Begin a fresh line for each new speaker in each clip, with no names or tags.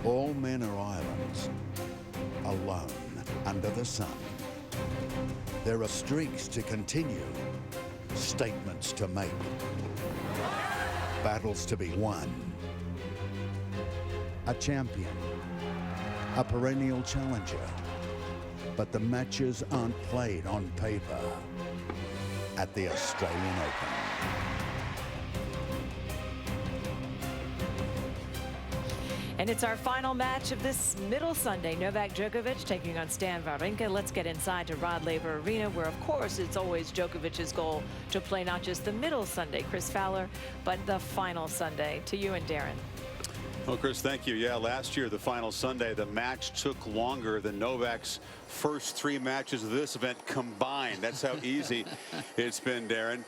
All men are islands, alone under the sun. There are streaks to continue, statements to make, battles to be won. A champion, a perennial challenger, but the matches aren't played on paper at the Australian Open.
And it's our final match of this middle Sunday. Novak Djokovic taking on Stan Wawrinka. Let's get inside to Rod Laver Arena, where, of course, it's always Djokovic's goal to play not just the middle Sunday, Chris Fowler, but the final Sunday. To you and Darren.
Well, Chris, thank you. Yeah, last year, the final Sunday, the match took longer than Novak's first 3 matches of this event combined. That's how easy it's been, Darren.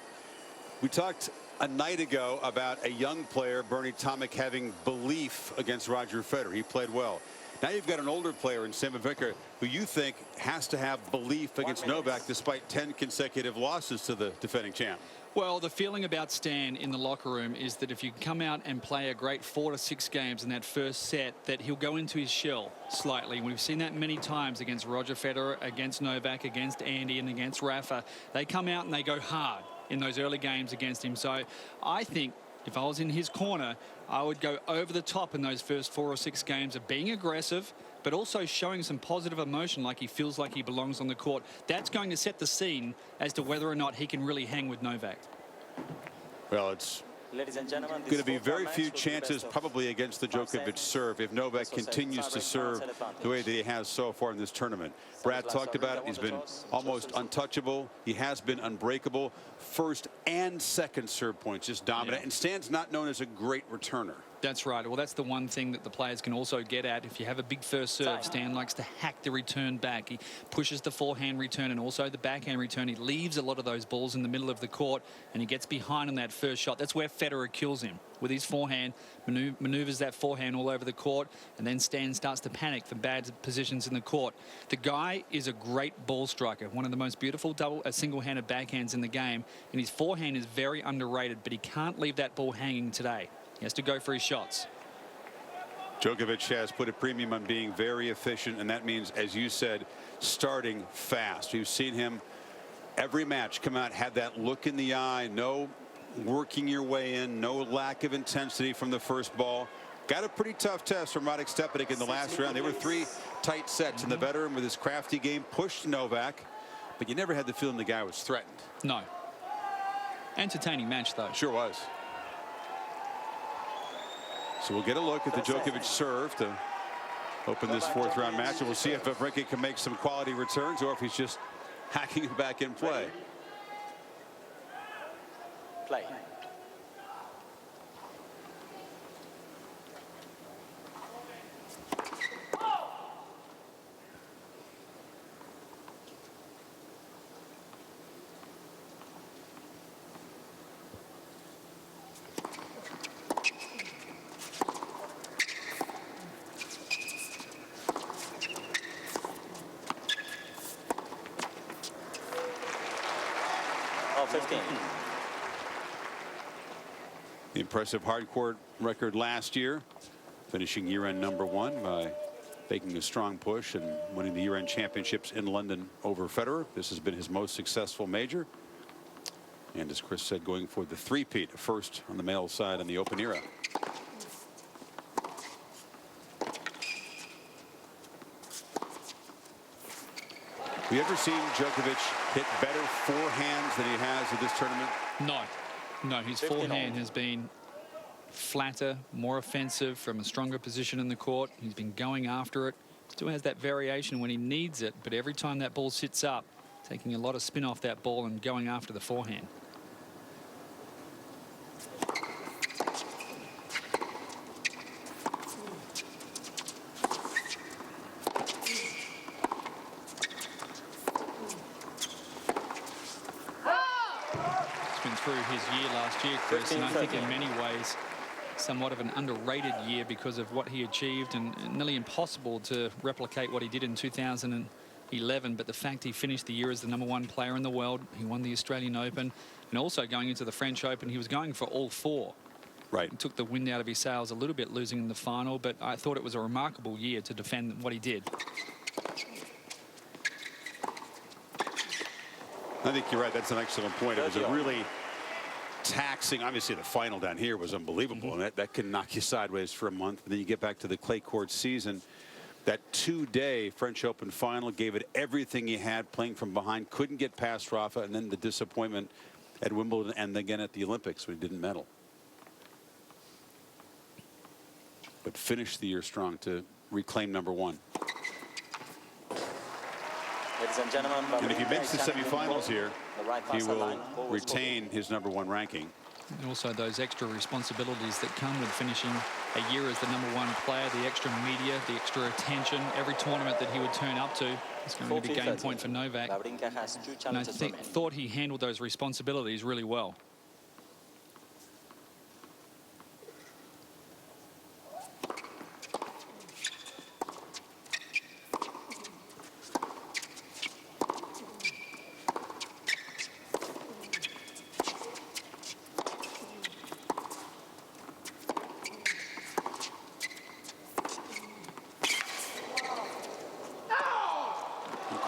We talked a night ago about a young player, Bernie Tomic, having belief against Roger Federer. He played well. Now you've got an older player in Stan Wawrinka who you think has to have belief against Novak despite 10 consecutive losses to the defending champ.
Well, the feeling about Stan in the locker room is that if you come out and play a great 4 to 6 games in that first set, that he'll go into his shell slightly. We've seen that many times against Roger Federer, against Novak, against Andy, and against Rafa. They come out and they go hard in those early games against him. So I think if I was in his corner, I would go over the top in those first 4 or 6 games of being aggressive, but also showing some positive emotion, like he feels like he belongs on the court. That's going to set the scene as to whether or not he can really hang with Novak.
Well, it's
Ladies and gentlemen,
going to be very few chances probably against the Djokovic serve if Novak continues to serve the way that he has so far in this tournament. Brad talked about it. He's been almost untouchable. He has been unbreakable. First and second serve points just dominant. And Stan's not known as a great returner.
That's right. Well, that's the one thing that the players can also get at. If you have a big first serve, Stan likes to hack the return back. He pushes the forehand return and also the backhand return. He leaves a lot of those balls in the middle of the court, and he gets behind on that first shot. That's where Federer kills him. With his forehand, maneuvers that forehand all over the court, and then Stan starts to panic for bad positions in the court. The guy is a great ball striker, one of the most beautiful single-handed backhands in the game, and his forehand is very underrated, but he can't leave that ball hanging today. He has to go for his shots.
Djokovic has put a premium on being very efficient, and that means, as you said, starting fast. You've seen him every match come out, have that look in the eye, no working your way in, no lack of intensity from the first ball. Got a pretty tough test from Radek Stepanek in the last round. They were 3 tight sets, and the veteran with his crafty game pushed Novak, but you never had the feeling the guy was threatened.
No. Entertaining match, though.
Sure was. So we'll get a look at the Djokovic serve to open this 4th round match, and we'll see if Wawrinka can make some quality returns or if he's just hacking it back in play.
Play. Oh, 15.
The impressive hardcourt record last year, finishing year-end #1 by making a strong push and winning the year-end championships in London over Federer. This has been his most successful major. And as Chris said, going for the three-peat, first on the male side in the Open era. Have you ever seen Djokovic hit better forehands than he has in this tournament?
No. No, his forehand has been flatter, more offensive from a stronger position in the court. He's been going after it. Still has that variation when he needs it, but every time that ball sits up, taking a lot of spin off that ball and going after the forehand. Through his year last year, Chris, and I think in many ways somewhat of an underrated year because of what he achieved, and nearly impossible to replicate what he did in 2011. But the fact he finished the year as the #1 player in the world, he won the Australian Open, and also going into the French Open, he was going for all 4.
Right.
It took the wind out of his sails a little bit, losing in the final, but I thought it was a remarkable year to defend what he did.
I think you're right. That's an excellent point. It was a really taxing. Obviously, the final down here was unbelievable, and that can knock you sideways for a month. And then you get back to the clay court season. That 2-day French Open final, gave it everything he had, playing from behind, couldn't get past Rafa, and then the disappointment at Wimbledon and again at the Olympics when he didn't medal. But finished the year strong to reclaim #1.
Ladies and gentlemen,
And if he makes the
challenging
semifinals
ball.
here,
The right
he
pass
will
line. Ball was
retain his #1 ranking.
And also those extra responsibilities that come with finishing a year as the #1 player, the extra media, the extra attention, every tournament that he would turn up to is going to be a game point for Novak.
Wawrinka has 2
And I
challenges remaining.
thought he handled those responsibilities really well.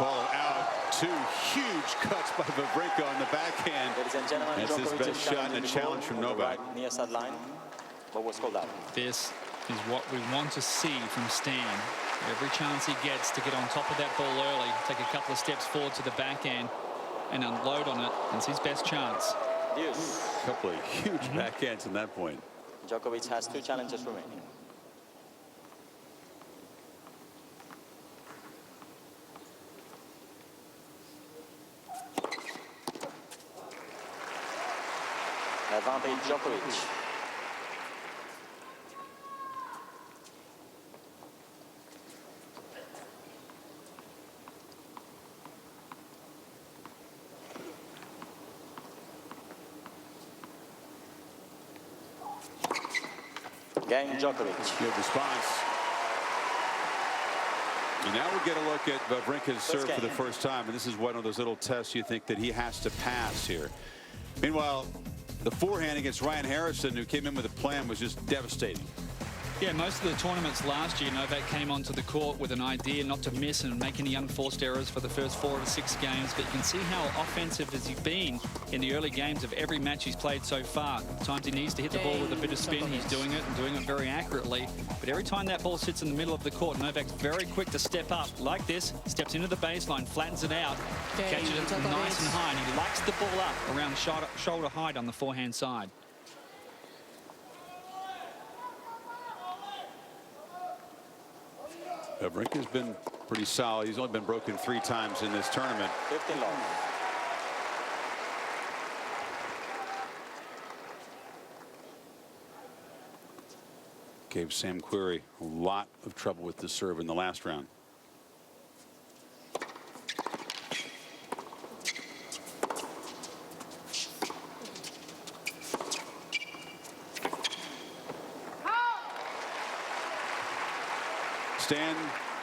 Call it out. 2 huge cuts by Wawrinka on the backhand.
Ladies and gentlemen,
That's his
Djokovic
best
is
shot and a
challenging the
challenge
ball
from
on the
Novak.
right near sideline. What was called out?
This is what we want to see from Stan. Every chance he gets to get on top of that ball early, take a couple of steps forward to the backhand and unload on it. It's his best chance.
Deuce.
A couple of huge backhands in that point.
Djokovic has 2 challenges remaining. Advantage Djokovic. Game Djokovic.
Good response. And now we get a look at Wawrinka's serve for the first time, and this is one of those little tests you think that he has to pass here. Meanwhile, the forehand against Ryan Harrison, who came in with a plan, was just devastating.
Yeah, most of the tournaments last year, Novak came onto the court with an idea not to miss and make any unforced errors for the first 4 to 6 games. But you can see how offensive has he been in the early games of every match he's played so far. Times he needs to hit the ball with a bit of spin, he's doing it and doing it very accurately. But every time that ball sits in the middle of the court, Novak's very quick to step up like this, steps into the baseline, flattens it out, catches it nice and high, and he likes the ball up around shoulder height on the forehand side.
Wawrinka's been pretty solid. He's only been broken 3 times in this tournament.
15 long.
Gave Sam Querrey a lot of trouble with the serve in the last round. Stan,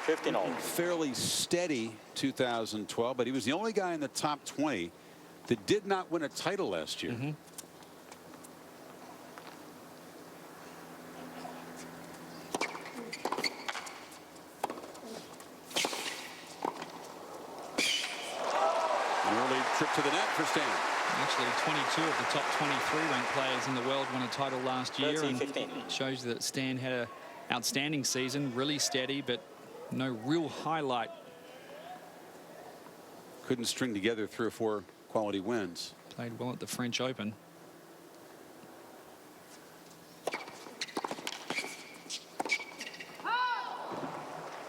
15 all.
fairly steady 2012, but he was the only guy in the top 20 that did not win a title last year. An early trip to the net for Stan.
Actually, 22 of the top 23 ranked players in the world won a title last year.
30,
And
15.
shows that Stan had an outstanding season, really steady, but no real highlight.
Couldn't string together 3 or 4 quality wins.
Played well at the French Open.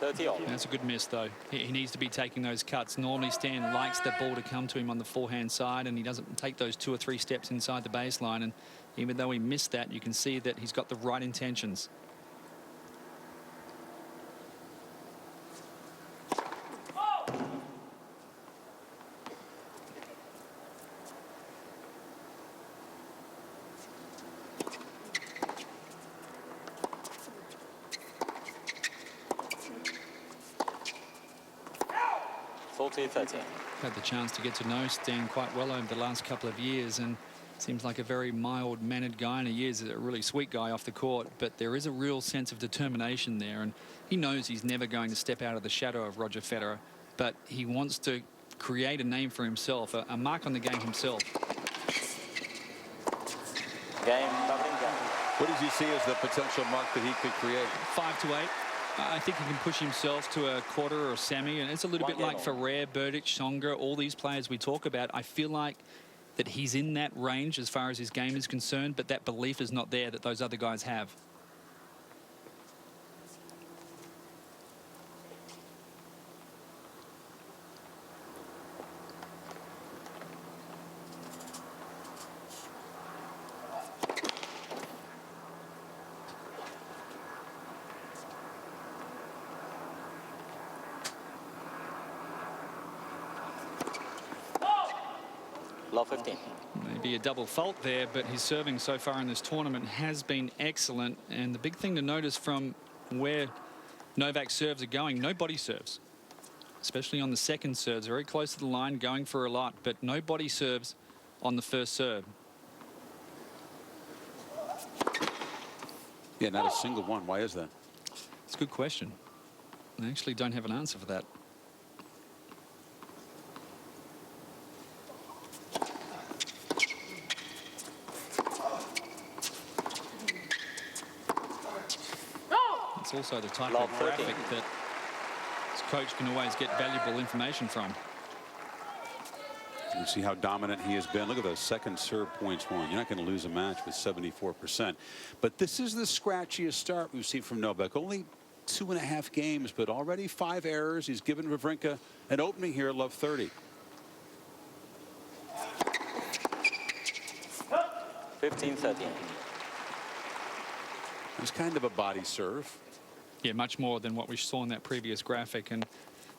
That's a good miss, though. He needs to be taking those cuts. Normally, Stan likes the ball to come to him on the forehand side, and he doesn't take those 2 or 3 steps inside the baseline. And even though he missed that, you can see that he's got the right intentions.
Had
Had the chance to get to know Stan quite well over the last couple of years, and Seems like a very mild-mannered guy, and he is a really sweet guy off the court, but there is a real sense of determination there, and he knows he's never going to step out of the shadow of Roger Federer, but he wants to create a name for himself, a mark on the game himself.
Game, Wawrinka.
What does he see as the potential mark that he could create?
5 to 8. I think he can push himself to a quarter or semi, and it's a little bit like Ferrer, Berdych, Tsonga, all these players we talk about. I feel like that he's in that range as far as his game is concerned, but that belief is not there that those other guys have.
Love 15.
Maybe a double fault there, but his serving so far in this tournament has been excellent. And the big thing to notice from where Novak's serves are going, no body serves, especially on the second serves. Very close to the line, going for a lot, but no body serves on the first serve.
Yeah, not a single one. Why is that?
It's a good question. I actually don't have an answer for that. It's also the type of graphic that his coach can always get valuable information from.
You see how dominant he has been. Look at those second serve points won. You're not going to lose a match with 74%. But this is the scratchiest start we've seen from Novak. Only 2.5 games, but already 5 errors. He's given Wawrinka an opening here at love 30.
15-13.
It's kind of a body serve.
Yeah, much more than what we saw in that previous graphic. And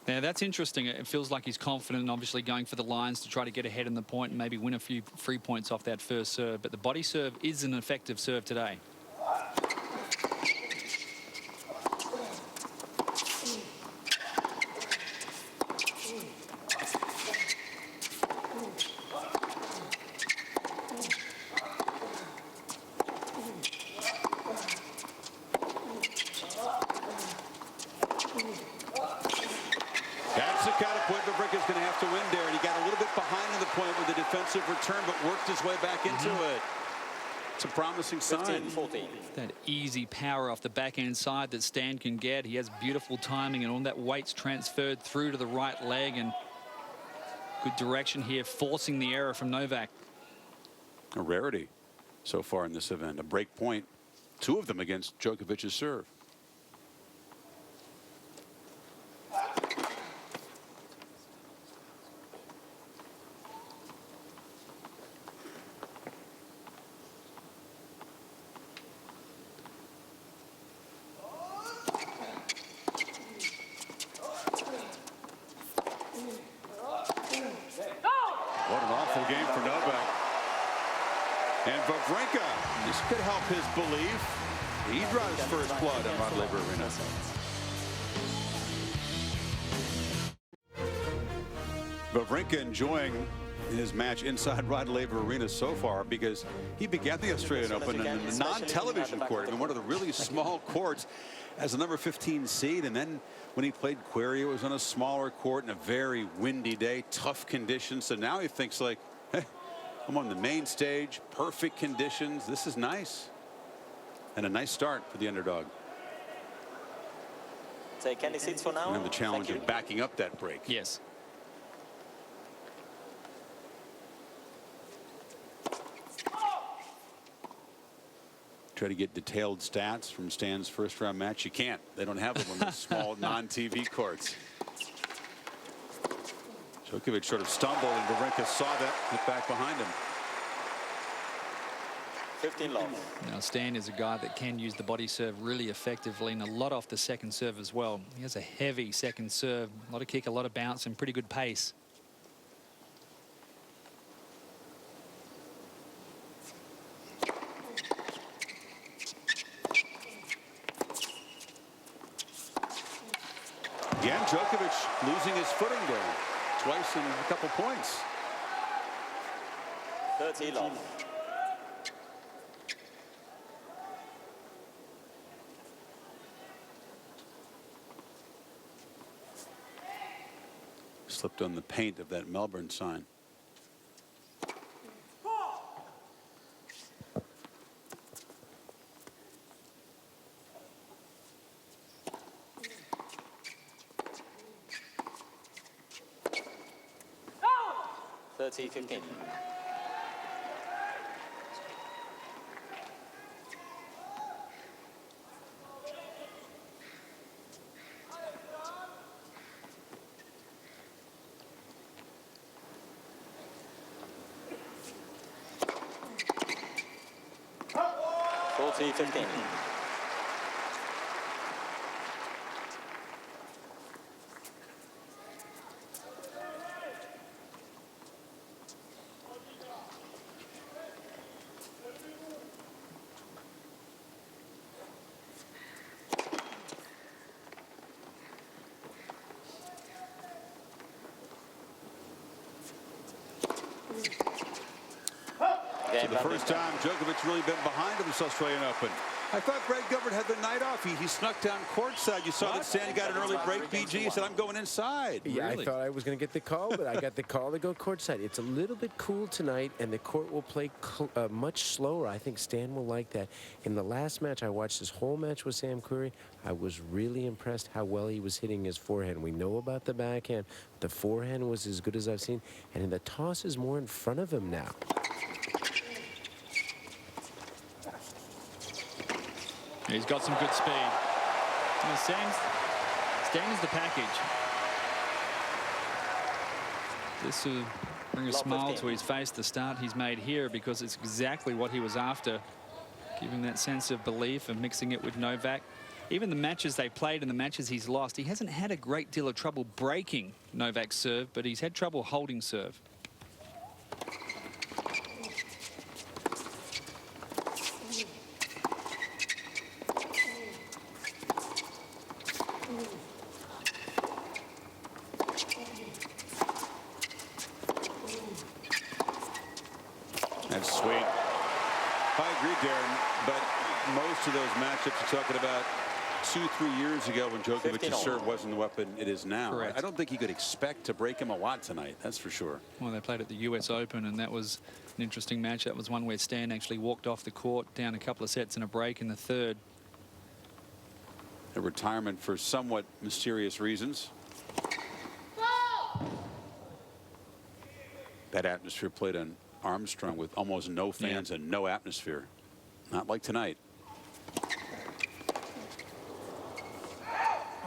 now that's interesting. It feels like he's confident and obviously going for the lines to try to get ahead in the point and maybe win a few free points off that first serve. But the body serve is an effective serve today.
That's the kind of point Wawrinka's going to have to win, Darren. He got a little bit behind in the point with the defensive return, but worked his way back into it. It's a promising sign.
15-14.
That easy power off the backhand side that Stan can get. He has beautiful timing, and all that weight's transferred through to the right leg, and good direction here, forcing the error from Novak.
A rarity so far in this event. A break point, 2 of them against Djokovic's serve. What an awful game for Novak. And Wawrinka, this could help his belief. He draws first blood at Rod Laver Arena. Wawrinka enjoying his match inside Rod Laver Arena so far because he began the Australian Open in a non-television court. I mean, one of the really small courts as a number 15 seed, and then when he played Query, it was on a smaller court in a very windy day, tough conditions. So now he thinks like, hey, I'm on the main stage, perfect conditions. This is nice. And a nice start for the underdog.
Take any seats for now.
And the challenge of backing up that break.
Yes.
Try to get detailed stats from Stan's first round match. You can't. They don't have them on those small non-TV courts. Djokovic sort of stumbled, and Wawrinka saw that, hit back behind him.
15 love.
Now Stan is a guy that can use the body serve really effectively, and a lot off the second serve as well. He has a heavy second serve, a lot of kick, a lot of bounce, and pretty good pace.
Again, Djokovic losing his footing there twice in a couple points.
30 love.
Slipped on the paint of that Melbourne sign.
Oh! 30-15. Game
So the first time Djokovic really been behind in this Australian Open. I thought Greg Gilbert had the night off. He snuck down courtside. You saw that Stan got an early break, BG. He said, I'm going inside.
Yeah,
Really?
I thought I was going to get the call, but I got the call to go courtside. It's a little bit cool tonight, and the court will play much slower. I think Stan will like that. In the last match, I watched this whole match with Sam Querrey. I was really impressed how well he was hitting his forehand. We know about the backhand. The forehand was as good as I've seen, and the toss is more in front of him now.
He's got some good speed. Stan is the package. This will bring a smile to his face, the start he's made here, because it's exactly what he was after. Giving that sense of belief and mixing it with Novak. Even the matches they played and the matches he's lost, he hasn't had a great deal of trouble breaking Novak's serve, but he's had trouble holding serve.
That's sweet. I agree, Darren, but most of those matchups you're talking about 2-3 years ago when Djokovic's serve wasn't the weapon it is now.
Correct.
I don't think you could expect to break him a lot tonight, that's for sure.
Well, they played at the US Open, and that was an interesting match. That was one where Stan actually walked off the court, down a couple of sets and a break in the third.
A retirement for somewhat mysterious reasons. That atmosphere played on Armstrong with almost no fans and no atmosphere. Not like tonight.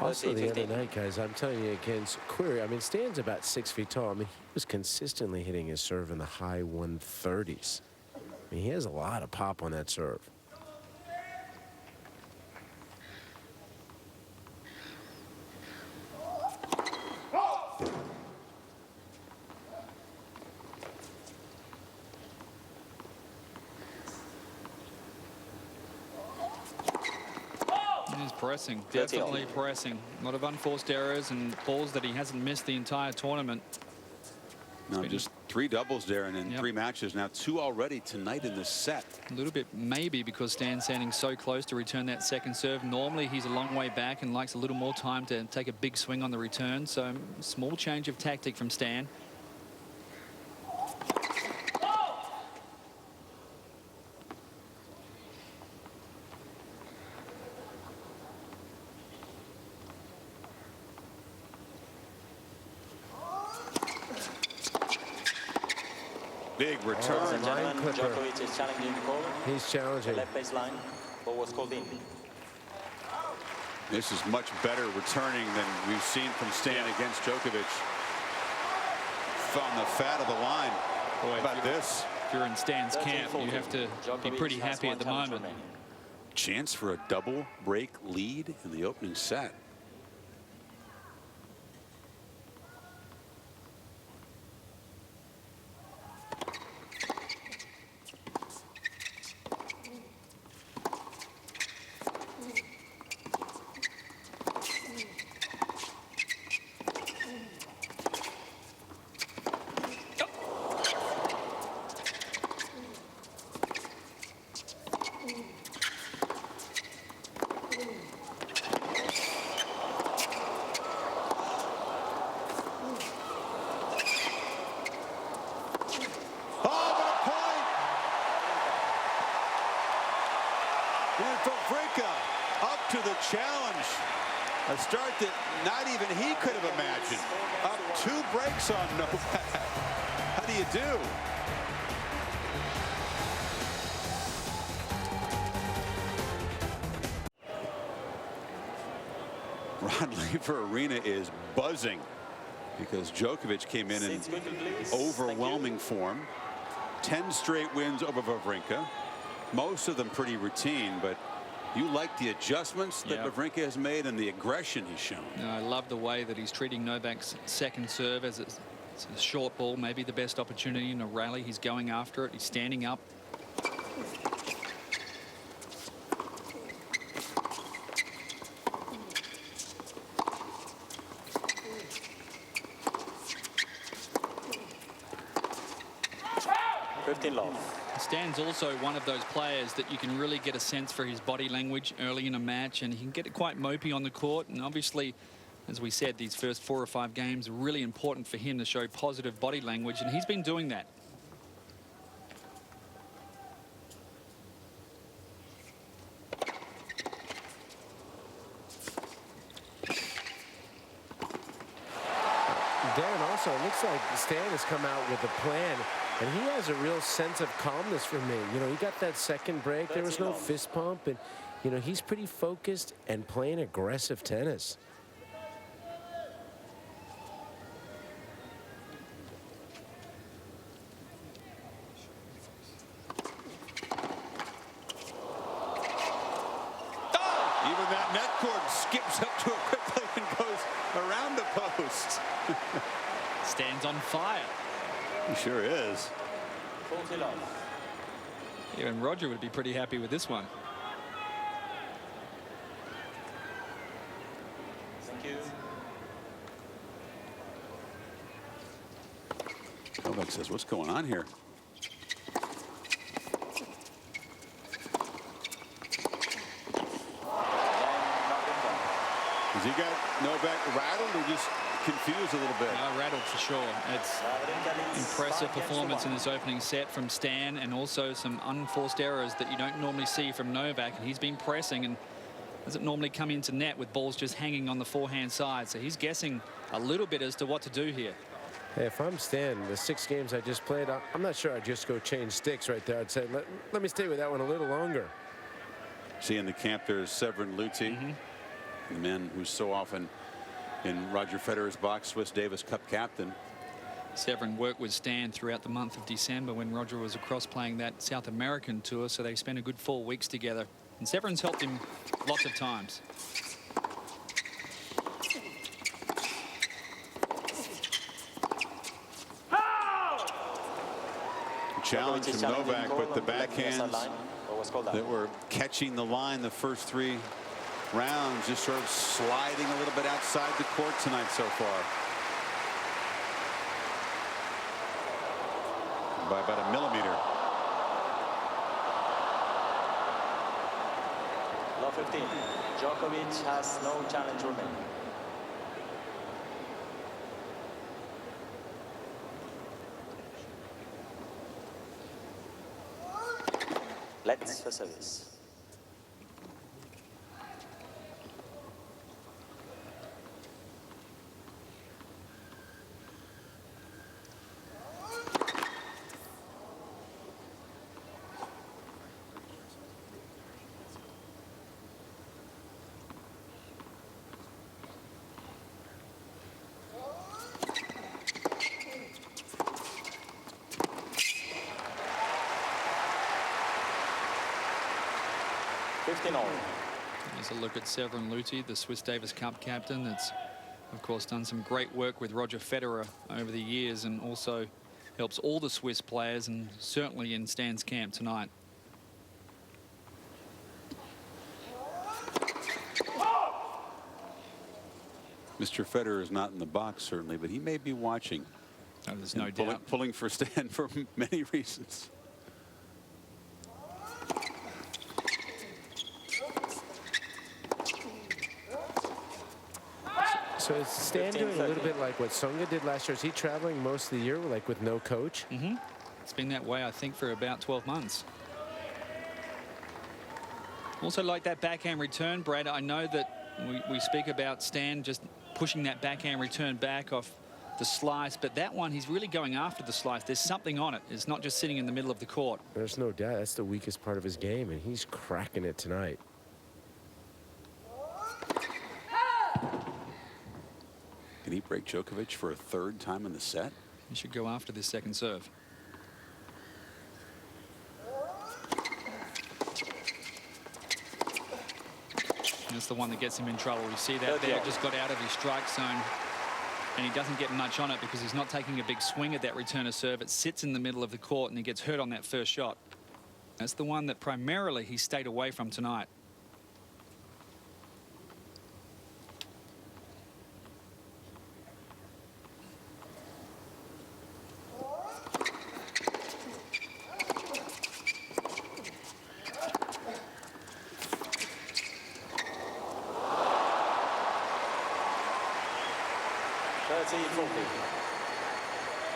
Also the other night, guys, I'm telling you, against Querrey, I mean, Stan's about 6 feet tall. I mean, he was consistently hitting his serve in the high 130s. I mean, he has a lot of pop on that serve.
He's pressing, definitely pressing. A lot of unforced errors and balls that he hasn't missed the entire tournament.
No, just 3 doubles, Darren, in 3 matches. Now 2 already tonight in this set.
A little bit maybe because Stan's standing so close to return that second serve. Normally he's a long way back and likes a little more time to take a big swing on the return. So small change of tactic from Stan.
Big return.
Djokovic is challenging the call.
He's challenging.
The left baseline. Ball was called in.
This is much better returning than we've seen from Stan against Djokovic. On the fat of the line.
Boy,
How about this?
If you're in Stan's camp, you have to be pretty happy at the moment.
Chance for a double break lead in the opening set. to the challenge. A start that not even he could have imagined. Up 2 breaks on Novak. How do you do? Rod Laver Arena is buzzing because Djokovic came in overwhelming form. 10 straight wins over Wawrinka. Most of them pretty routine, but you like the adjustments that Wawrinka has made and the aggression he's shown.
I love the way that he's treating Novak's second serve as it's a short ball, maybe the best opportunity in a rally. He's going after it. He's standing up. Stan's also one of those players that you can really get a sense for his body language early in a match, and he can get it quite mopey on the court. And obviously, as we said, these first 4 or 5 games are really important for him to show positive body language, and he's been doing that.
Darren, also, it looks like Stan has come out with a plan, and he has a real sense of calmness for me. You know, he got that second break. There was no fist pump, and, you know, he's pretty focused and playing aggressive tennis.
Even that net cord skips up to it quickly and goes around the post.
Stan's on fire.
He sure is.
Even Roger would be pretty happy with this one.
Thank you.
Novak says, what's going on here? Has he got Novak rattled or just confused a little bit?
Rattled for sure. It's impressive performance in this opening set from Stan, and also some unforced errors that you don't normally see from Novak. And he's been pressing and doesn't normally come into net with balls just hanging on the forehand side. So he's guessing a little bit as to what to do here.
Hey, if I'm Stan, the 6 games I just played, I'm not sure I'd just go change sticks right there. I'd say, let me stay with that one a little longer.
See in the camp there's Severin Luthi, the man who's so often in Roger Federer's box, Swiss Davis Cup captain.
Severin worked with Stan throughout the month of December when Roger was across playing that South American tour, so they spent a good 4 weeks together. And Severin's helped him lots of times.
Challenge from Novak with the backhands that were catching the line the first 3 rounds, just sort of sliding a little bit outside the court tonight so far. By about a millimeter.
Love 15. Djokovic has no challenge remaining. Let's the service.
There's a look at Severin Luthi, the Swiss Davis Cup captain, that's of course done some great work with Roger Federer over the years, and also helps all the Swiss players, and certainly in Stan's camp tonight.
Mr. Federer is not in the box certainly, but he may be watching.
Oh, there's no doubt.
Pulling for Stan for many reasons.
So is Stan doing a little bit like what Tsonga did last year? Is he traveling most of the year, like with no coach?
It's been that way, I think, for about 12 months. Also like that backhand return, Brad. I know that we speak about Stan just pushing that backhand return back off the slice, but that one, he's really going after the slice. There's something on it. It's not just sitting in the middle of the court.
There's no doubt that's the weakest part of his game, and he's cracking it tonight.
Can he break Djokovic for a third time in the set?
He should go after this second serve. That's the one that gets him in trouble. You see that there, just got out of his strike zone, and he doesn't get much on it because he's not taking a big swing at that returner serve. It sits in the middle of the court, and he gets hurt on that first shot. That's the one that primarily he stayed away from tonight.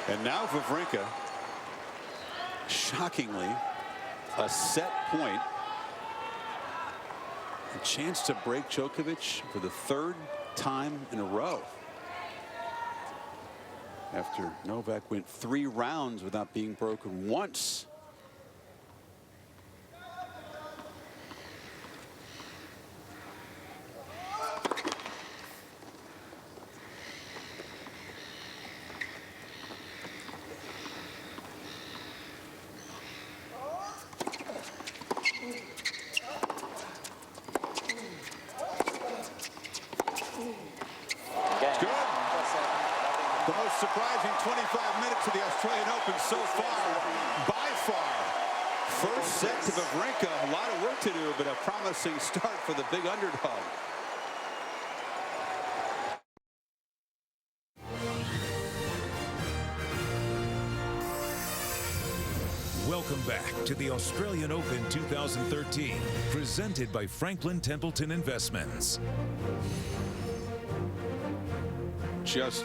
And now Wawrinka, shockingly, a set point. A chance to break Djokovic for the third time in a row. After Novak went 3 rounds without being broken once. The most surprising 25 minutes of the Australian Open so far, by far. First set to Wawrinka, a lot of work to do, but a promising start for the big underdog.
Welcome back to the Australian Open 2013, presented by Franklin Templeton Investments.
Just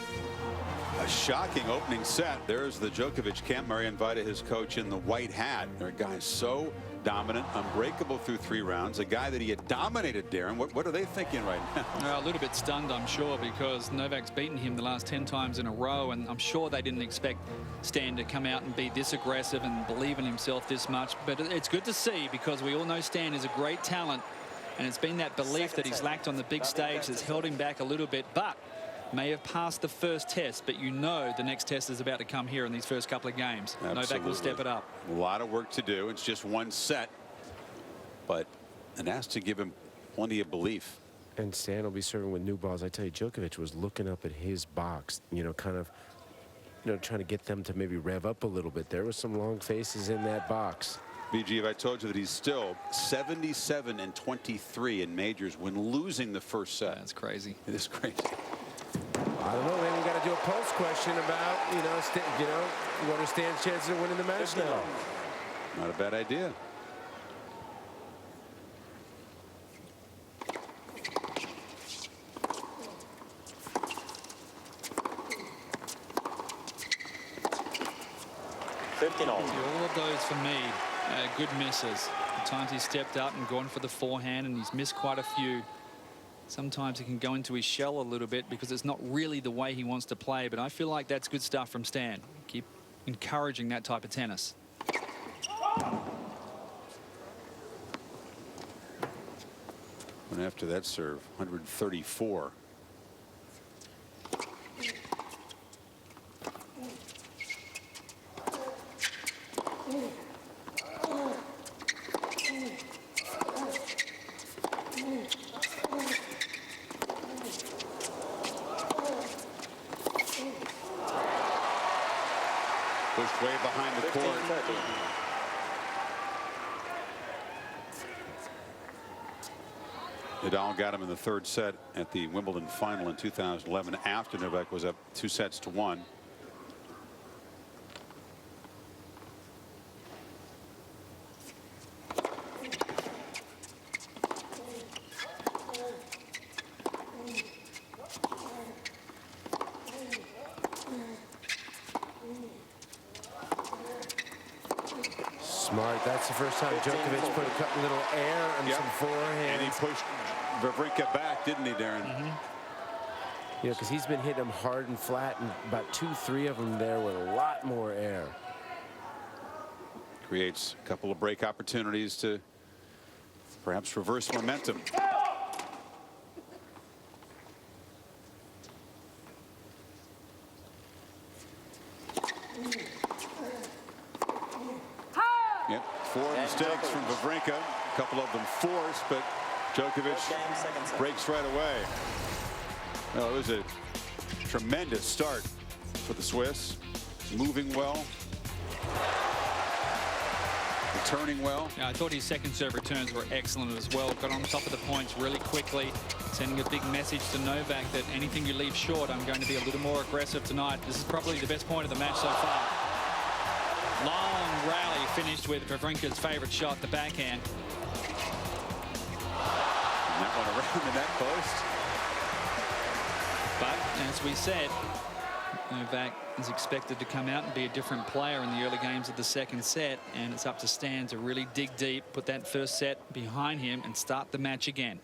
a shocking opening set. There's the Djokovic camp. Marian Vita, his coach, in the white hat. Their guy so dominant, unbreakable through 3 rounds. A guy that he had dominated, Darren. What are they thinking right now?
A little bit stunned, I'm sure, because Novak's beaten him the last 10 times in a row, and I'm sure they didn't expect Stan to come out and be this aggressive and believe in himself this much. But it's good to see, because we all know Stan is a great talent, and it's been that belief that he's lacked on the big stage that's held him back a little bit. But may have passed the first test, but you know the next test is about to come here in these first couple of games.
Absolutely.
Novak will step it up.
A lot of work to do. It's just 1 set, but it has to give him plenty of belief.
And Stan will be serving with new balls. I tell you, Djokovic was looking up at his box, you know, kind of, you know, trying to get them to maybe rev up a little bit. There was some long faces in that box.
BG, if I told you that he's still 77 and 23 in majors when losing the first set.
That's crazy.
It is crazy.
I don't know, maybe we got to do a pulse question about, what are Stan's chances of winning the match now?
Not a bad idea.
All of those for me, good misses. The times he stepped up and gone for the forehand, and he's missed quite a few. Sometimes he can go into his shell a little bit because it's not really the way he wants to play, but I feel like that's good stuff from Stan. Keep encouraging that type of tennis.
And after that serve, 134. Pushed way behind the court. Nadal got him in the 3rd set at the Wimbledon final in 2011 after Novak was up 2-1.
Smart. That's the first time Djokovic put a little air on some forehand.
And he pushed Wawrinka back, didn't he, Darren?
You know, because he's been hitting them hard and flat, and about 2-3 of them there with a lot more air.
Creates a couple of break opportunities to perhaps reverse momentum. Yep, 4 mistakes from Wawrinka, a couple of them forced, but Djokovic breaks right away. Well, it was a tremendous start for the Swiss, moving well, returning well.
Yeah, I thought his second serve returns were excellent as well. Got on top of the points really quickly, sending a big message to Novak that anything you leave short, I'm going to be a little more aggressive tonight. This is probably the best point of the match so far. Long rally finished with Wawrinka's favorite shot, the backhand.
And that one around the net post.
But as we said, Novak is expected to come out and be a different player in the early games of the second set, and it's up to Stan to really dig deep, put that first set behind him and start the match again.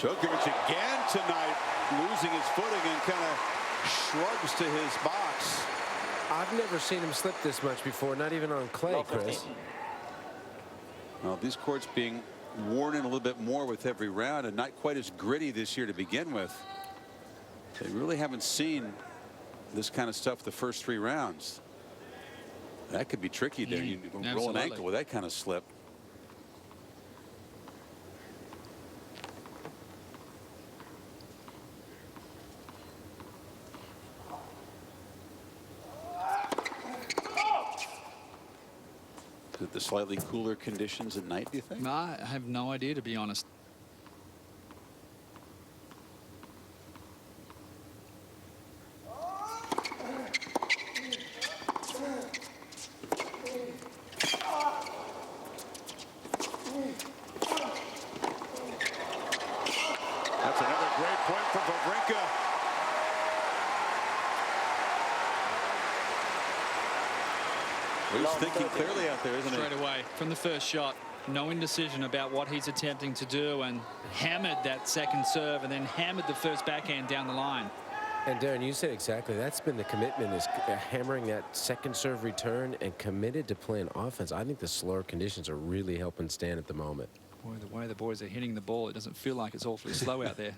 Djokovic again tonight, losing his footing and kind of shrugs to his box.
I've never seen him slip this much before, not even on clay, Chris.
Well, these courts being worn in a little bit more with every round and not quite as gritty this year to begin with. They really haven't seen this kind of stuff the first 3 rounds. That could be tricky there. You roll an ankle with that kind of slip. The slightly cooler conditions at night, do you think?
I have no idea, to be honest.
That's another great point for Wawrinka. He's thinking clearly out there, isn't he?
Straight away from the first shot, no indecision about what he's attempting to do, and hammered that second serve and then hammered the first backhand down the line.
And Darren, you said exactly. That's been the commitment, is hammering that second serve return and committed to playing offense. I think the slower conditions are really helping Stan at the moment.
Boy, the way the boys are hitting the ball, it doesn't feel like it's awfully slow out there.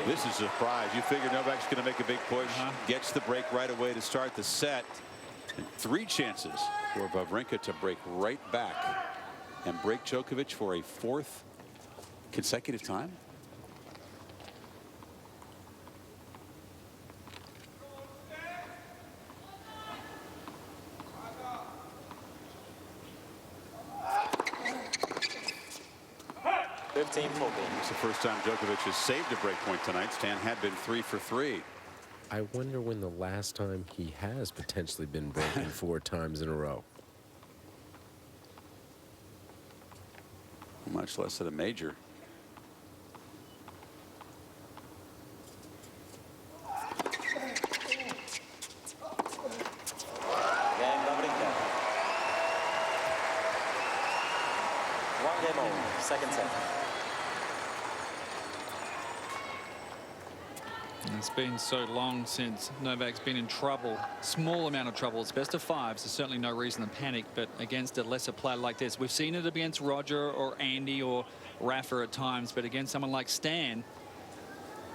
This is a surprise. You figure Novak's going to make a big push. Gets the break right away to start the set. And 3 chances for Wawrinka to break right back and break Djokovic for a 4th consecutive time. It's the first time Djokovic has saved a break point tonight. Stan had been 3 for 3.
I wonder when the last time he has potentially been broken 4 times in a row.
Much less at a major.
Second set.
It's been so long since Novak's been in trouble. Small amount of trouble. It's best of 5s. There's certainly no reason to panic, but against a lesser player like this, we've seen it against Roger or Andy or Rafa at times, but against someone like Stan,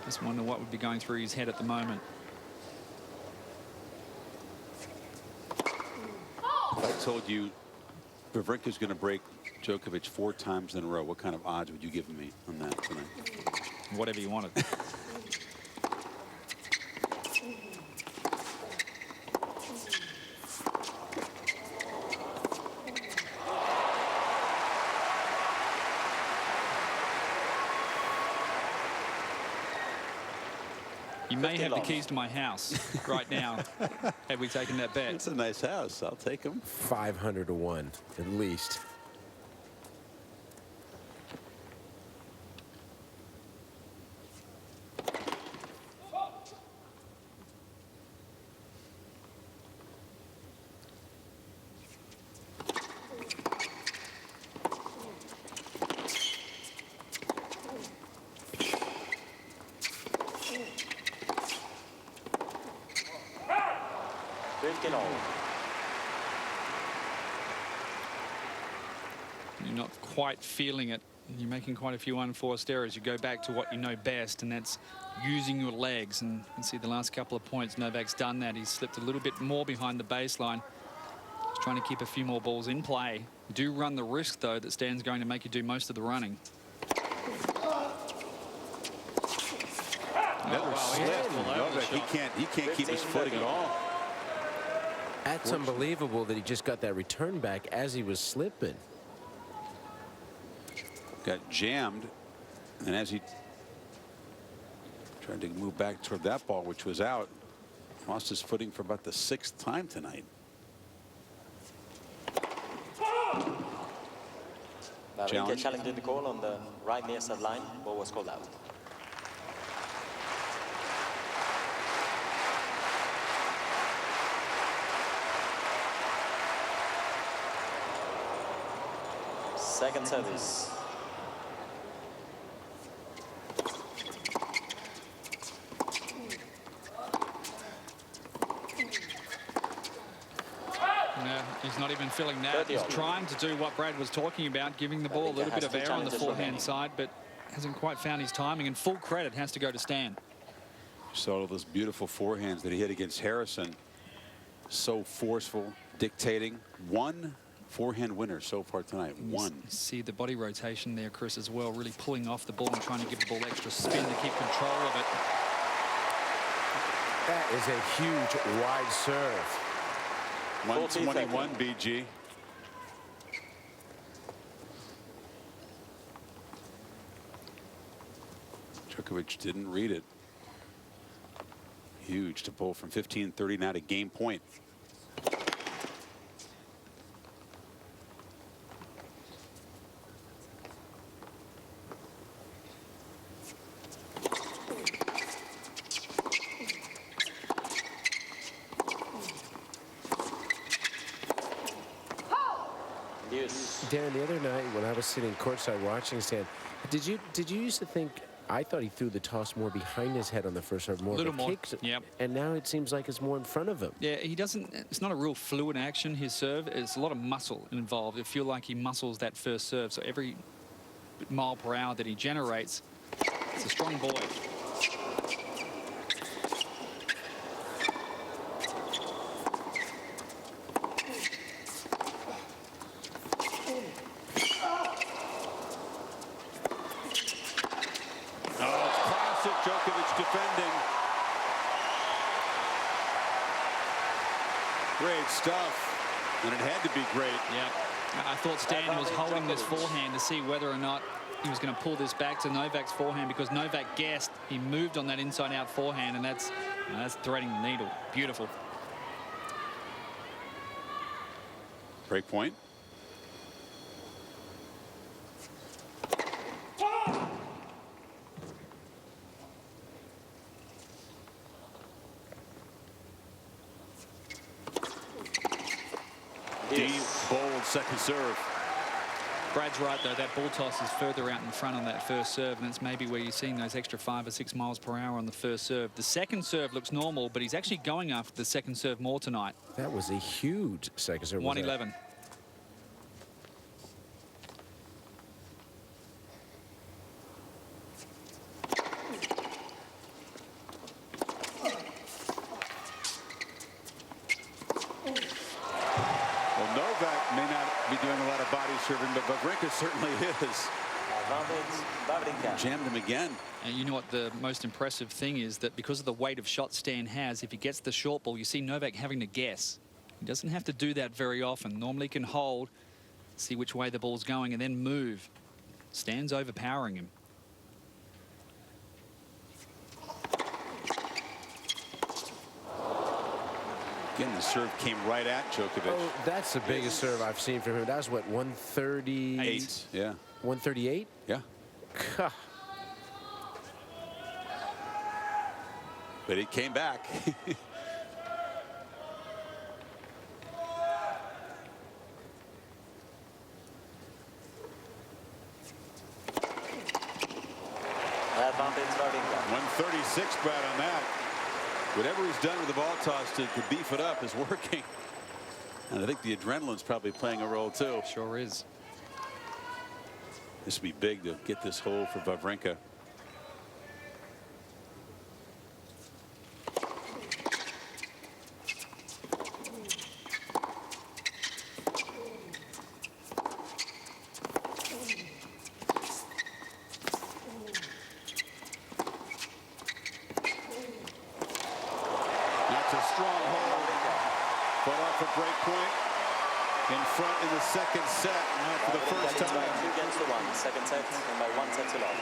just wonder what would be going through his head at the moment.
If I told you Wawrinka's going to break Djokovic 4 times in a row, what kind of odds would you give me on that tonight?
Whatever you wanted. may have the keys to my house right now. Had we taken that bet?
It's a nice house. I'll take him.
500 to 1 at least.
You're not quite feeling it. You're making quite a few unforced errors. You go back to what you know best, and that's using your legs. And you can see the last couple of points, Novak's done that. He's slipped a little bit more behind the baseline. He's trying to keep a few more balls in play. You do run the risk, though, that Stan's going to make you do most of the running.
Never slipped. Novak, he can't keep his footing at all.
That's unbelievable that he just got that return back as he was slipping.
Got jammed, and as he tried to move back toward that ball, which was out, lost his footing for about the 6th time tonight.
Wawrinka challenged the call on the right near side line. Ball was called out. Second service.
He's not even feeling that. He's trying to do what Brad was talking about, giving the ball a little bit of air on the forehand side, but hasn't quite found his timing, and full credit has to go to Stan.
Saw all those beautiful forehands that he hit against Harrison. So forceful, dictating. One forehand winner so far tonight. One.
You see the body rotation there, Chris, as well, really pulling off the ball and trying to give the ball extra spin to keep control of it.
That is a huge wide serve.
121 BG. Djokovic didn't read it. Huge to pull from 15-30 now to game point.
Darren, the other night when I was sitting courtside watching Stan, did you used to think, I thought he threw the toss more behind his head on the first serve, more
little
of a
more,
kick,
yep.
And now it seems like it's more in front of him.
Yeah, he doesn't, it's not a real fluid action, his serve. It's a lot of muscle involved. I feel like he muscles that first serve, so every mile per hour that he generates, it's a strong boy.
Djokovic defending. Great stuff. And it had to be great.
Yeah. I thought Stan was holding this forehand to see whether or not he was going to pull this back to Novak's forehand, because Novak guessed. He moved on that inside-out forehand, and that's threading the needle. Beautiful.
Break point. Deep, bold second serve.
Brad's right, though. That ball toss is further out in front on that first serve, and that's maybe where you're seeing those extra 5 or 6 miles per hour on the first serve. The second serve looks normal, but he's actually going after the second serve more tonight.
That was a huge second serve.
111.
Novak may not be doing a lot of body serving, but Wawrinka certainly is. Jammed him again.
And you know what the most impressive thing is? That because of the weight of shot Stan has, if he gets the short ball, you see Novak having to guess. He doesn't have to do that very often. Normally he can hold, see which way the ball's going, and then move. Stan's overpowering him.
Again, the serve came right at Djokovic.
Oh, that's the biggest serve I've seen from him. That was what, 138?
Yeah.
138?
Yeah. But it came back.
Advantage Wawrinka.
136, Brad, on that. Whatever he's done with the ball toss to beef it up is working. And I think the adrenaline's probably playing a role too.
Sure is.
This would be big to get this hole for Wawrinka. That's a strong hole. But off a break point. In front in the second set. Now for the first time.
2-1. Second set, and by 1 set to love.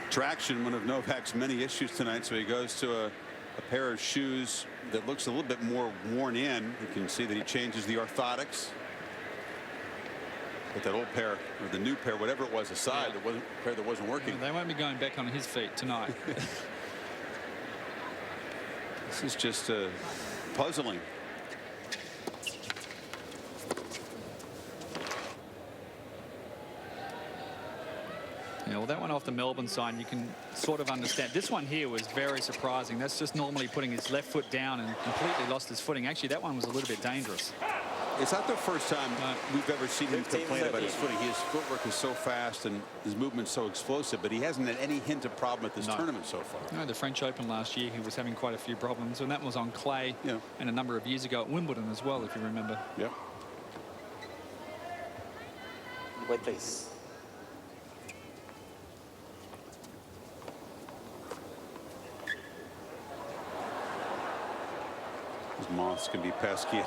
Traction, one of Novak's many issues tonight, so he goes to a pair of shoes that looks a little bit more worn in. You can see that he changes the orthotics. Put that old pair, or the new pair, whatever it was, aside. It wasn't a pair that wasn't working.
They won't be going back on his feet tonight.
This is just puzzling.
Yeah, well, that one off the Melbourne side, you can sort of understand. This one here was very surprising. That's just normally putting his left foot down and completely lost his footing. Actually, that one was a little bit dangerous.
It's not the first time we've ever seen him complain about his footing. His footwork is so fast and his movement's so explosive, but he hasn't had any hint of problem at this tournament so far.
No, the French Open last year, he was having quite a few problems, and that was on clay and a number of years ago at Wimbledon as well, if you remember.
Yep.
Wait, please.
These moths can be pesky.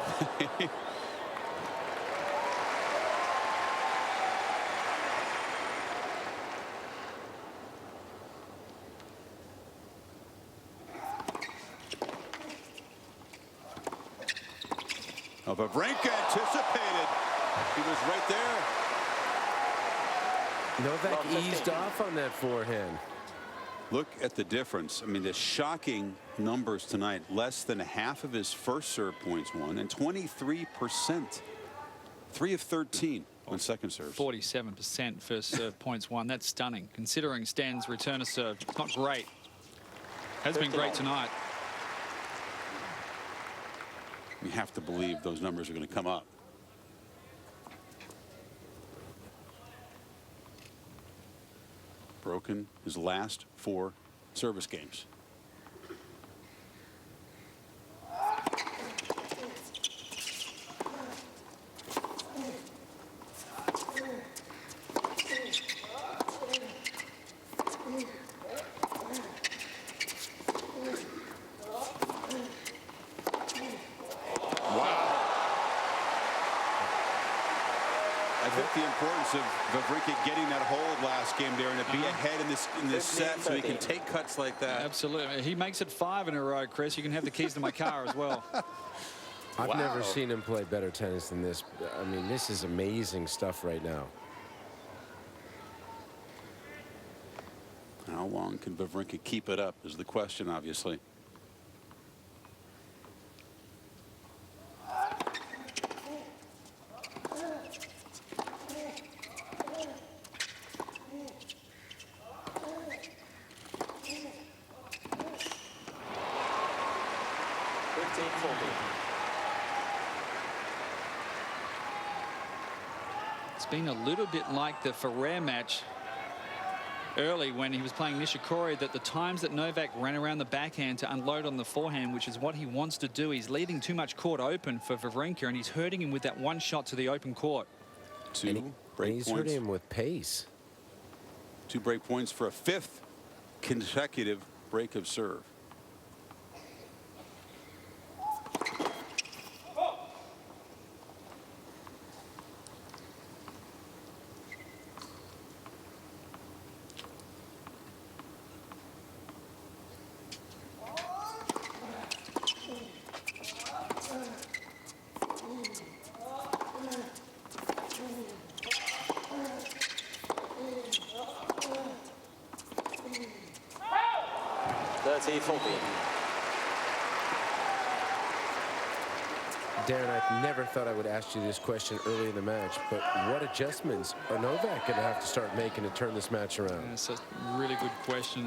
Oh, Wawrinka anticipated. He was right there.
Novak eased off on that forehand.
Look at the difference. I mean, the shocking numbers tonight. Less than half of his first serve points won, and 23%. 3 of 13 on second serves.
47% first serve points won. That's stunning, considering Stan's return to serve. Not great. Has been great tonight.
You have to believe those numbers are going to come up. Broken his last 4 service games. The importance of Wawrinka getting that hold last game there and to be ahead in this set so he can take cuts like that.
Absolutely. He makes it 5 in a row, Chris. You can have the keys to my car as well.
I've never seen him play better tennis than this. I mean, this is amazing stuff right now.
How long can Wawrinka keep it up is the question, obviously.
It's been a little bit like the Ferrer match early when he was playing Nishikori, that the times that Novak ran around the backhand to unload on the forehand, which is what he wants to do, he's leaving too much court open for Wawrinka, and he's hurting him with that one shot to the open court.
He's
hurting him with pace.
2 break points for a 5th consecutive break of serve.
40-40.
Darren, I never thought I would ask you this question early in the match, but what adjustments are Novak going to have to start making to turn this match around?
It's a really good question.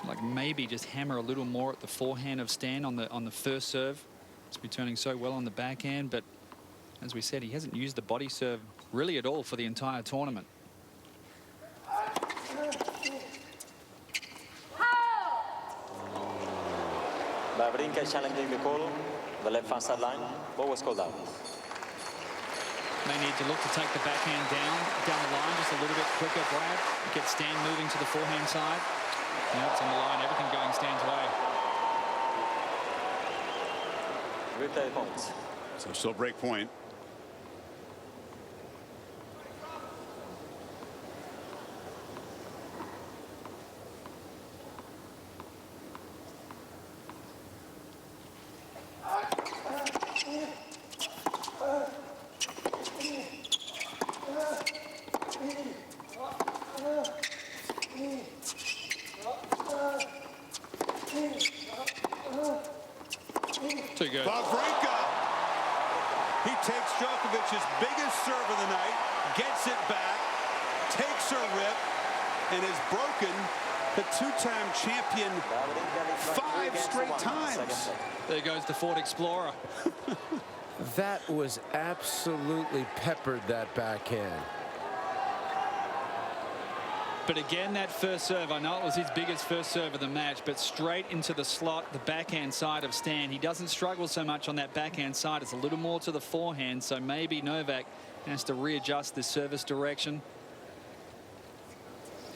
Like maybe just hammer a little more at the forehand of Stan on the first serve. It's returning so well on the backhand, but as we said, he hasn't used the body serve really at all for the entire tournament.
Wawrinka challenging the call. The left far sideline. What was called out?
They need to look to take the backhand down the line just a little bit quicker, Brad. Get Stan moving to the forehand side. Now it's on the line, everything going Stan's way.
Replay points.
So still break point.
Too good.
Wawrinka. He takes Djokovic's biggest serve of the night, gets it back, takes a rip, and has broken the two-time champion 5 straight times.
There goes the Ford Explorer.
That was absolutely peppered, that backhand.
But again, that first serve, I know it was his biggest first serve of the match, but straight into the slot, the backhand side of Stan. He doesn't struggle so much on that backhand side. It's a little more to the forehand, so maybe Novak has to readjust the service direction.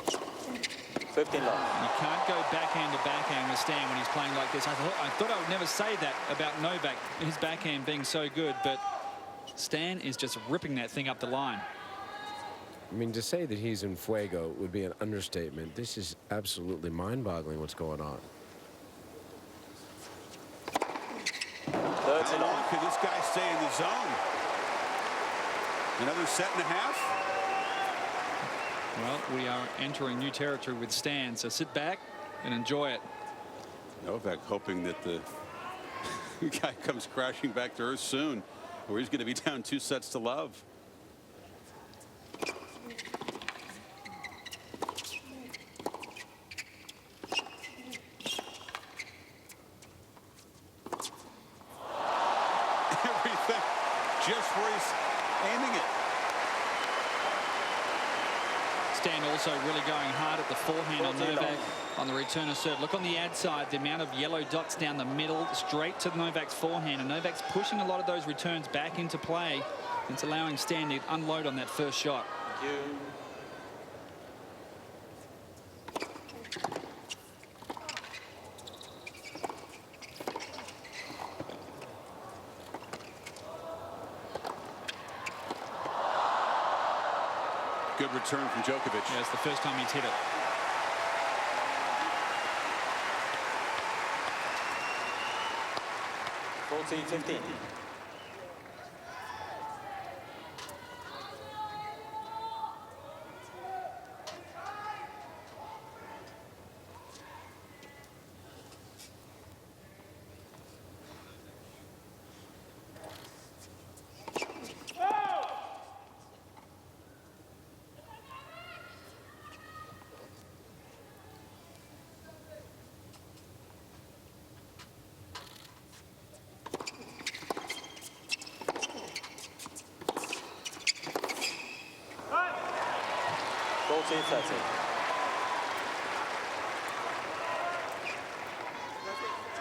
15 love.
You can't go backhand to backhand with Stan when he's playing like this. I thought I would never say that about Novak, his backhand being so good, but Stan is just ripping that thing up the line.
I mean, to say that he's in fuego would be an understatement. This is absolutely mind-boggling what's going on.
How long could this guy stay in the zone? Another set and a half?
Well, we are entering new territory with Stan, so sit back and enjoy it.
Novak hoping that the guy comes crashing back to earth soon, or he's going to be down 2 sets to love. Everything just where he's aiming it.
Stan also really going hard at the forehand on Novak on the return of serve. Look on the ad side, the amount of yellow dots down the middle, straight to Novak's forehand, and Novak's pushing a lot of those returns back into play. It's allowing Stan to unload on that first shot.
Thank you.
Good return from Djokovic.
Yeah, it's the first time he's hit it.
$14-15.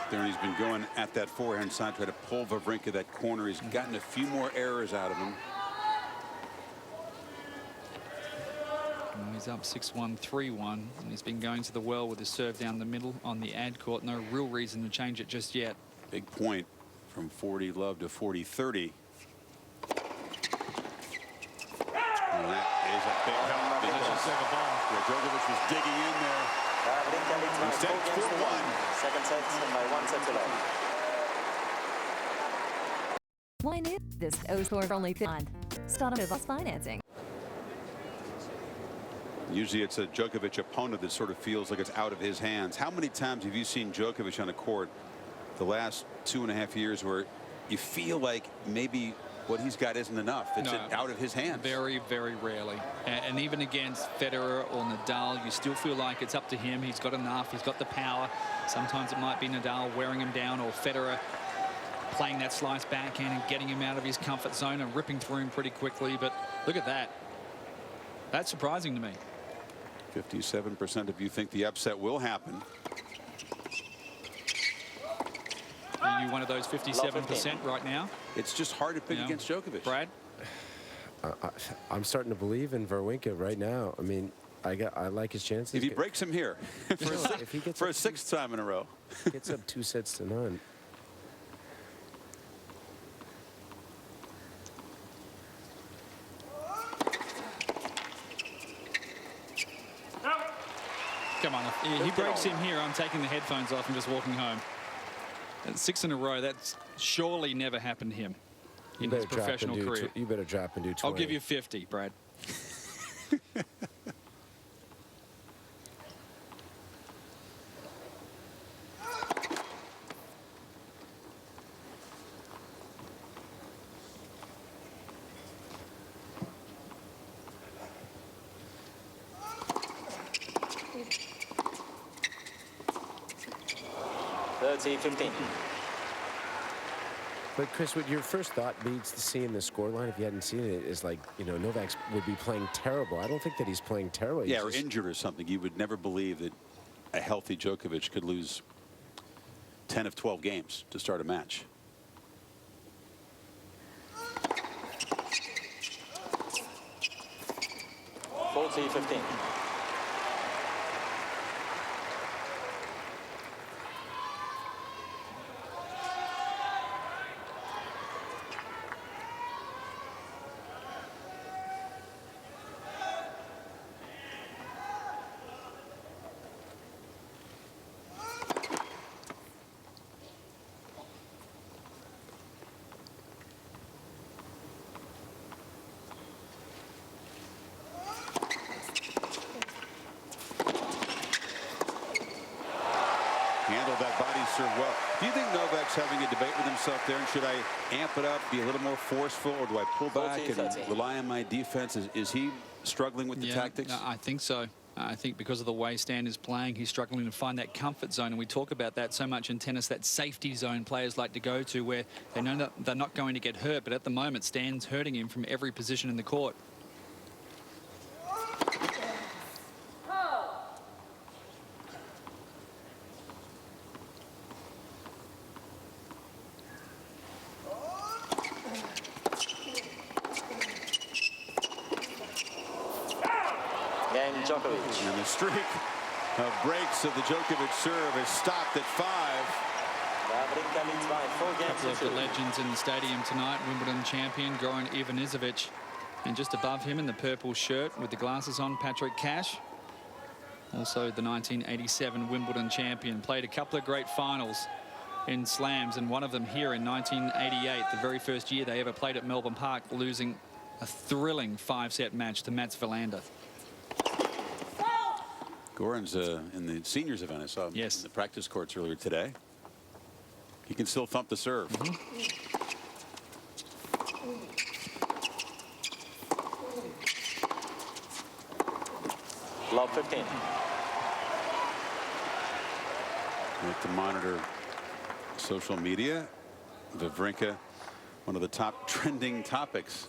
There he's been going at that forehand side, try to pull Wawrinka that corner. He's gotten a few more errors out of him.
And he's up 6-1, 3-1, and he's been going to the well with his serve down the middle on the ad court. No real reason to change it just yet.
Big point from 40 love to 40-30. And that is a big help because Djokovic was digging in there. Instead, 4-1.
Second set by 1 set to love.
Why new? This Osler only fund. Start with financing.
Usually it's a Djokovic opponent that sort of feels like it's out of his hands. How many times have you seen Djokovic on a court the last 2.5 years where you feel like maybe what he's got isn't enough? It's out of his hands.
Very, very rarely. And even against Federer or Nadal, you still feel like it's up to him. He's got enough. He's got the power. Sometimes it might be Nadal wearing him down, or Federer playing that slice backhand and getting him out of his comfort zone and ripping through him pretty quickly. But look at that. That's surprising to me.
57% of you think the upset will happen.
Are you one of those 57% right now?
It's just hard to pick against Djokovic.
Brad?
I'm starting to believe in Wawrinka right now. I mean, I like his chances.
If he breaks him here for a sixth time in a row.
Gets up 2-0.
Come on, if he breaks him here, I'm taking the headphones off and just walking home. That's 6 in a row. That's surely never happened to him in his professional career.
You better drop and do 20.
I'll give you 50, Brad.
But Chris, what your first thought needs to see in the scoreline, if you hadn't seen it, is like, you know, Novak would be playing terrible. I don't think that he's playing terrible.
Yeah, or injured or something. You would never believe that a healthy Djokovic could lose 10 of 12 games to start a match.
(40-15).
Handled that body serve well. Do you think Novak's having a debate with himself there? And should I amp it up, be a little more forceful, or do I pull back and rely on my defense? Is he struggling with the tactics?
I think so. I think because of the way Stan is playing, he's struggling to find that comfort zone. And we talk about that so much in tennis, that safety zone players like to go to, where they know that they're not going to get hurt. But at the moment, Stan's hurting him from every position in the court.
Djokovic.
And the streak of breaks of the Djokovic serve has stopped at 5.
Wawrinka leads by 4 games.
Couple of the legends in the stadium tonight. Wimbledon champion Goran Ivanisevic, and just above him in the purple shirt with the glasses on, Patrick Cash. Also the 1987 Wimbledon champion. Played a couple of great finals in slams, and one of them here in 1988, the very first year they ever played at Melbourne Park, losing a thrilling 5-set match to Mats Wilander.
Goran's in the seniors event. I saw him in the practice courts earlier today. He can still thump the serve.
Love 15.
We have to monitor social media. Wawrinka, one of the top trending topics.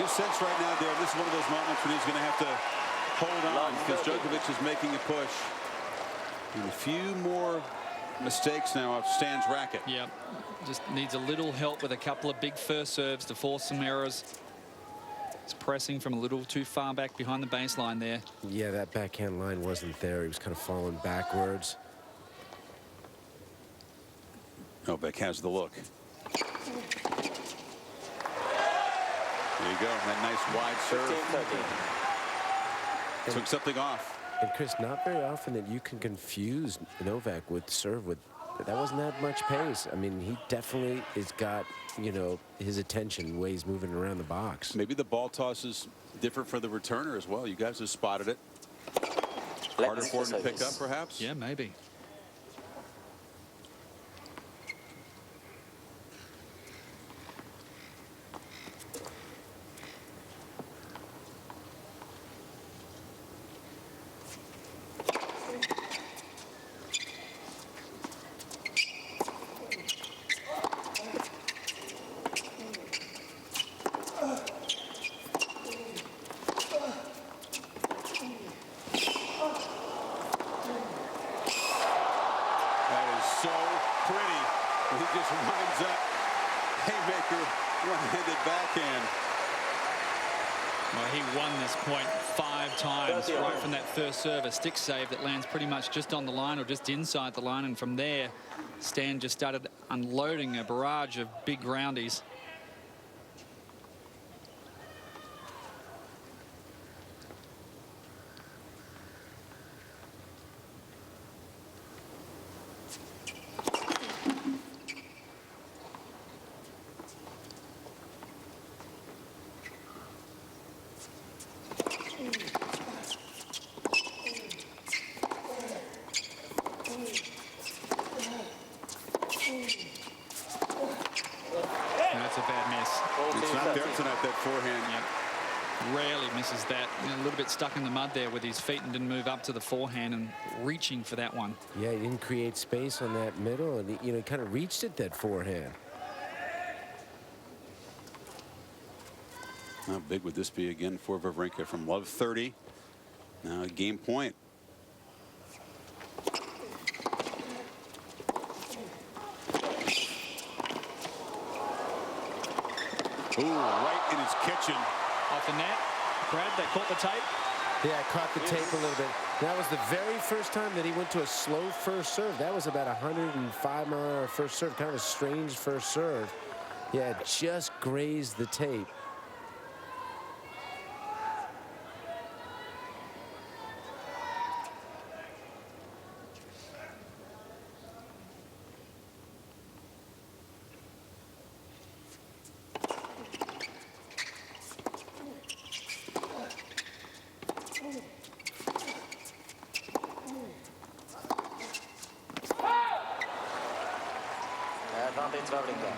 Sense right now, Dale, this is one of those moments when he's going to have to hold on because Djokovic is making a push. And a few more mistakes now off Stan's racket.
Yeah, just needs a little help with a couple of big first serves to force some errors. He's pressing from a little too far back behind the baseline there.
Yeah, that backhand line wasn't there. He was kind of falling backwards.
Novak has the look. There you go. That nice wide serve. Took something off.
And Chris, not very often that you can confuse Novak with serve with. That wasn't that much pace. I mean, he definitely has got, you know, his attention the way he's moving around the box.
Maybe the ball toss is different for the returner as well. You guys have spotted it. Harder for him to pick up, perhaps?
Yeah, maybe.
So pretty. He just winds up. Haymaker, one-handed backhand.
Well, he won this point 5 times right from that first serve. A stick save that lands pretty much just on the line or just inside the line. And from there, Stan just started unloading a barrage of big groundies. That's a bad miss.
It's not there tonight, that forehand.
Yep. Rarely misses that. You know, a little bit stuck in the mud there with his feet and didn't move up to the forehand and reaching for that one.
Yeah, he didn't create space on that middle, and he, you know, he kind of reached it, that forehand.
How big would this be again for Wawrinka from love 30? Now a game point. Ooh, right in his kitchen.
Off the net. Brad, that caught the tape.
Yeah, caught the tape a little bit. That was the very first time that he went to a slow first serve. That was about 105 mile an hour first serve. Kind of a strange first serve. Yeah, just grazed the tape.
Advantage Wawrinka.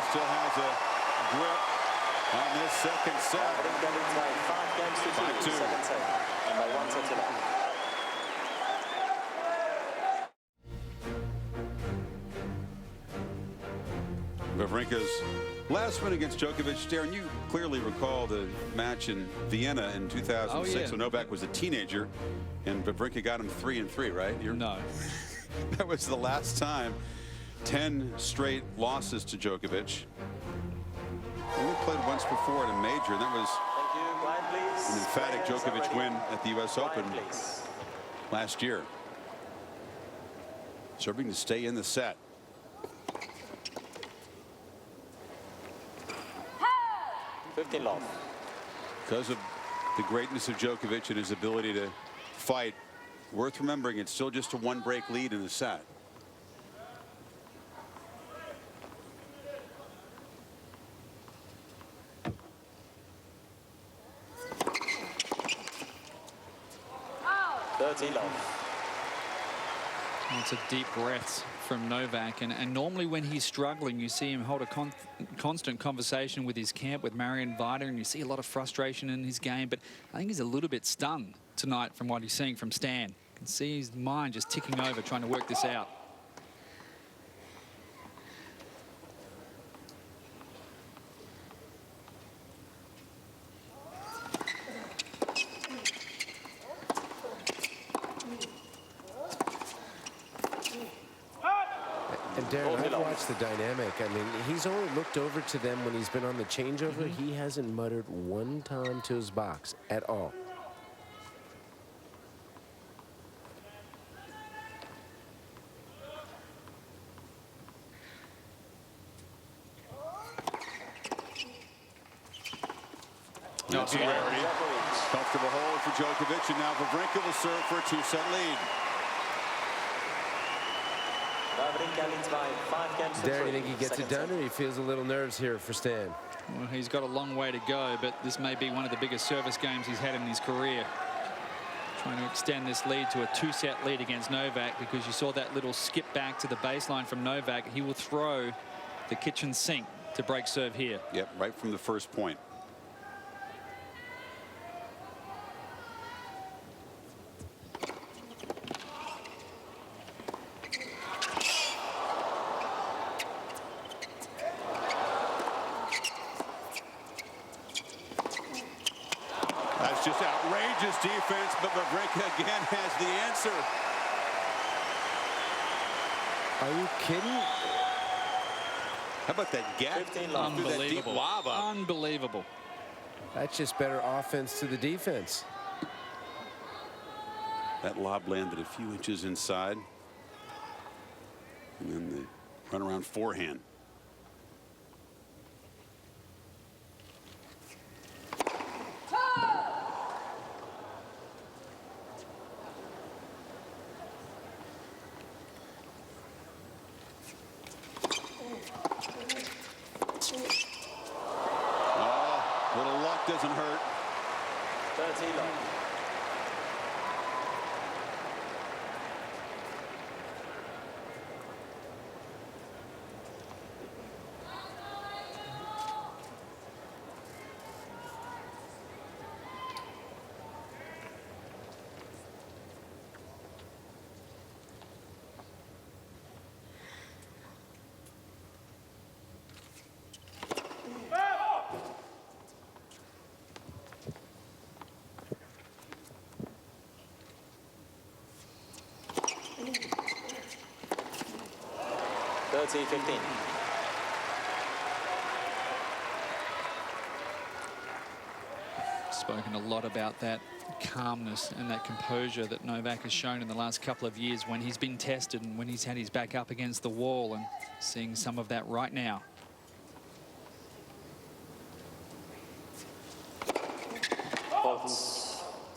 Still has a grip on this second set.
5 games to 2.
5-2.
Second set. And by 1 set to love.
Wawrinka's last win against Djokovic. Darren, you clearly recall the match in Vienna in 2006
Oh, yeah.
when Novak was a teenager, and Wawrinka got him 3-3, right?
No.
That was the last time. 10 straight losses to Djokovic. Only played once before at a major, and that was
Thank you. Quiet, please.
an emphatic Djokovic win at the U.S. Open
Please.
last year. Serving to stay in the set.
Love.
Because of the greatness of Djokovic and his ability to fight, worth remembering it's still just a 1-break lead in the set.
Lots of deep breaths from Novak, and normally when he's struggling, you see him hold a constant conversation with his camp, with Marion Vita, and you see a lot of frustration in his game. But I think he's a little bit stunned tonight from what he's seeing from Stan. You can see his mind just ticking over, trying to work this out.
And Darren, I've watched the dynamic. I mean, he's only looked over to them when he's been on the changeover. He hasn't muttered one time to his box at all.
No, it's a rarity. Comfortable hold for Djokovic, and now Wawrinka will serve for a 2-set lead.
Darren, you think he gets it done, or he feels a little nerves here for Stan?
Well, he's got a long way to go, but this may be one of the biggest service games he's had in his career. Trying to extend this lead to a 2-set lead against Novak, because you saw that little skip back to the baseline from Novak. He will throw the kitchen sink to break serve here.
Yep, right from the first point. That's just outrageous defense, but Wawrinka again has the answer.
Are you kidding?
How about that gap?
Unbelievable.
That deep lob up.
Unbelievable.
That's just better offense to the defense.
That lob landed a few inches inside. And then the run around forehand. Little luck doesn't hurt.
30 long. $30-15.
Spoken a lot about that calmness and that composure that Novak has shown in the last couple of years when he's been tested and when he's had his back up against the wall, and seeing some of that right now.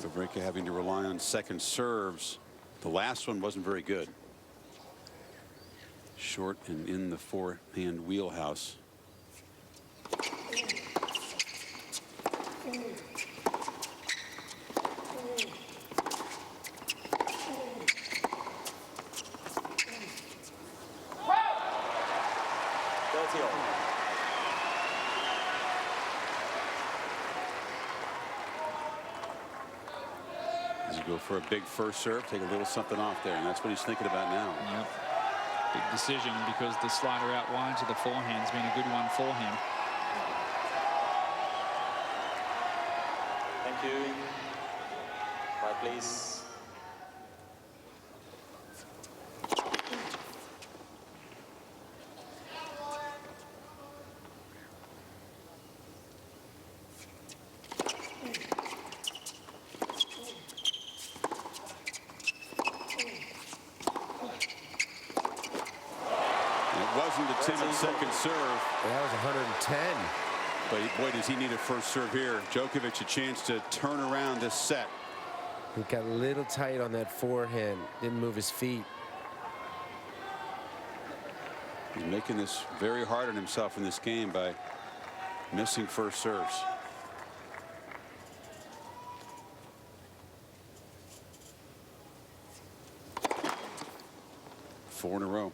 Wawrinka having to rely on second serves. The last one wasn't very good. Short and in the forehand wheelhouse. As you go for a big first serve, take a little something off there, and that's what he's thinking about now.
Yep. Big decision, because the slider out wide to the forehand's been a good one for him.
Thank you. Right, please.
Wasn't a timid second serve.
That was 110.
But boy, does he need a first serve here. Djokovic a chance to turn around this set.
He got a little tight on that forehand. Didn't move his feet.
He's making this very hard on himself in this game by missing first serves. 4 in a row.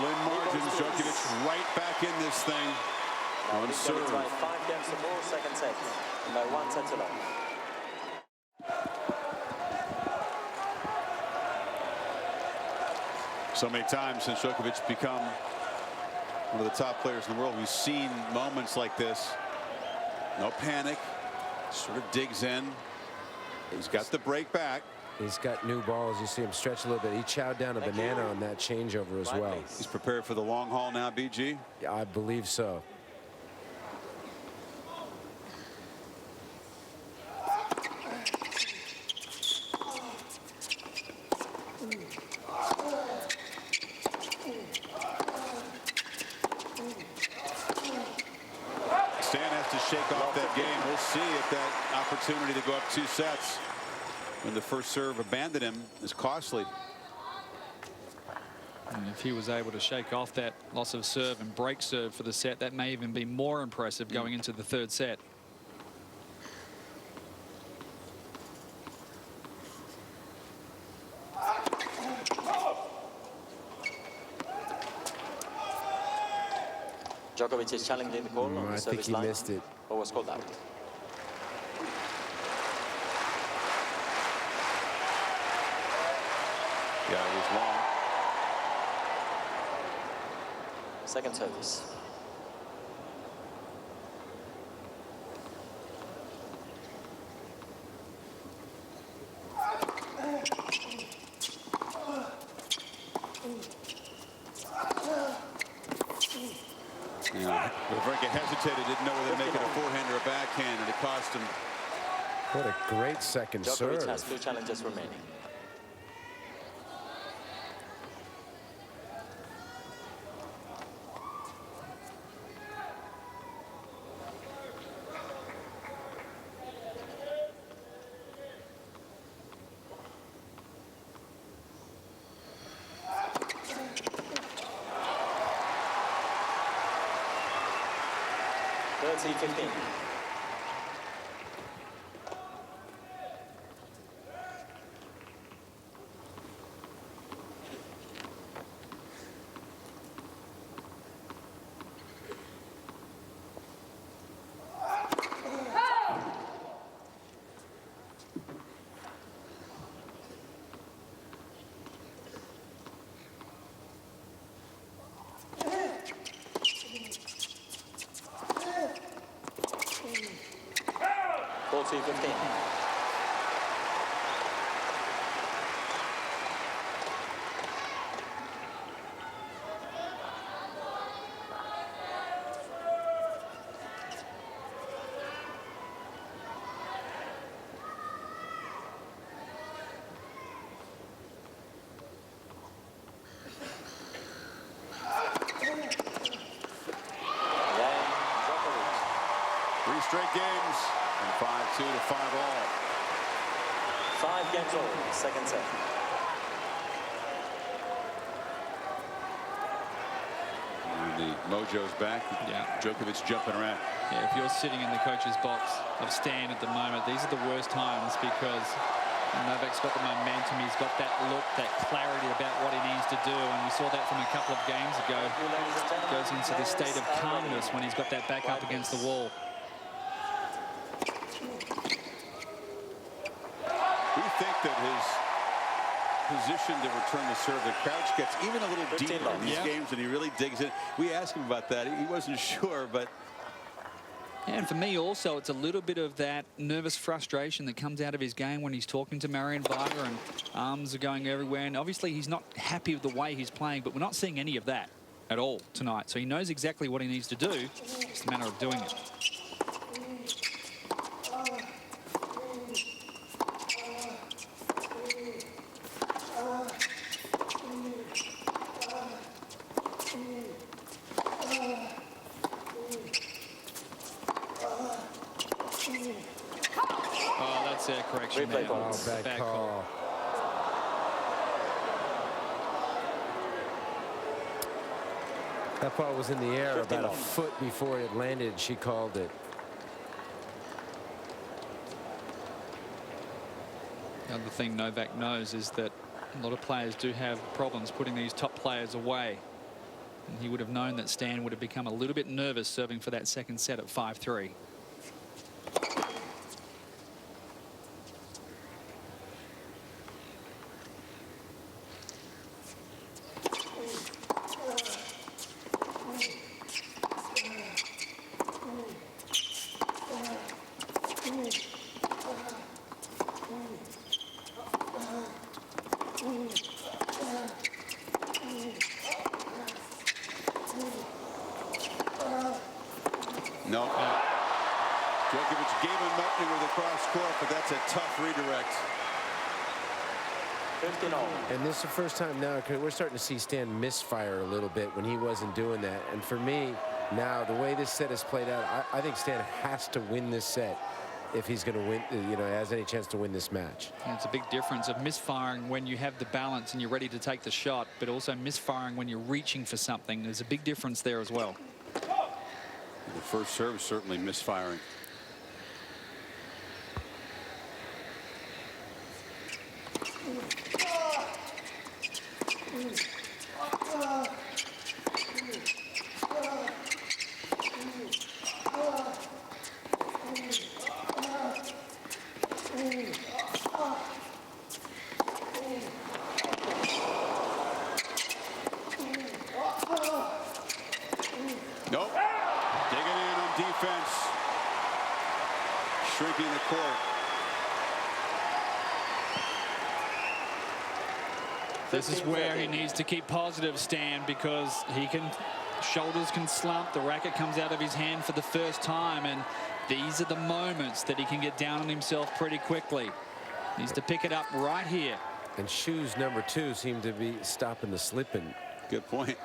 Slim margins. Djokovic right back in this thing.
Now
On
he's
serve.
going to try 5 games to more, second set. And by 1 set to love.
So many times since Djokovic become one of the top players in the world, we've seen moments like this. No panic. Sort of digs in. He's got the break back.
He's got new balls. You see him stretch a little bit. He chowed down a banana on that changeover as well.
He's prepared for the long haul now, BG?
Yeah, I believe so.
Stan has to shake off that game. We'll see if that opportunity to go up 2 sets when the first serve abandoned him is costly.
And if he was able to shake off that loss of serve and break serve for the set, that may even be more impressive going into the 3rd set.
Djokovic is challenging the call on the
I think
service
he
line.
missed it.
Or was called out.
Yeah, it was long.
Second service.
Wawrinka hesitated, didn't know whether to make it a forehand or a backhand, and it cost him.
What a great second
Djokovic
serve.
has 2 challenges remaining. C15. C15.
Straight games and 5-2 to 5-all.
5 games all, second set.
And the mojo's back.
Yeah.
Djokovic jumping around.
Yeah, if you're sitting in the coach's box of Stan at the moment, these are the worst times because Novak's got the momentum. He's got that look, that clarity about what he needs to do. And we saw that from a couple of games ago. Goes into this state of calmness when he's got that back up against the wall.
We think that his position to return the serve, the crouch gets even a little deeper in these games, and he really digs in. We asked him about that. He wasn't sure, but.
And for me also, it's a little bit of that nervous frustration that comes out of his game when he's talking to Marion Varga and arms are going everywhere. And obviously he's not happy with the way he's playing, but we're not seeing any of that at all tonight. So he knows exactly what he needs to do. It's a matter of doing it. Oh, that's a correction there.
Oh, bad call. That ball was in the air about a foot before it landed. She called it.
The other thing Novak knows is that a lot of players do have problems putting these top players away. And he would have known that Stan would have become a little bit nervous serving for that second set at 5-3.
No. Djokovic gave him nothing with a cross court, but that's a tough redirect.
15 all.
And this is the first time now, because we're starting to see Stan misfire a little bit when he wasn't doing that. And for me, now, the way this set has played out, I think Stan has to win this set if he's going to win, you know, has any chance to win this match.
And it's a big difference of misfiring when you have the balance and you're ready to take the shot, but also misfiring when you're reaching for something. There's a big difference there as well.
The first serve is certainly misfiring. Nope. Digging in on defense. Shrinking the court.
This is where he needs to keep positive, Stan, because shoulders can slump, the racket comes out of his hand for the first time, and these are the moments that he can get down on himself pretty quickly. Needs to pick it up right here.
And shoes number 2 seem to be stopping the slipping.
Good point.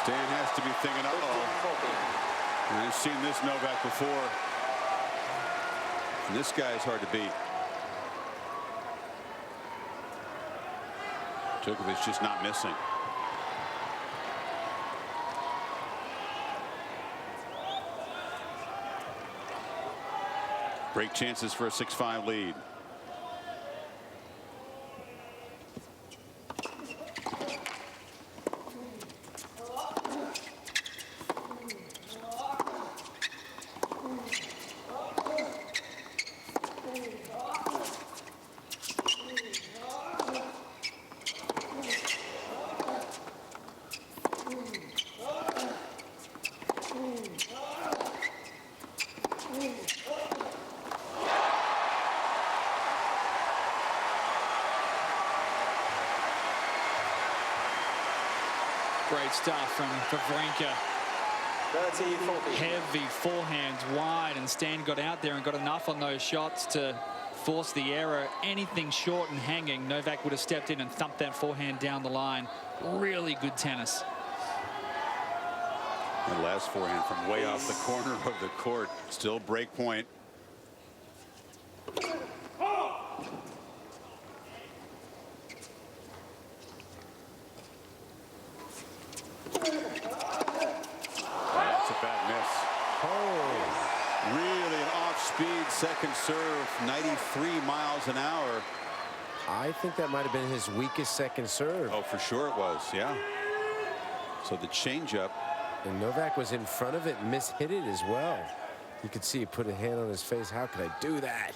Stan has to be thinking, uh-oh. And I've seen this Novak before. And this guy is hard to beat. Djokovic just not missing. Great chances for a 6-5 lead.
Great stuff from Wawrinka.
30-40.
Heavy forehands wide, and Stan got out there and got enough on those shots to force the error. Anything short and hanging, Novak would have stepped in and thumped that forehand down the line. Really good tennis.
The last forehand from way off the corner of the court. Still break point. Second serve, 93 miles an hour.
I think that might have been his weakest second serve.
Oh, for sure it was, yeah. So the changeup.
And Novak was in front of it and mishit it as well. You could see he put a hand on his face. How could I do that?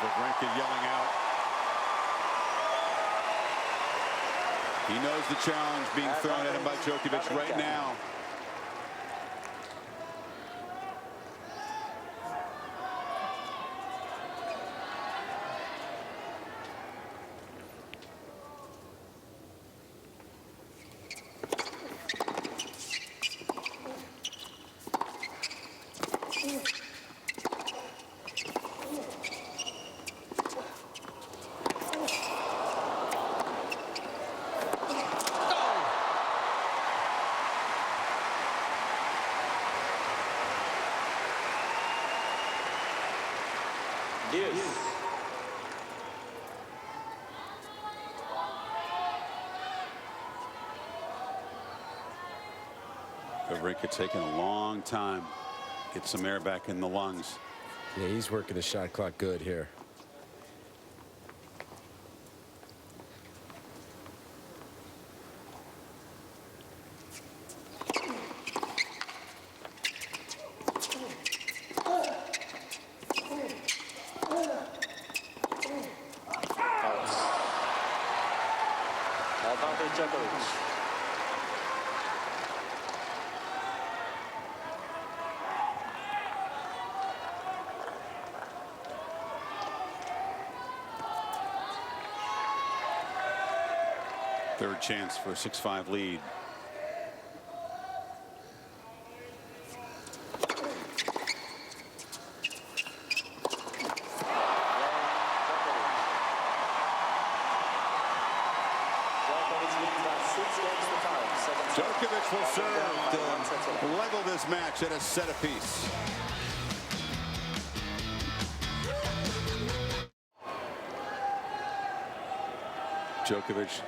Wawrinka yelling out. He knows the challenge being thrown at him by Djokovic right now. Wawrinka taking a long time. Get some air back in the lungs.
Yeah, he's working the shot clock good here.
Djokovic.
Third chance for a 6-5 lead. Djokovic will serve to level this match at a set apiece. Djokovic,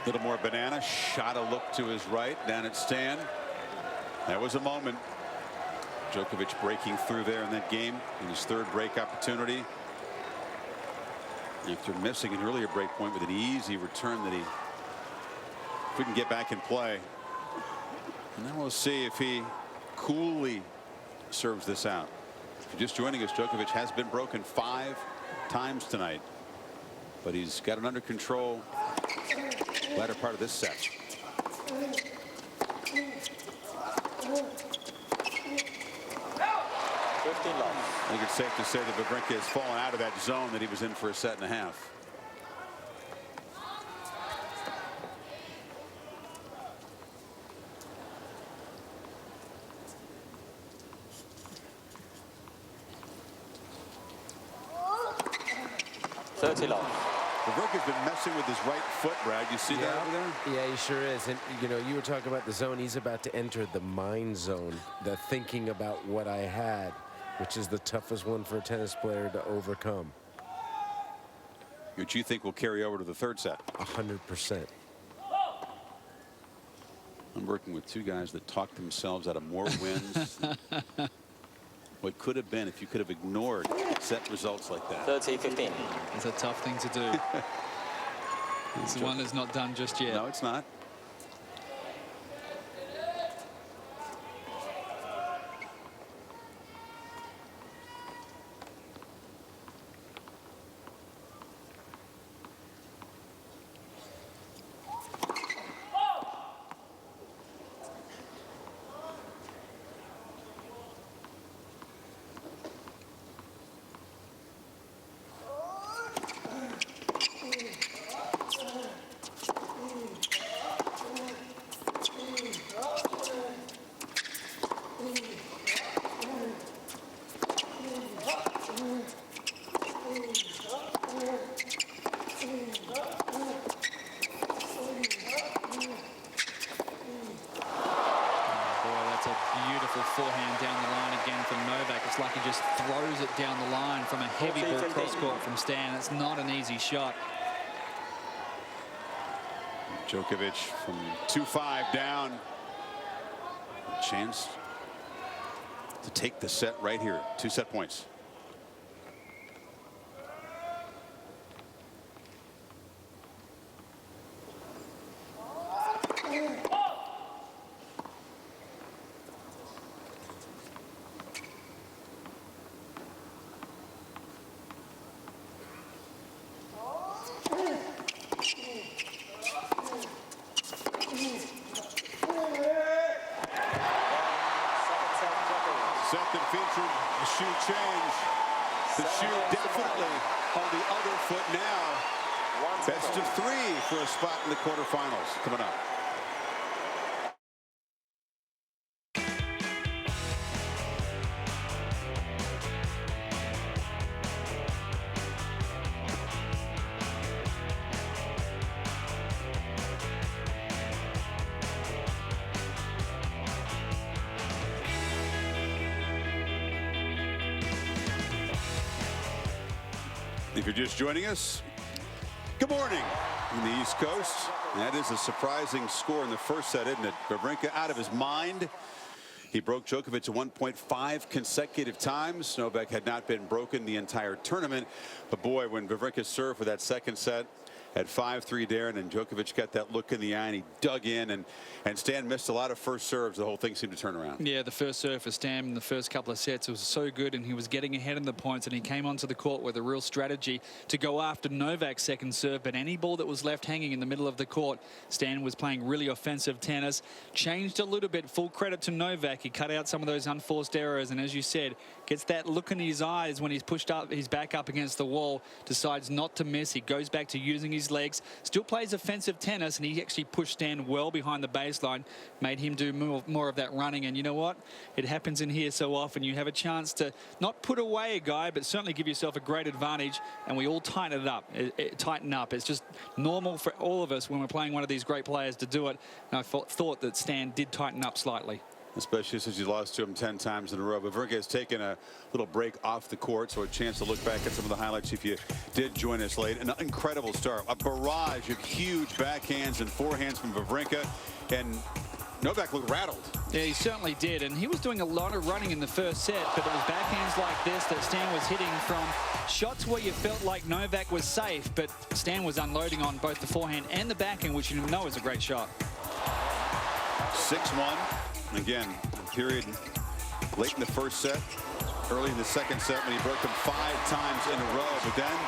a little more banana, shot a look to his right, down at Stan. That was a moment. Djokovic breaking through there in that game in his third break opportunity. After missing an earlier break point with an easy return that he couldn't get back in play. And then we'll see if he coolly serves this out. If you're just joining us, Djokovic has been broken 5 times tonight, but he's got it under control latter part of this set.
15 love.
I think it's safe to say that Wawrinka has fallen out of that zone that he was in for a set and a half. Wawrinka's been messing with his right foot, Brad. You see that over there?
Yeah, he sure is. And, you know, you were talking about the zone. He's about to enter the mind zone, the thinking about what I had, which is the toughest one for a tennis player to overcome.
Which you think will carry over to the third set?
100%.
I'm working with 2 guys that talked themselves out of more wins. What could have been if you could have ignored set results like that.
30-15.
It's a tough thing to do. This one is not done just yet.
No, it's not. Forehand down the line again from Novak. It's like he just throws it down the line from a heavy ball cross court from Stan. It's not an easy shot. Djokovic from 2-5 down. A chance to take the set right here. 2 set points. Second featured a shoe change. The shoe definitely on the other foot now. Best of 3 for a spot in the quarterfinals coming up. If you're just joining us, good morning. in the East Coast. That is a surprising score in the first set, isn't it? Wawrinka out of his mind. He broke Djokovic 1.5 consecutive times. Novak had not been broken the entire tournament. But boy, when Wawrinka served for that second set at 5-3, Darren, and Djokovic got that look in the eye and he dug in, and Stan missed a lot of first serves. The whole thing seemed to turn around.
Yeah, the first serve for Stan in the first couple of sets was so good, and he was getting ahead in the points, and he came onto the court with a real strategy to go after Novak's second serve. But any ball that was left hanging in the middle of the court, Stan was playing really offensive tennis. Changed a little bit. Full credit to Novak. He cut out some of those unforced errors, and as you said, gets that look in his eyes when he's pushed up, his back up against the wall, decides not to miss. He goes back to using his legs, still plays offensive tennis, and he actually pushed Stan well behind the baseline, made him do more of that running. And you know what? It happens in here so often. You have a chance to not put away a guy, but certainly give yourself a great advantage, and we all tighten it up. Tighten up. It's just normal for all of us when we're playing one of these great players to do it. And I thought that Stan did tighten up slightly.
Especially since you lost to him 10 times in a row. But Wawrinka has taken a little break off the court, so a chance to look back at some of the highlights if you did join us late. An incredible start. A barrage of huge backhands and forehands from Wawrinka. And Novak looked rattled.
Yeah, he certainly did. And he was doing a lot of running in the first set, but it was backhands like this that Stan was hitting from shots where you felt like Novak was safe, but Stan was unloading on both the forehand and the backhand, which you know is a great shot.
6-1. Again, period late in the first set, early in the second set when he broke him 5 times in a row. But then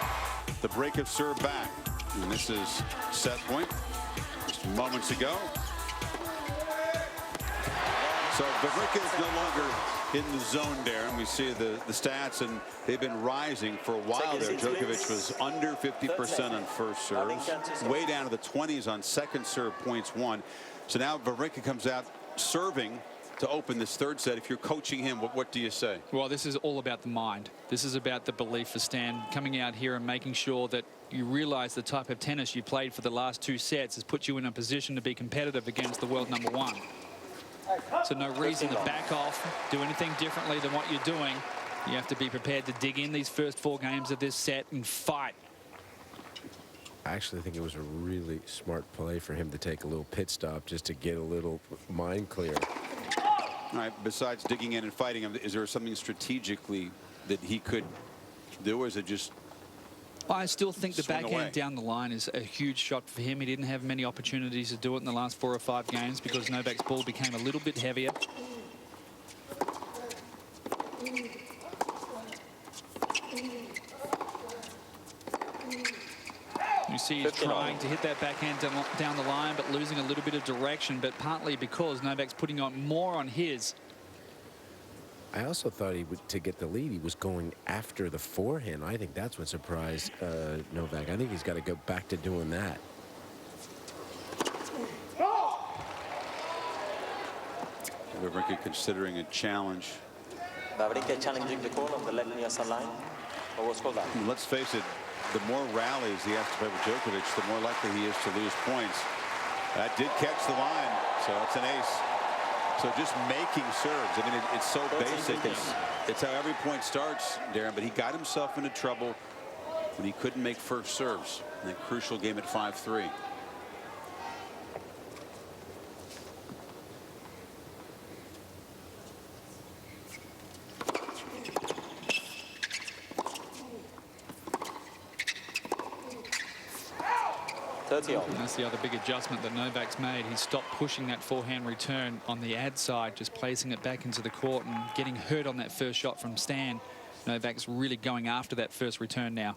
the break of serve back. And this is set point just moments ago. So Wawrinka is no longer in the zone, Darren. We see the stats, and they've been rising for a while there. Djokovic was under 50% on first serves, way down to the 20s on second serve points won. So now Wawrinka comes out serving to open this third set. If you're coaching him, what do you say? Well,
this is all about the mind. This is about the belief for Stan coming out here and making sure that you realize the type of tennis you played for the last 2 sets has put you in a position to be competitive against the world #1. So no reason to back off, do anything differently than what you're doing. You have to be prepared to dig in these first 4 games of this set and fight.
I actually think it was a really smart play for him to take a little pit stop just to get a little mind clear.
All right, besides digging in and fighting him, is there something strategically that he could do, or is it just
I still think the backhand
away
down the line is a huge shot for him. He didn't have many opportunities to do it in the last 4 or 5 games because Novak's ball became a little bit heavier. You see he's trying to hit that backhand down the line, but losing a little bit of direction, but partly because Novak's putting on more on his.
I also thought he would, to get the lead, he was going after the forehand. I think that's what surprised Novak. I think he's got to go back to doing that.
Wawrinka considering a challenge.
Wawrinka challenging the call on the left near line. What was called that?
Let's face it, the more rallies he has to play with Djokovic, the more likely he is to lose points. That did catch the line, so that's an ace. So just making serves. I mean, it's so basic. It's how every point starts, Darren. But he got himself into trouble when he couldn't make first serves in that crucial game at 5-3.
And that's the other big adjustment that Novak's made. He stopped pushing that forehand return on the ad side, just placing it back into the court and getting hurt on that first shot from Stan. Novak's really going after that first return now.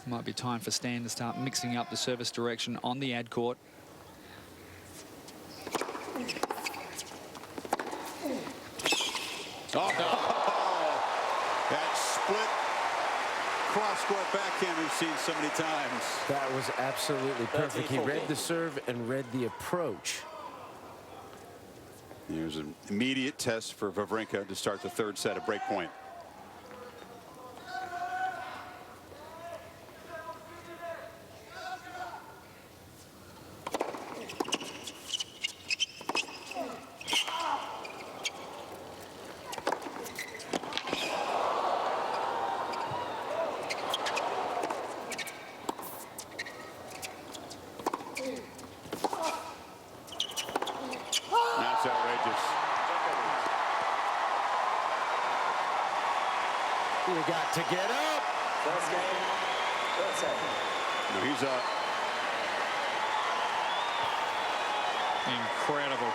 Might be time for Stan to start mixing up the service direction on the ad court.
That split cross-court backhand we've seen so many times.
That was absolutely perfect. He read the serve and read the approach.
Here's an immediate test for Wawrinka to start the third set at break point.
You got to get up.
First game, third set.
No, he's up.
Incredible.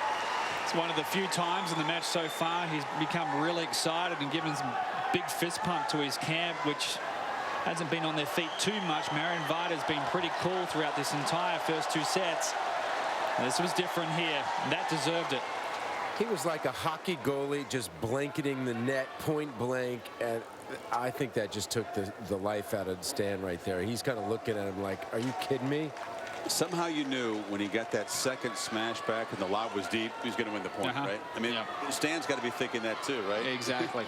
It's one of the few times in the match so far he's become really excited and given some big fist pump to his camp, which hasn't been on their feet too much. Marion Vida's been pretty cool throughout this entire first 2 sets. This was different here, and that deserved it.
He was like a hockey goalie, just blanketing the net, point blank, and I think that just took the life out of Stan right there. He's kind of looking at him like, are you kidding me?
Somehow you knew when he got that second smash back and the lob was deep, he was going to win the point, right? I mean, Stan's got to be thinking that too, right?
Exactly.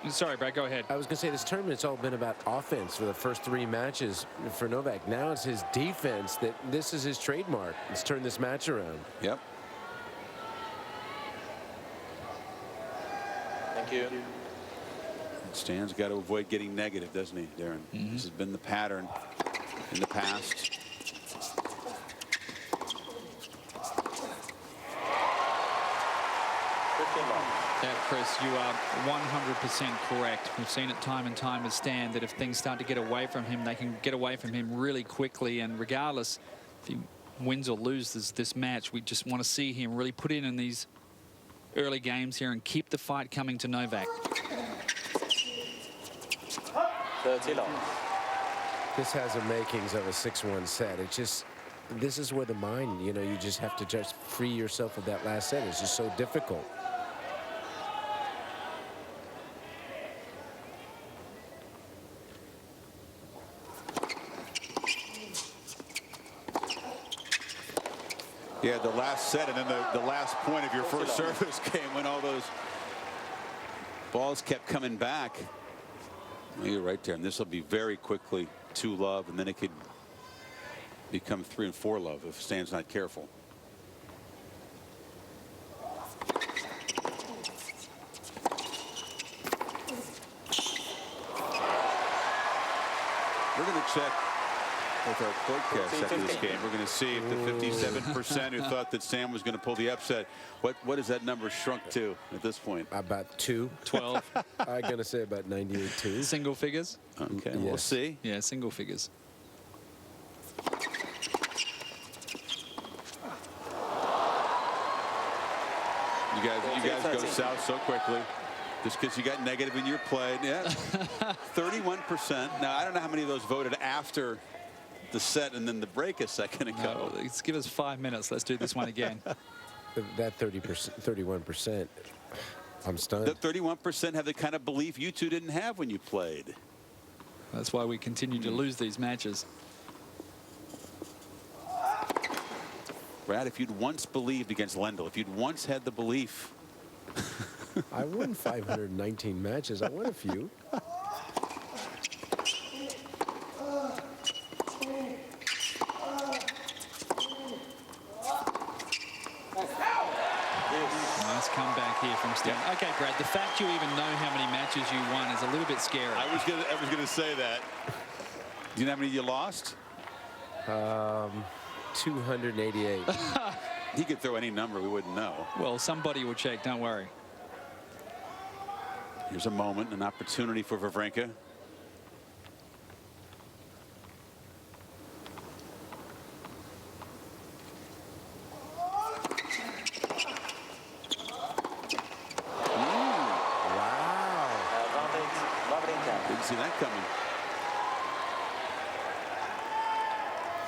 Sorry, Brad, go ahead.
I was going to say this tournament's all been about offense for the first 3 matches for Novak. Now it's his defense that this is his trademark. Let's turn this match around.
Yep.
Thank you.
Stan's got to avoid getting negative, doesn't he, Darren? This has been the pattern in the past.
Yeah, Chris, you are 100% correct. We've seen it time and time with Stan that if things start to get away from him, they can get away from him really quickly. And regardless if he wins or loses this match, we just want to see him really put in these early games here and keep the fight coming to Novak.
30 long.
This has the makings of a 6-1 set. It just, this is where the mind, you know, you just have to just free yourself of that last set. It's just so difficult.
Yeah, the last set and then the last point of your first service came when all those balls kept coming back. Well, you're right there, and this will be very quickly 2-love, and then it could become 3 and 4-love if Stan's not careful. We're going to check with our broadcast after this game. We're going to see if the 57% who thought that Stan was going to pull the upset, what has that number shrunk to at this point?
About 2.
12.
I'm going to say about 98-2.
Single figures?
Okay,
Yes.
we'll see.
Yeah, single figures.
You guys go south so quickly. Just because you got negative in your play. Yeah. 31%. Now, I don't know how many of those voted after the set and then the break a second ago.
No, let's give us 5 minutes. Let's do this one again.
That 31%, I'm stunned.
The 31% have the kind of belief you two didn't have when you played.
That's why we continue to lose these matches.
Brad, if you'd once believed against Lendl, if you'd once had the belief.
I won 519 matches. I won a few.
Nice comeback here from Stan. Yeah. Okay, Brad, the fact you even know how many matches you won is a little bit scary.
I was gonna say that. Do you know how many you lost?
288.
He could throw any number, we wouldn't know.
Well, somebody will check, don't worry.
Here's a moment, an opportunity for Wawrinka. Didn't see that coming.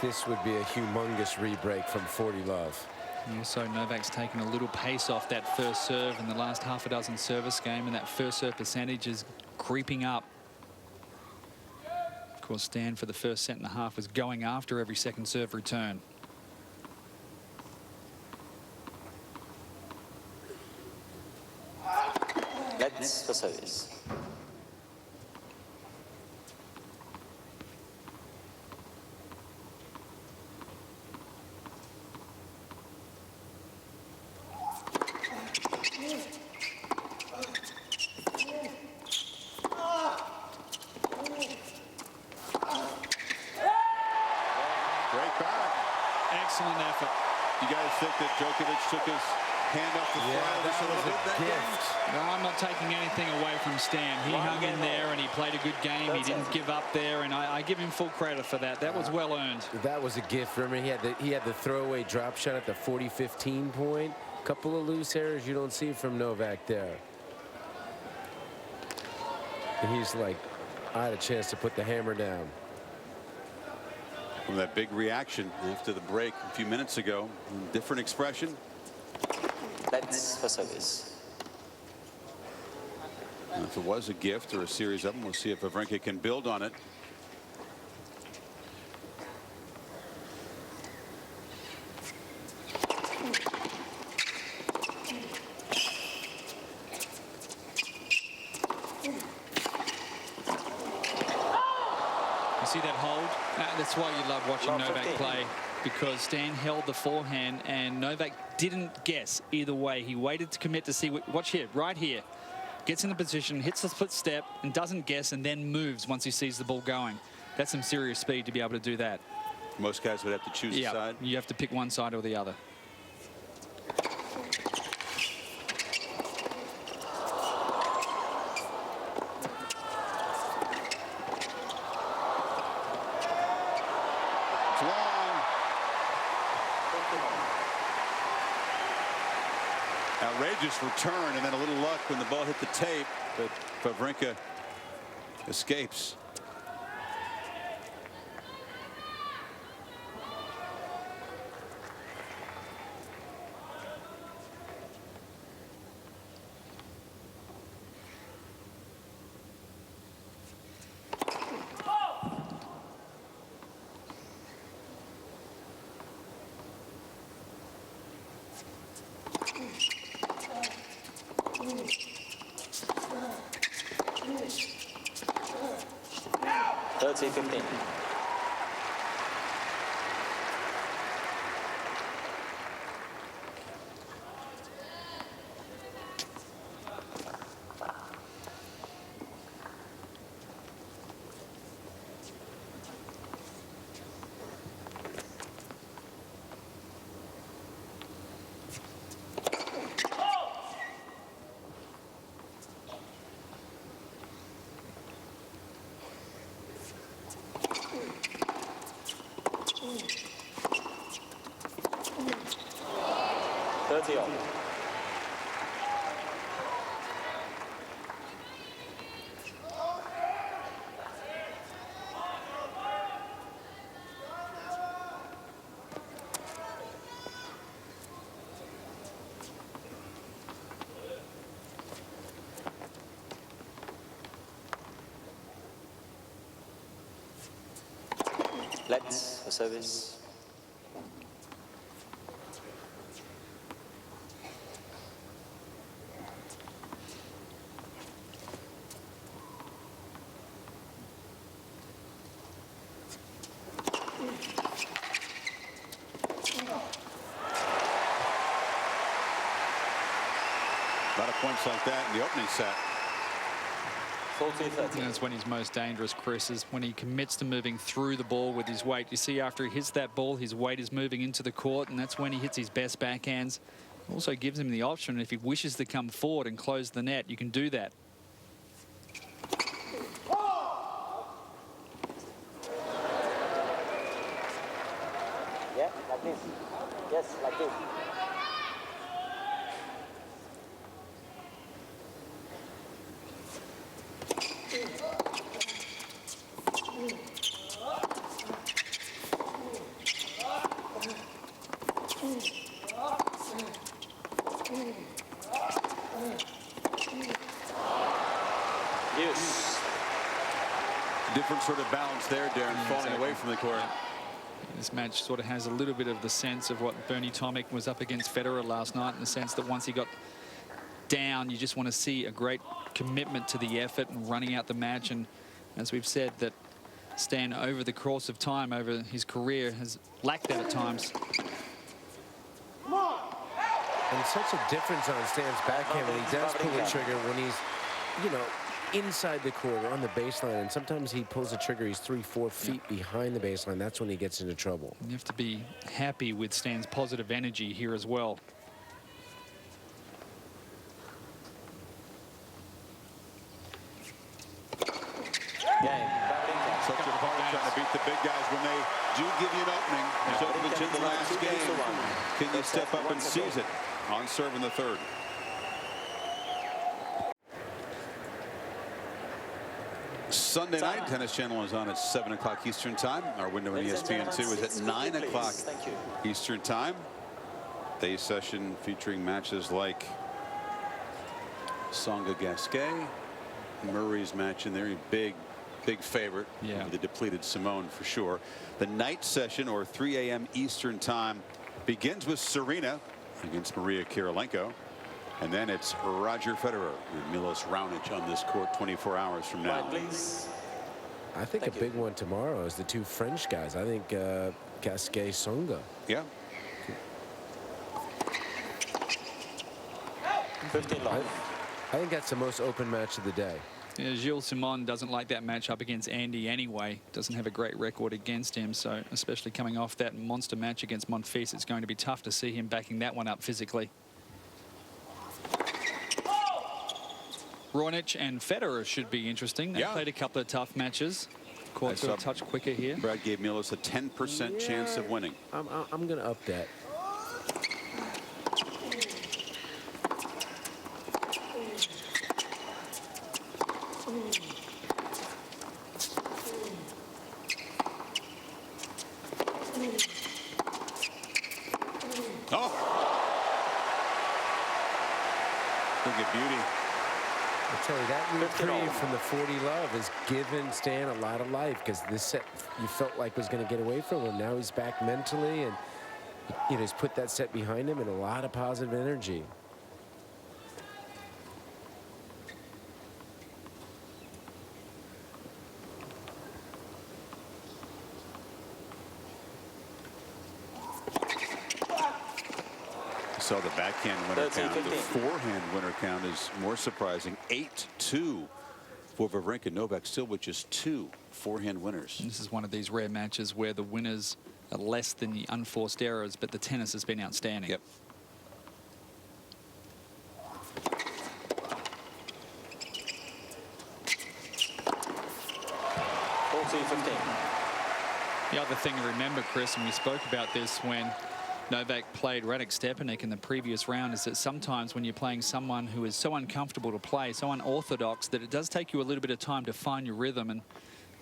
This would be a humongous re-break from 40-love.
Also, Novak's taken a little pace off that first serve in the last half a dozen service game, and that first serve percentage is creeping up. Of course, Stan for the first set and a half was going after every second serve return.
Let's the service.
Excellent effort. You guys think that Djokovic took his hand off the throw.
Yeah, that was a
that
gift.
No, I'm not taking anything away from Stan. He hung in there and he played a good game. He didn't give up there, and I give him full credit for that. That was well earned.
That was a gift. Remember, he had the throwaway drop shot at the 40-15 point. Couple of loose errors you don't see from Novak there. And he's like, I had a chance to put the hammer down.
From that big reaction after the break a few minutes ago, different expression.
That's for service.
And if it was a gift or a series of them, we'll see if Wawrinka can build on it.
You see that hold? That's why you love watching Novak play, because Stan held the forehand and Novak didn't guess either way. He waited to commit to see. Watch here, right here. Gets in the position, hits the split step, and doesn't guess, and then moves once he sees the ball going. That's some serious speed to be able to do that.
Most guys would have to choose a side.
You have to pick one side or the other.
Outrageous return, and then a little luck when the ball hit the tape, but Wawrinka escapes.
$30-15. Let's for service.
A lot of points like that in the opening set.
14-13.
That's when he's most dangerous, Chris, is when he commits to moving through the ball with his weight. You see, after he hits that ball, his weight is moving into the court, and that's when he hits his best backhands. Also gives him the option, if he wishes to come forward and close the net, you can do that.
Yeah, like this. Yes, like this.
Different sort of balance there, Darren, falling
exactly.
away from the court.
This match sort of has a little bit of the sense of what Bernie Tomic was up against Federer last night, in the sense that once he got down, you just want to see a great commitment to the effort and running out the match. And as we've said, that Stan, over the course of time, over his career, has lacked that at times.
And such a difference on Stan's backhand when he does pull the trigger, when he's, you know, inside the court or on the baseline, and sometimes he pulls the trigger, he's 3-4 feet behind the baseline. That's when he gets into trouble.
You have to be happy with Stan's positive energy here as well.
big guys, when they do give you an opening, Djokovic in the last game, can you step up and seize it on serve in the third? Sunday night, Tennis Channel is on at 7 o'clock Eastern Time. Our window on ESPN2 is at 9 o'clock Eastern Time. Day session featuring matches like Tsonga Gasquet, Murray's match in there, a big favorite.
Yeah.
The depleted Simone for sure. The night session, or 3 a.m. Eastern Time, begins with Serena against Maria Kirilenko. And then it's Roger Federer and Milos Raonic on this court 24 hours from now.
Right, please.
I think a big one tomorrow is the two French guys. I think Gasquet, Tsonga.
Yeah.
15 long.
I think that's the most open match of the day.
Yeah, Gilles Simon doesn't like that matchup against Andy anyway. Doesn't have a great record against him. So especially coming off that monster match against Monfils, it's going to be tough to see him backing that one up physically. Raonic and Federer should be interesting. They played a couple of tough matches. Court's a touch quicker here.
Brad gave Milos a 10% chance of winning.
I'm going to up that.
Oh! Look at beauty.
I tell you, that reprieve from the 40 love has given Stan a lot of life, because this set you felt like was going to get away from him. Now he's back mentally, and he's put that set behind him, and a lot of positive energy.
So the backhand winner count, the forehand winner count is more surprising. 8-2 for Wawrinka. Novak still with just 2 forehand winners.
This is one of these rare matches where the winners are less than the unforced errors, but the tennis has been outstanding.
Yep.
The other thing to remember, Chris, and we spoke about this when Novak played Radek Stepanek in the previous round, is that sometimes when you're playing someone who is so uncomfortable to play, so unorthodox, that it does take you a little bit of time to find your rhythm. And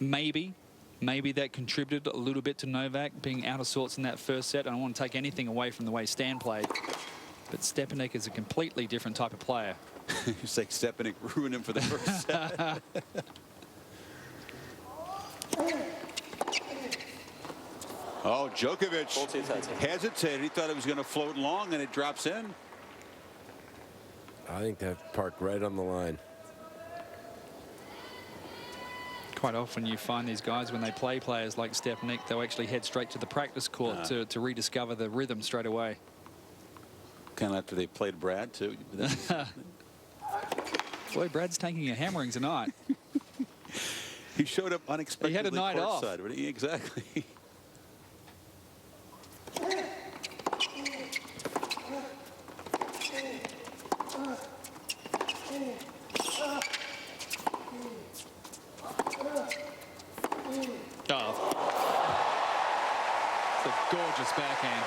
maybe that contributed a little bit to Novak being out of sorts in that first set. I don't want to take anything away from the way Stan played, but Stepanek is a completely different type of player.
You say Stepanek ruined him for the first set. Oh, Djokovic hesitated. He thought it was going to float long, and it drops in.
I think that parked right on the line.
Quite often you find these guys, when they play players like Stepanek, they'll actually head straight to the practice court to rediscover the rhythm straight away.
Kind of after they played Brad, too.
Boy, Brad's taking a hammering tonight.
He showed up unexpectedly.
He had a night off.
Exactly.
Oh. It's a gorgeous backhand.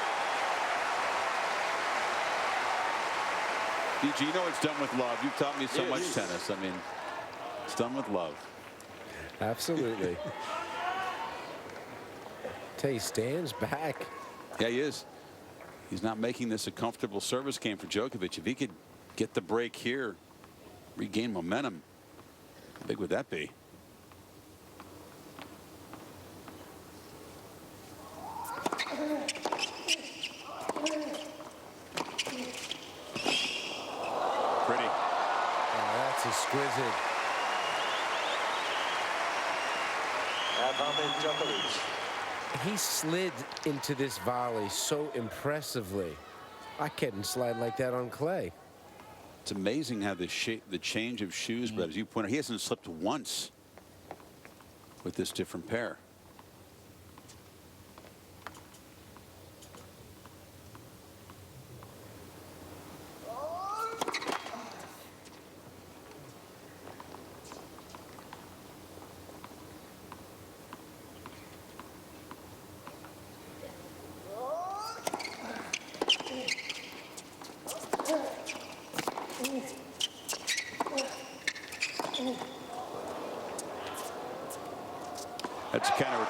DG, you know it's done with love. You've taught me so much tennis. I mean, it's done with love.
Absolutely. Tell you, Stan's back.
Yeah, he is. He's not making this a comfortable service game for Djokovic. If he could get the break here, regain momentum, how big would that be? Pretty.
Oh, that's exquisite.
Advantage Djokovic.
He slid into this volley so impressively. I couldn't slide like that on clay.
It's amazing how the change of shoes, but as you pointed out, he hasn't slipped once with this different pair.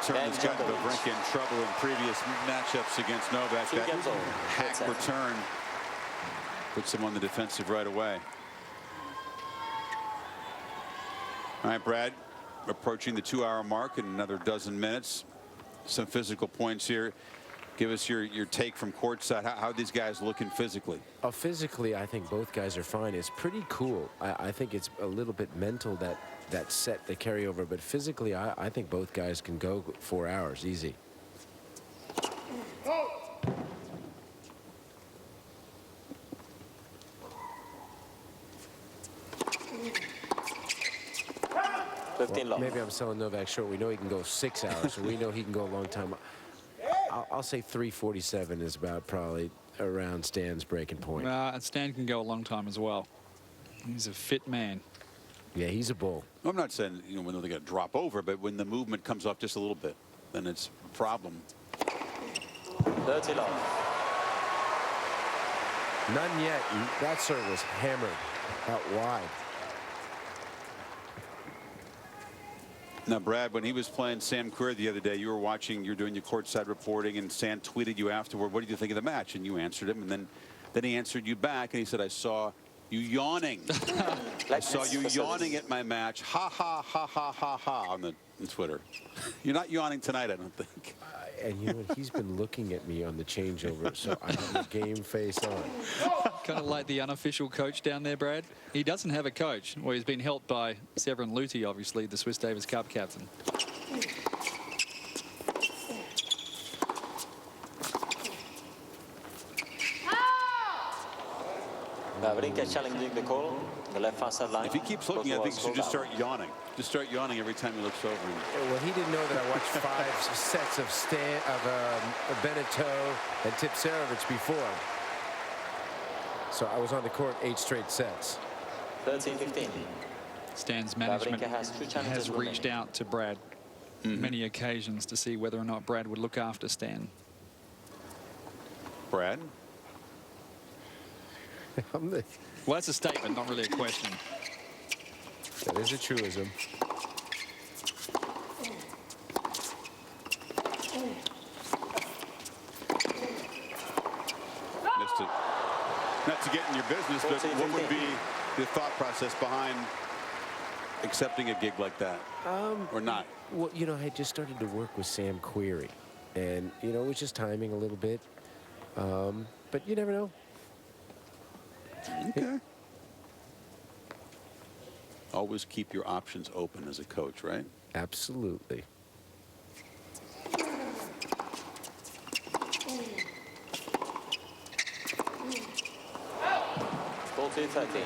return has gotten Wawrinka in trouble in previous matchups against Novak. That hack return puts him on the defensive right away. All right, Brad, approaching the 2-hour mark in another dozen minutes. Some physical points here. Give us your take from courtside. How are these guys looking physically?
Physically, I think both guys are fine. It's pretty cool. I think it's a little bit mental, that set, the carryover. But physically, I think both guys can go 4 hours easy. Well, maybe I'm selling Novak short. We know he can go 6 hours, so we know he can go a long time. I'll say 3:47 is about probably around Stan's breaking point.
Stan can go a long time as well. He's a fit man.
Yeah, he's a bull.
I'm not saying when they're going to drop over, but when the movement comes off just a little bit, then it's a problem.
30 love.
None yet. That serve was hammered out wide.
Now, Brad, when he was playing Sam Querrey the other day, you were watching, you're doing your courtside reporting, and Sam tweeted you afterward, what did you think of the match? And you answered him, and then he answered you back, and he said, I saw you yawning. I saw you yawning at my match. Ha, ha, ha, ha, ha, ha, on Twitter. You're not yawning tonight, I don't think.
And you know what? He's been looking at me on the changeover, so I have the game face on.
Kind of like the unofficial coach down there, Brad. He doesn't have a coach. Well, he's been helped by Severin Luthi, obviously, the Swiss Davis Cup captain.
Wawrinka challenging the call, the left fast side line.
If he keeps looking, I think he should just start yawning. Just start yawning every time he looks over him.
Well, he didn't know that I watched 5 sets of Beneteau and Tipsarevic before. So I was on the court 8 straight sets.
13-15.
Stan's management
Wawrinka
has reached out to Brad many occasions to see whether or not Brad would look after Stan.
Brad?
Well, that's a statement, not really a question.
That is a truism.
Not to get in your business, but what would be the thought process behind accepting a gig like that, or not?
Well, you know, I had just started to work with Sam Querrey, and you know, it was just timing a little bit. But you never know.
Okay. Always keep your options open as a coach, right?
Absolutely.
Ball 2-13.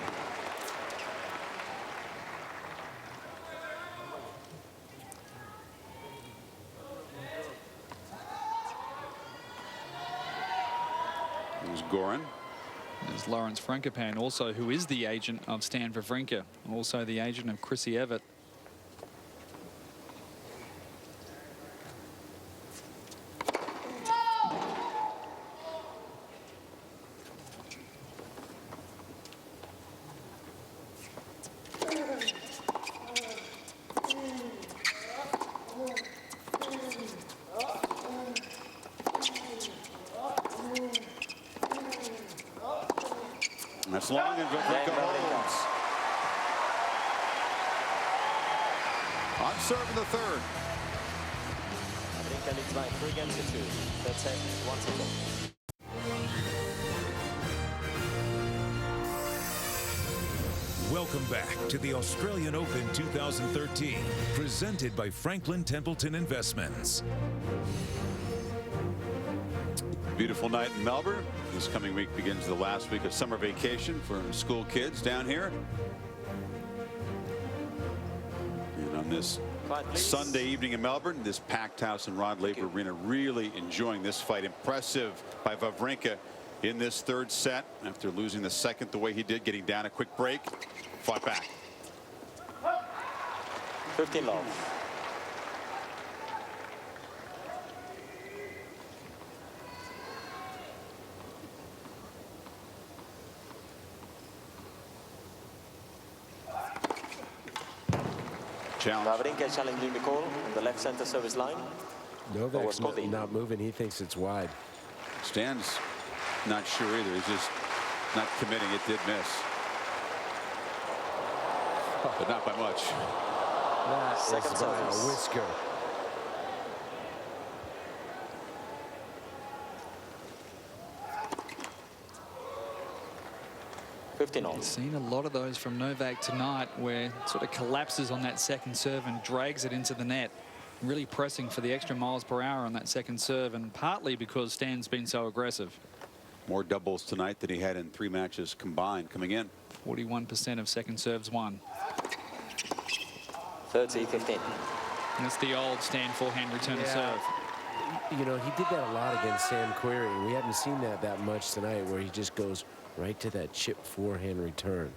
There's Goran.
There's Lawrence Frankopan, also, who is the agent of Stan Wawrinka, also the agent of Chrissy Evert.
That's long, and Wawrinka holds. On serve in the third.
Wawrinka leads by 3 games to 2. Third set, 1-0.
Welcome back to the Australian Open 2013, presented by Franklin Templeton Investments.
Beautiful night in Melbourne. This coming week begins the last week of summer vacation for school kids down here. And on this Sunday evening in Melbourne, this packed house in Rod Laver Arena, really enjoying this fight. Impressive by Wawrinka in this third set after losing the second the way he did, getting down a quick break, fought back.
15 love.
Challenge.
Wawrinka challenging the call on the left center service line.
Novak's not moving. He thinks it's wide.
Stan's not sure either. He's just not committing. It did miss. But not by much.
That
Second
is by a
service.
whisker.
Seen a lot of those from Novak tonight, where it sort of collapses on that second serve and drags it into the net. Really pressing for the extra miles per hour on that second serve, and partly because Stan's been so aggressive.
More doubles tonight than he had in 3 matches combined coming in.
41% of second serves won.
30-15.
And it's the old Stan forehand return to serve.
You know, he did that a lot against Sam Querrey. We haven't seen that much tonight, where he just goes right to that chip forehand return.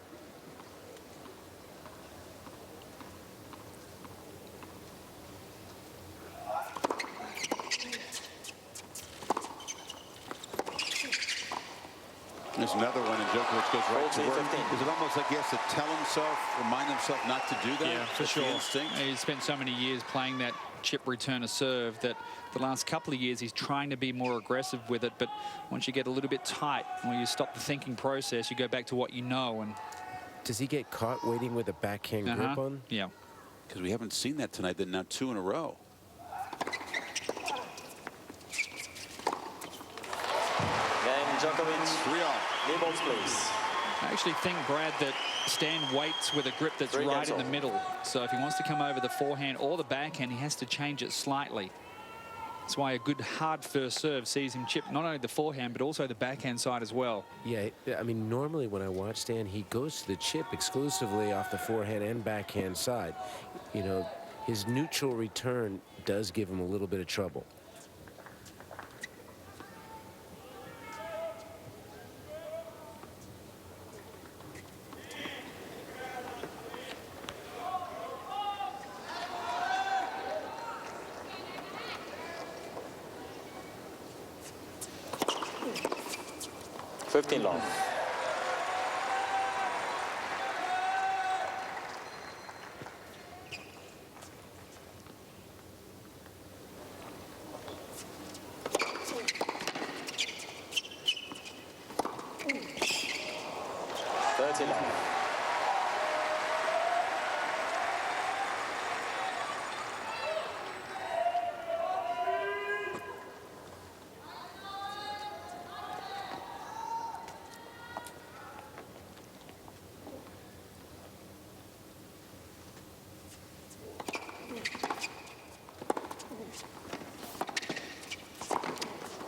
There's another one, and Djokovic goes right to work. Is it almost like he has to tell himself, remind himself not to do that?
Yeah, for sure. He's spent so many years playing that chip return to serve that the last couple of years he's trying to be more aggressive with it. But once you get a little bit tight, when you stop the thinking process, you go back to what you know. And
does he get caught waiting with a backhand grip on?
Yeah.
Because we haven't seen that tonight. Then now 2 in a row.
Djokovic,
3-all.
New balls, please.
I actually think, Brad, that Stan waits with a grip that's right in the middle. So if he wants to come over the forehand or the backhand, he has to change it slightly. That's why a good hard first serve sees him chip not only the forehand, but also the backhand side as well.
Yeah, I mean, normally when I watch Stan, he goes to the chip exclusively off the forehand and backhand side. You know, his neutral return does give him a little bit of trouble.
Long.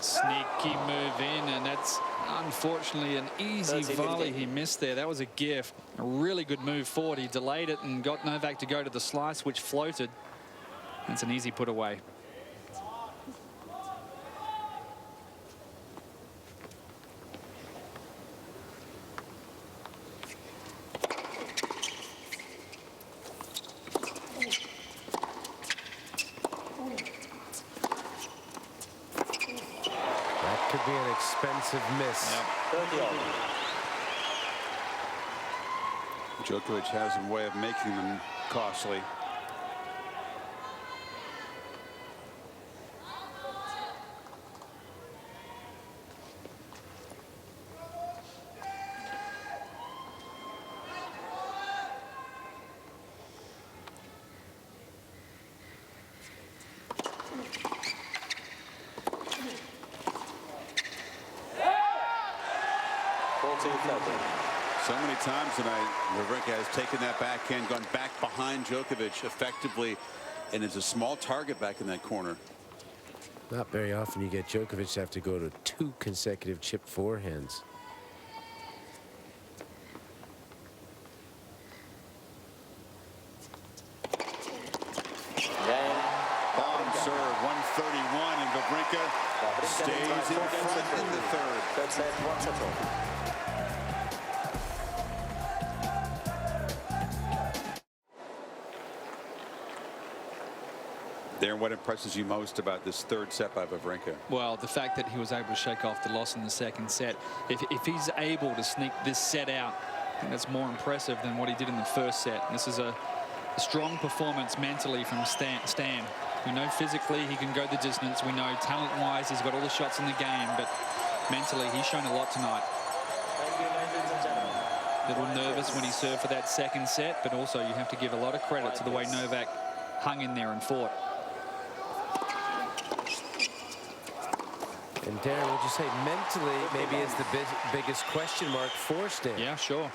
Sneaky move in, and that's unfortunately an easy volley he missed there. That was a gift. A really good move forward. He delayed it and got Novak to go to the slice, which floated. That's an easy put away.
Be an expensive miss.
Djokovic has a way of making them costly. So many times tonight, Wawrinka has taken that backhand, gone back behind Djokovic effectively, and it's a small target back in that corner.
Not very often you get Djokovic to have to go to 2 consecutive chip forehands.
Long serve, 131, and Wawrinka stays in front in the third.
Third set, 1-0.
Darren, what impresses you most about this third set by Wawrinka?
Well, the fact that he was able to shake off the loss in the second set. If he's able to sneak this set out, I think that's more impressive than what he did in the first set. This is a A strong performance mentally from Stan. We know physically he can go the distance. We know talent-wise he's got all the shots in the game, but mentally he's shown a lot tonight. A little nervous when he served for that second set, but also you have to give a lot of credit to the way Novak hung in there and fought.
And Darren, would you say mentally maybe is the biggest question mark for Stan?
Yeah, sure.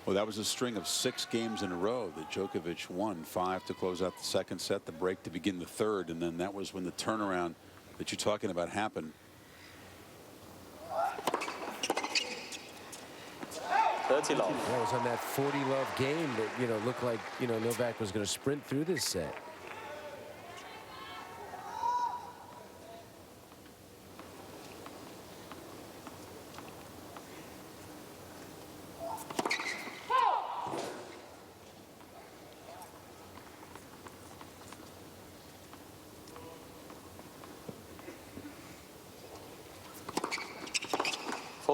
Well, that was a string of 6 games in a row that Djokovic won. 5 to close out the second set, the break to begin the third, and then that was when the turnaround that you're talking about happened.
30 love.
That was on that 40 love game that, you know, looked like, you know, Novak was going to sprint through this set.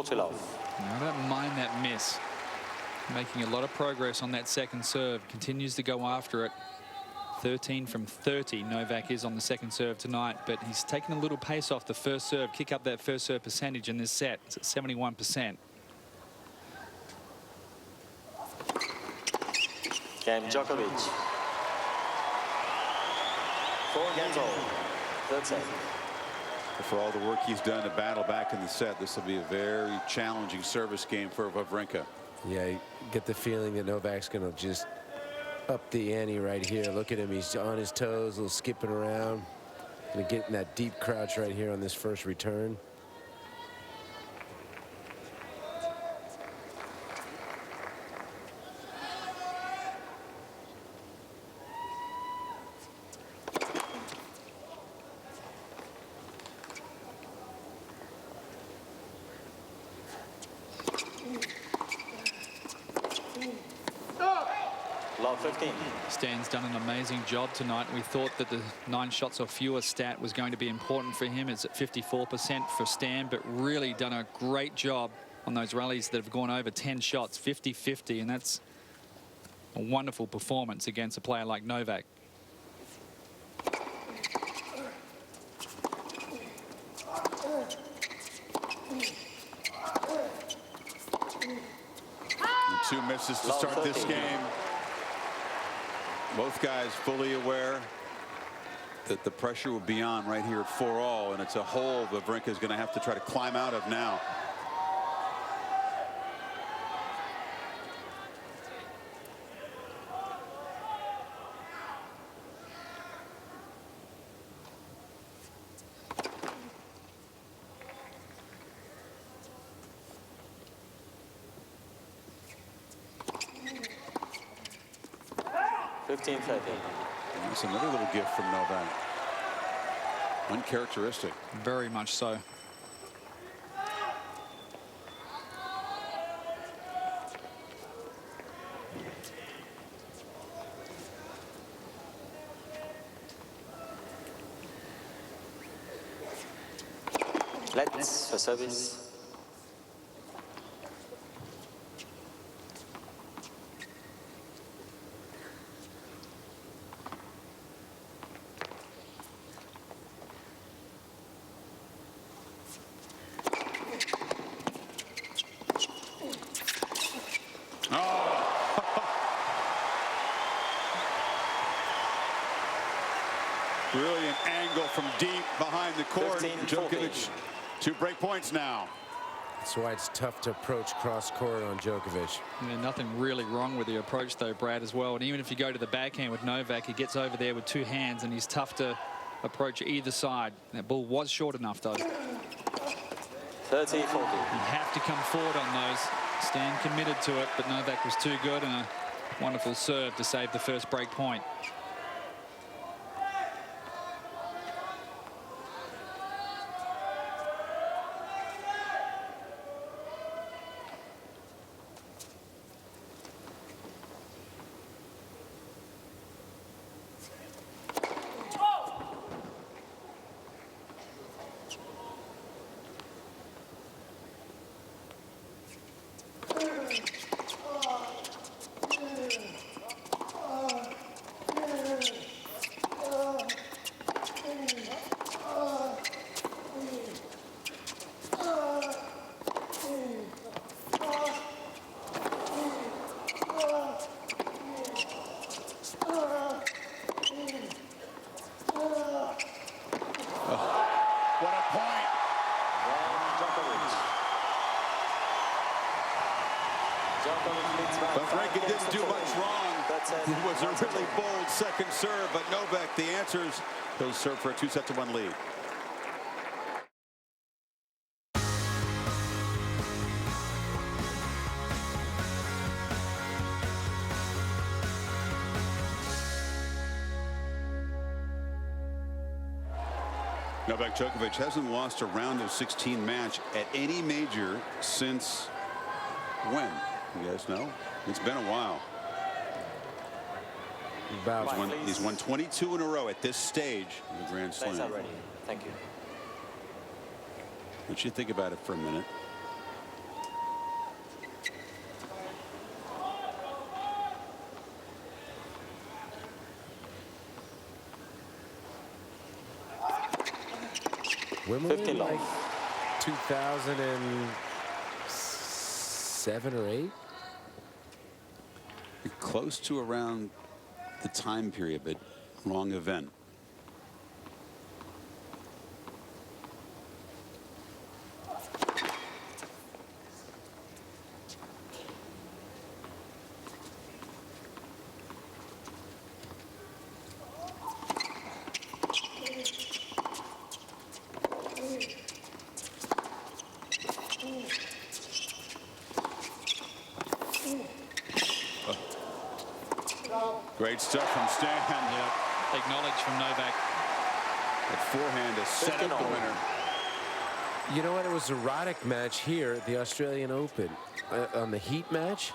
I don't mind that miss. Making a lot of progress on that second serve. Continues to go after it. 13 from 30 Novak is on the second serve tonight, but he's taken a little pace off the first serve. Kick up that first serve percentage in this set. It's at 71%.
Game Djokovic. 4 games old. Third set.
For all the work he's done to battle back in the set, this will be a very challenging service game for Wawrinka.
Yeah, you get the feeling that Novak's going to just up the ante right here. Look at him. He's on his toes, a little skipping around. Going to get in that deep crouch right here on this first return.
Love 15.
Stan's done an amazing job tonight. We thought that the 9 shots or fewer stat was going to be important for him. It's at 54% for Stan, but really done a great job on those rallies that have gone over 10 shots, 50-50, and that's a wonderful performance against a player like Novak.
And 2 misses to start this game. Both guys fully aware that the pressure will be on right here at 4-all, and it's a hole Wawrinka is going to have to try to climb out of now. That's another little gift from Novak. Uncharacteristic.
Very much so.
Let's for service.
Brilliant angle from deep behind the court. Djokovic, 2 break points now.
That's why it's tough to approach cross court on Djokovic.
Yeah, nothing really wrong with the approach though, Brad, as well. And even if you go to the backhand with Novak, he gets over there with 2 hands and he's tough to approach either side. That ball was short enough though.
30-40.
You have to come forward on those. Stan committed to it, but Novak was too good, and a wonderful serve to save the first break point.
It was a really bold second serve, but Novak, the answers, he'll serve for a 2-1 lead. Novak Djokovic hasn't lost a round of 16 match at any major since when? You guys know? It's been a while. He's won 22 in a row at this stage of the Grand Slam.
Already. Thank you.
Let you think about it for a minute.
Wimbledon, like 2007 or 8.
Close to around the time period, but wrong event. Great stuff from Stan.
Yeah. Acknowledged from Novak.
That forehand has set up the winner.
You know what? It was a Roddick match here at the Australian Open on the heat match.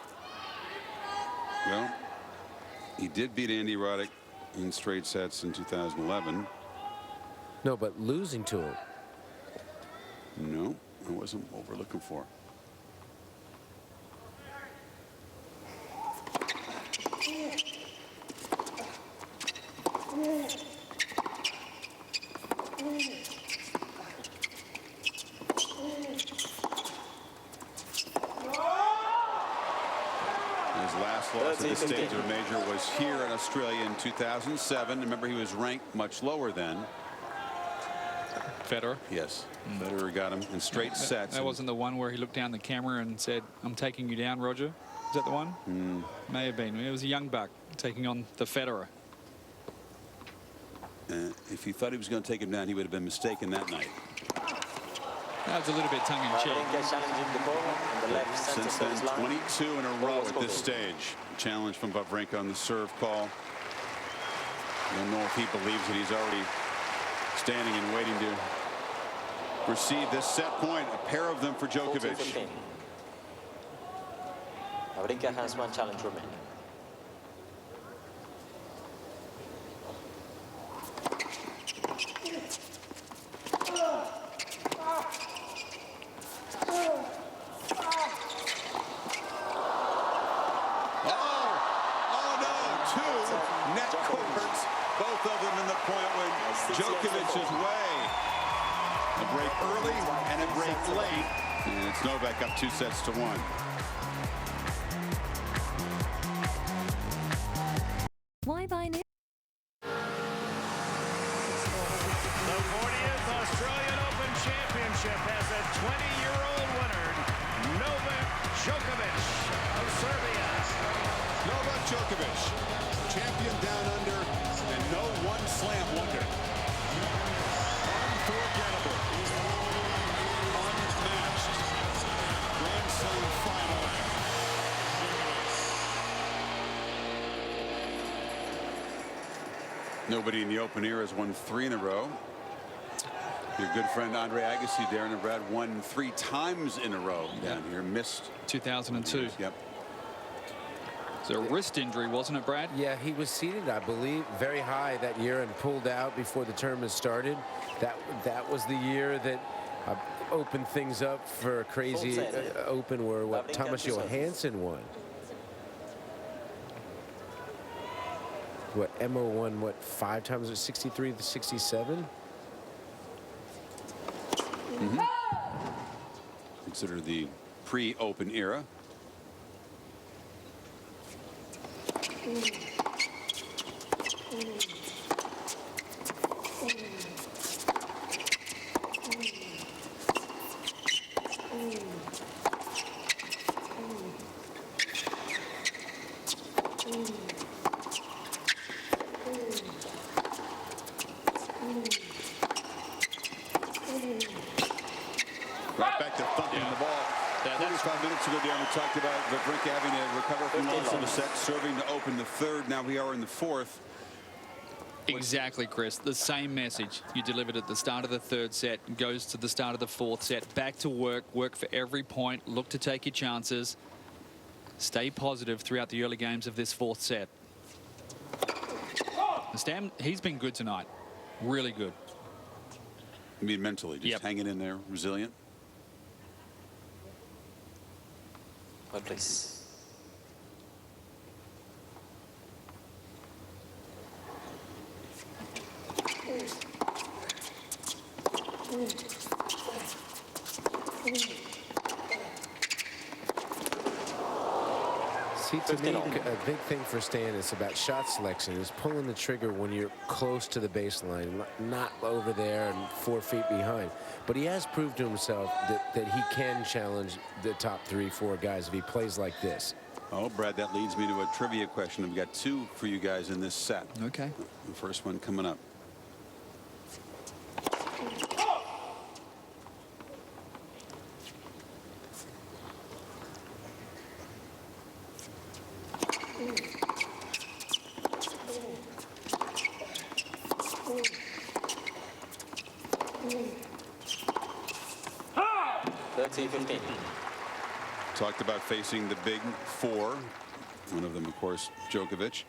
Well, he did beat Andy Roddick in straight sets in 2011.
No, but losing to him.
No, that wasn't what we're looking for. His last loss at the stage of a major was here in Australia in 2007. Remember, he was ranked much lower then.
Federer.
Yes, Federer got him in straight sets.
That wasn't the one where he looked down the camera and said, "I'm taking you down, Roger." Is that the one? May have been. It was a young buck taking on the Federer.
If he thought he was going to take him down, he would have been mistaken that night.
That was a little bit tongue-in-cheek.
Since then, 22 in a row at this stage. Challenge from Wawrinka on the serve call. I don't know if he believes that he's already standing and waiting to receive this set point. A pair of them for Djokovic.
Wawrinka has one challenge remaining.
Djokovic's way. A break early and a break late. And it's Novak up 2-1.
Why buy new?
The 40th Australian Open Championship has a 20-year-old winner, Novak Djokovic of Serbia.
Novak Djokovic, champion down under, and no one slam wonder. Unforgettable. Unmatched. Grand Slam final. Nobody in the Open era has won 3 in a row. Your good friend Andre Agassi, Darren and Brad, won 3 times in a row down here. Missed
2002.
Yep.
It's a wrist injury, wasn't it, Brad?
Yeah, he was seated, I believe, very high that year and pulled out before the tournament started. That was the year that opened things up for a crazy Open where what Thomas Johansson won. What Emma won, what, 5 times? 63 to 67.
Consider the pre-Open era. Right back to thumping the ball. 45 minutes ago, Darren, we talked about Wawrinka having to recover from loss in the set, serving to open the third. Now we are in the fourth.
Exactly, Chris. The same message you delivered at the start of the third set goes to the start of the fourth set. Back to work. Work for every point. Look to take your chances. Stay positive throughout the early games of this fourth set. Stan, he's been good tonight. Really good.
I mean, mentally, just hanging in there, resilient.
Well, please.
See, to me, a big thing for Stan is about shot selection is pulling the trigger when you're close to the baseline, not over there and 4 feet behind. But he has proved to himself that he can challenge the top 3-4 guys if he plays like this.
Oh, Brad, that leads me to a trivia question. I've got 2 for you guys in this set.
Okay.
The first one coming up. Talked about facing the big 4. One of them, of course, Djokovic.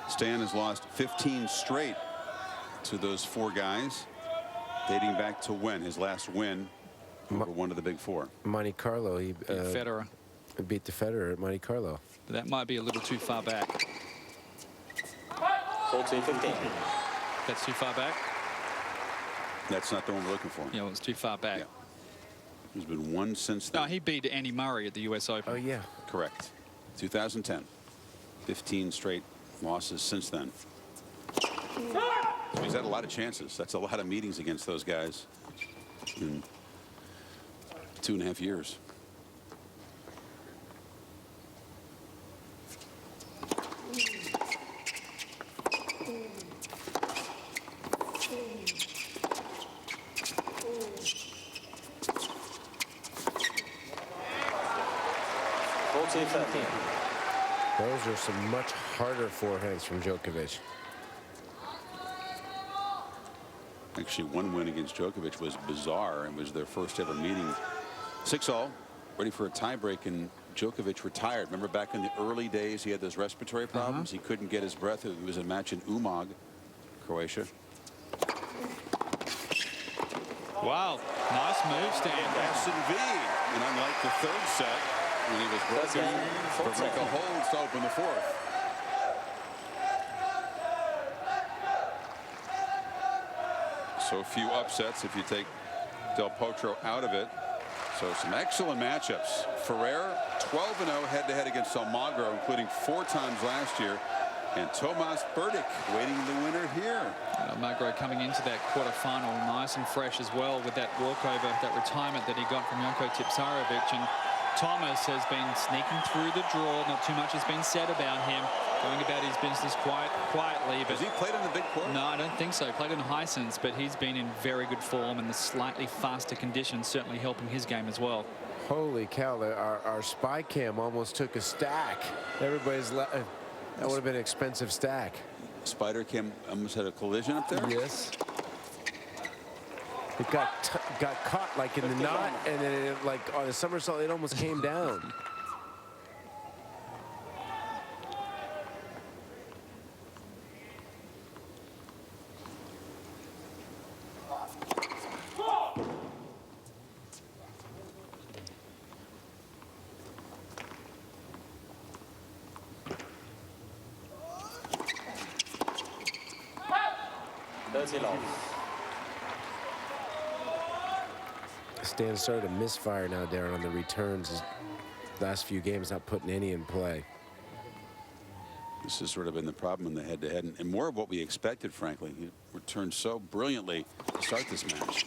Stan has lost 15 straight to those 4 guys, dating back to when? His last win over one of the big 4.
Monte Carlo. He
Federer.
Beat the Federer at Monte Carlo.
That might be a little too far back.
14-15.
That's too far back?
That's not the one we're looking for.
Yeah, well, it's too far back.
Yeah. There's been one since then.
No, he beat Andy Murray at the US Open.
Oh, yeah.
Correct. 2010. 15 straight losses since then. So he's had a lot of chances. That's a lot of meetings against those guys in 2.5 years.
Those are some much harder forehands from Djokovic.
Actually, one win against Djokovic was bizarre and was their first ever meeting. 6-all, ready for a tiebreak, and Djokovic retired. Remember back in the early days, he had those respiratory problems. He couldn't get his breath. It was a match in Umag, Croatia.
Wow, nice move, Stan.
S&V, and unlike the third set, when he was broken, Wawrinka holds to open the 4th. So few upsets if you take Del Potro out of it. So some excellent matchups. Ferrer 12-0 head-to-head against Almagro, including 4 times last year. And Tomas Berdych waiting the winner here.
Almagro coming into that quarterfinal nice and fresh as well with that walkover, that retirement that he got from Janko Tipsarevic. And Thomas has been sneaking through the draw. Not too much has been said about him. Going about his business quietly. But
has he played in the big court?
No, I don't think so. Played in Hisense, but he's been in very good form, and the slightly faster conditions certainly helping his game as well.
Holy cow, our spy cam almost took a stack. Everybody's that would have been an expensive stack.
Spider cam almost had a collision up there?
Yes. It got caught like in the knot, and then it, like on a somersault, it almost came down. Stan started to misfire now, Darren, on the returns. His last few games not putting any in play.
This has sort of been the problem in the head-to-head, and more of what we expected, frankly. He returned so brilliantly to start this match.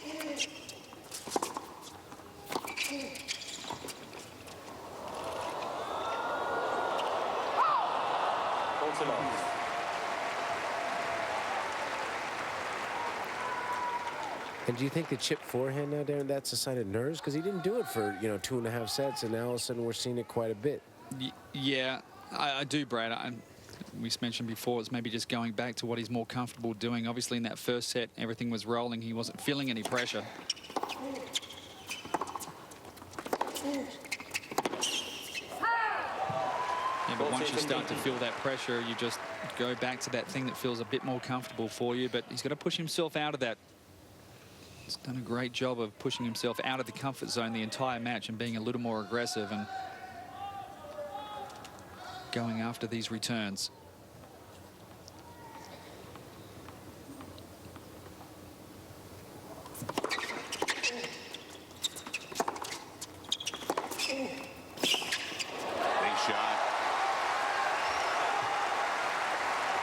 And do you think the chip forehand now, Darren, that's a sign of nerves? Because he didn't do it for, 2.5 sets, and now all of a sudden we're seeing it quite a bit.
Yeah, I do, Brad. We mentioned before, it's maybe just going back to what he's more comfortable doing. Obviously, in that first set, everything was rolling. He wasn't feeling any pressure. Yeah, but once you start to feel that pressure, you just go back to that thing that feels a bit more comfortable for you. But he's got to push himself out of that. He's done a great job of pushing himself out of the comfort zone the entire match and being a little more aggressive and going after these returns.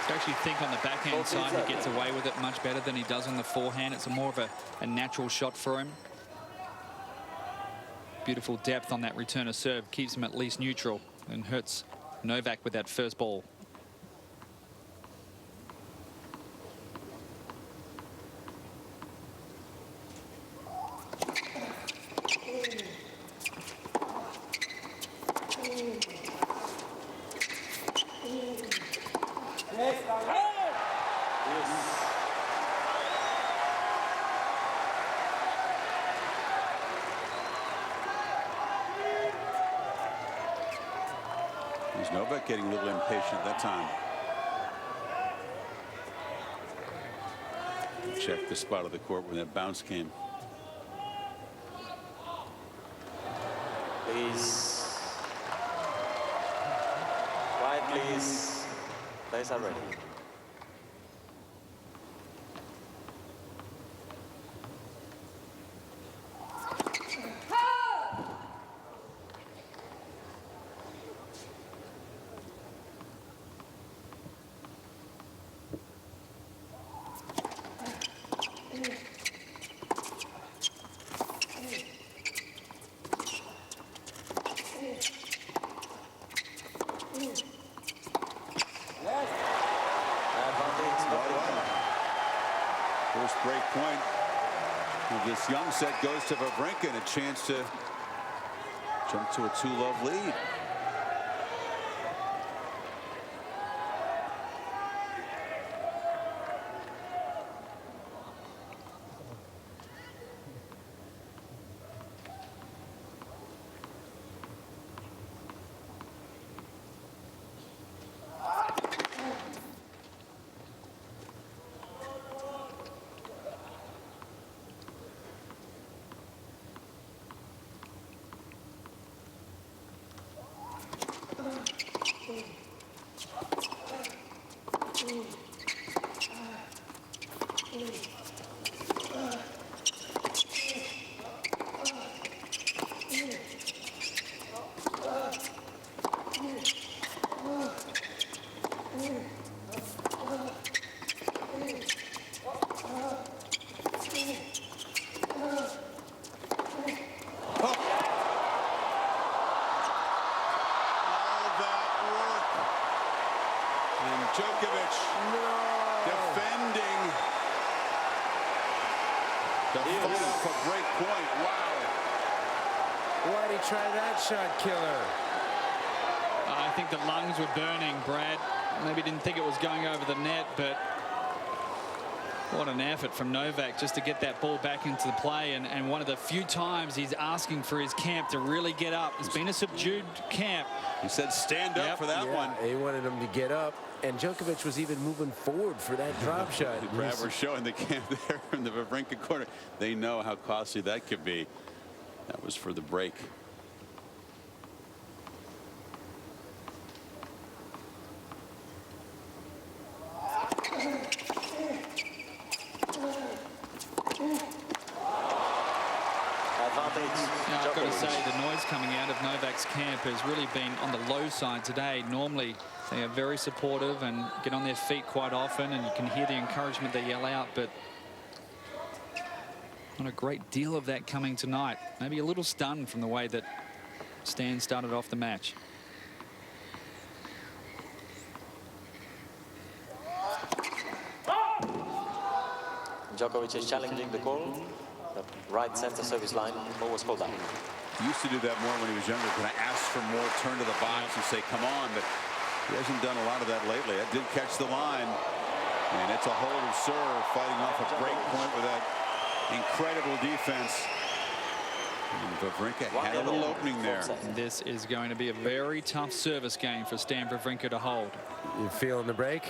I actually think on the backhand side he gets away with it much better than he does on the forehand. It's more of a natural shot for him. Beautiful depth on that return of serve, keeps him at least neutral and hurts Novak with that first ball.
Is Novak getting a little impatient at that time? Check the spot of the court when that bounce came.
Please. Quiet, please. Players are ready.
First break point of this young set goes to Wawrinka, and a chance to jump to a 2-love lead. Djokovic defending the follow-up a break point. Wow.
Why'd he try that shot, killer?
I think the lungs were burning, Brad. Maybe didn't think it was going over the net, but what an effort from Novak just to get that ball back into the play, and one of the few times he's asking for his camp to really get up. It's been a subdued camp.
He said stand up for that one.
He wanted him to get up, and Djokovic was even moving forward for that drop shot.
Brad, we're showing the camp there in the Wawrinka corner. They know how costly that could be. That was for the break.
Now, I've got to say, the noise coming out of Novak's camp has really been on the low side today. Normally, they are very supportive and get on their feet quite often, and you can hear the encouragement they yell out, but not a great deal of that coming tonight. Maybe a little stunned from the way that Stan started off the match.
Djokovic is challenging the call. The right center service line. What was called that?
He used to do that more when he was younger. Can I ask for more, turn to the box and say, come on? But he hasn't done a lot of that lately. That did catch the line. And it's a hold of serve, fighting off a break point with that incredible defense. And Wawrinka had a little opening there.
This is going to be a very tough service game for Stan Wawrinka to hold.
You feeling the break?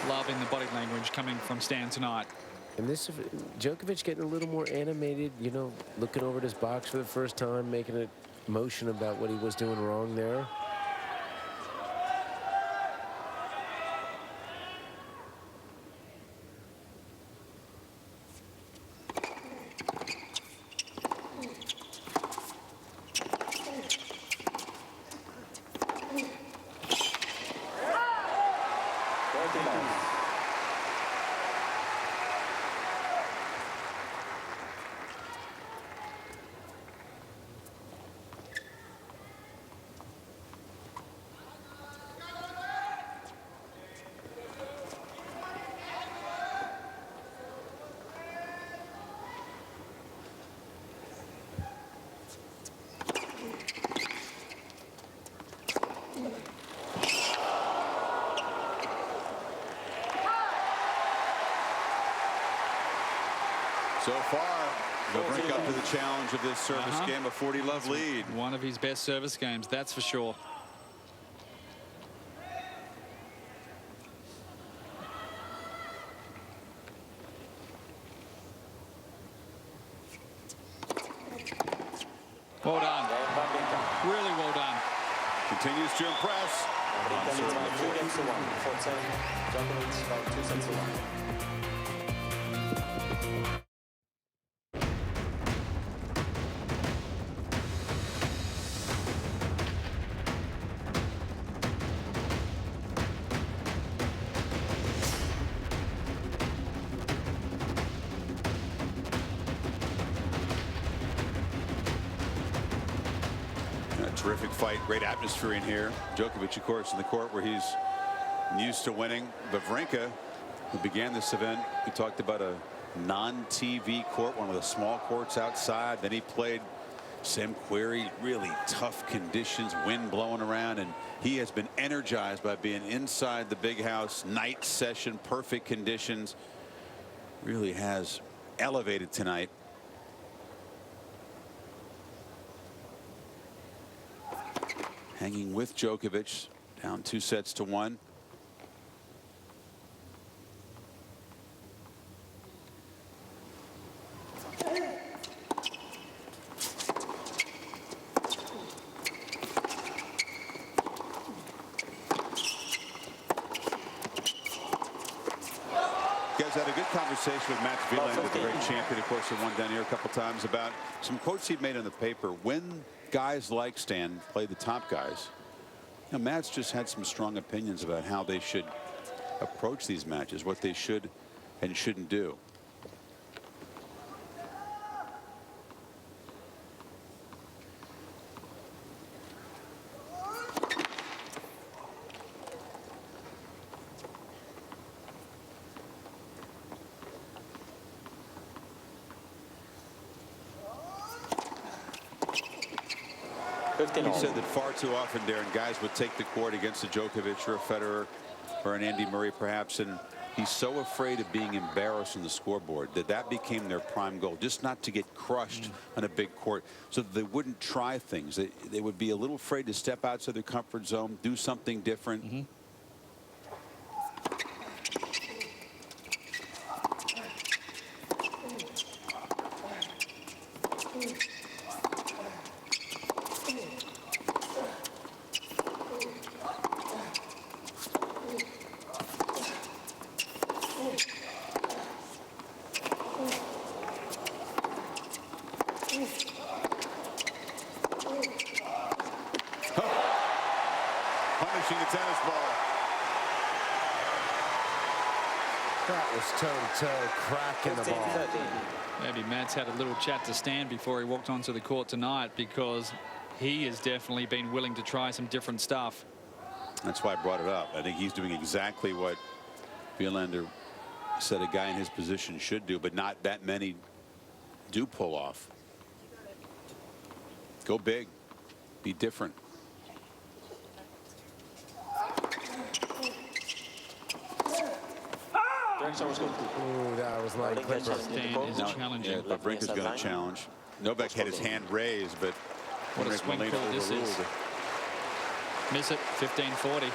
Loving the body language coming from Stan tonight.
And this Djokovic getting a little more animated, you know, looking over at his box for the first time, making a motion about what he was doing wrong there.
So far, Wawrinka up to the challenge of this service game, a 40-love lead.
One of his best service games, that's for sure. Well done. Really well done.
Continues to impress. Terrific fight, great atmosphere in here. Djokovic, of course, in the court where he's used to winning. Wawrinka, who began this event, we talked about a non-TV court, one of the small courts outside. Then he played Sam Querrey, really tough conditions, wind blowing around, and he has been energized by being inside the big house, night session, perfect conditions. Really has elevated tonight. Hanging with Djokovic, down 2-1. Guys had a good conversation with Matt Wieland, the great champion, of course, who won down here a couple times, about some quotes he'd made on the paper. When guys like Stan play the top guys, you know, Matt's just had some strong opinions about how they should approach these matches, what they should and shouldn't do. He said that far too often, Darren, guys would take the court against a Djokovic or a Federer or an Andy Murray perhaps, and he's so afraid of being embarrassed on the scoreboard that became their prime goal, just not to get crushed on a big court, so that they wouldn't try things. They would be a little afraid to step outside their comfort zone, do something different. tennis ball.
That was toe-to-toe, cracking the ball.
Maybe Matt's had a little chat to Stan before he walked onto the court tonight, because he has definitely been willing to try some different stuff.
That's why I brought it up. I think he's doing exactly what Wilander said a guy in his position should do, but not that many do pull off. Go big. Be different.
Ooh, that was like Clipper.
Stan is challenging.
Yeah, Wawrinka's going to challenge. Novak had his hand raised, but
What a swing call this is. Miss it, 15-40.
Yep,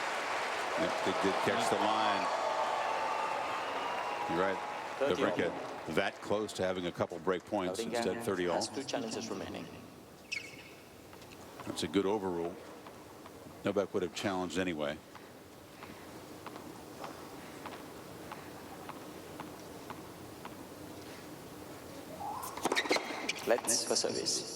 they did catch the line. You're right. Wawrinka that close to having a couple break points, instead 30 all.
2 challenges remaining.
That's a good overrule. Novak would have challenged anyway.
Let's for service.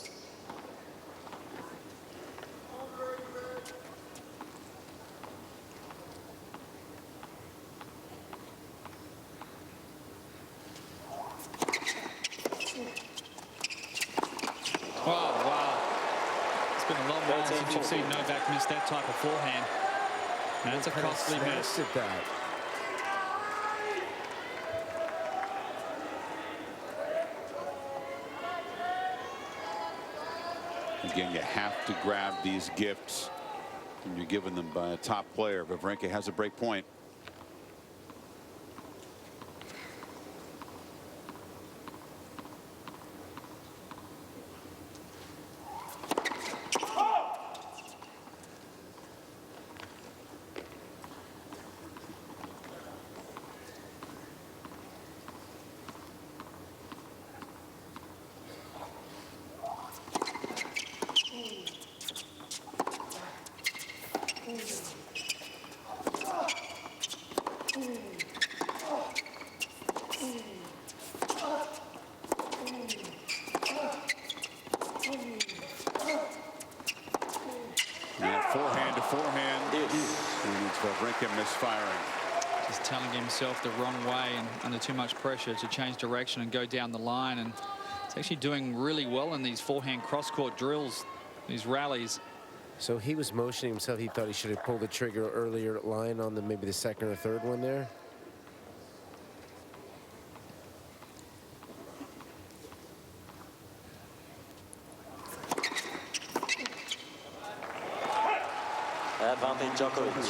Wow. It's been a long while since you've seen Novak miss that type of forehand. That's a costly miss.
At that.
Again, you have to grab these gifts when you're given them by a top player. Wawrinka has a break point. Forehand to forehand. And it's Wawrinka misfiring.
Just telling himself the wrong way and under too much pressure to change direction and go down the line. And it's actually doing really well in these forehand cross-court drills, these rallies.
So he was motioning himself. He thought he should have pulled the trigger earlier line on maybe the second or third one there.
Advantage Djokovic.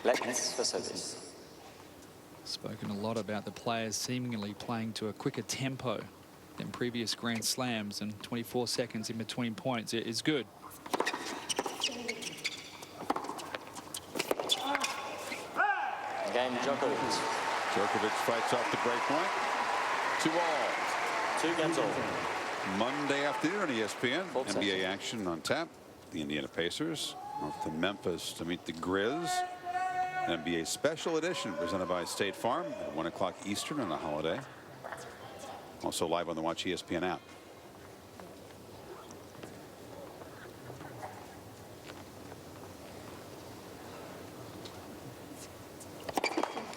Let's for service.
Spoken a lot about the players seemingly playing to a quicker tempo than previous Grand Slams, and 24 seconds in between points is good.
Game Djokovic.
Djokovic fights off the break point. 2-all.
2 games over.
Monday afternoon on ESPN.
Full
NBA
session.
action on tap. The Indiana Pacers off to Memphis to meet the Grizz. An NBA special edition presented by State Farm at 1 o'clock Eastern on a holiday. Also live on the Watch ESPN app.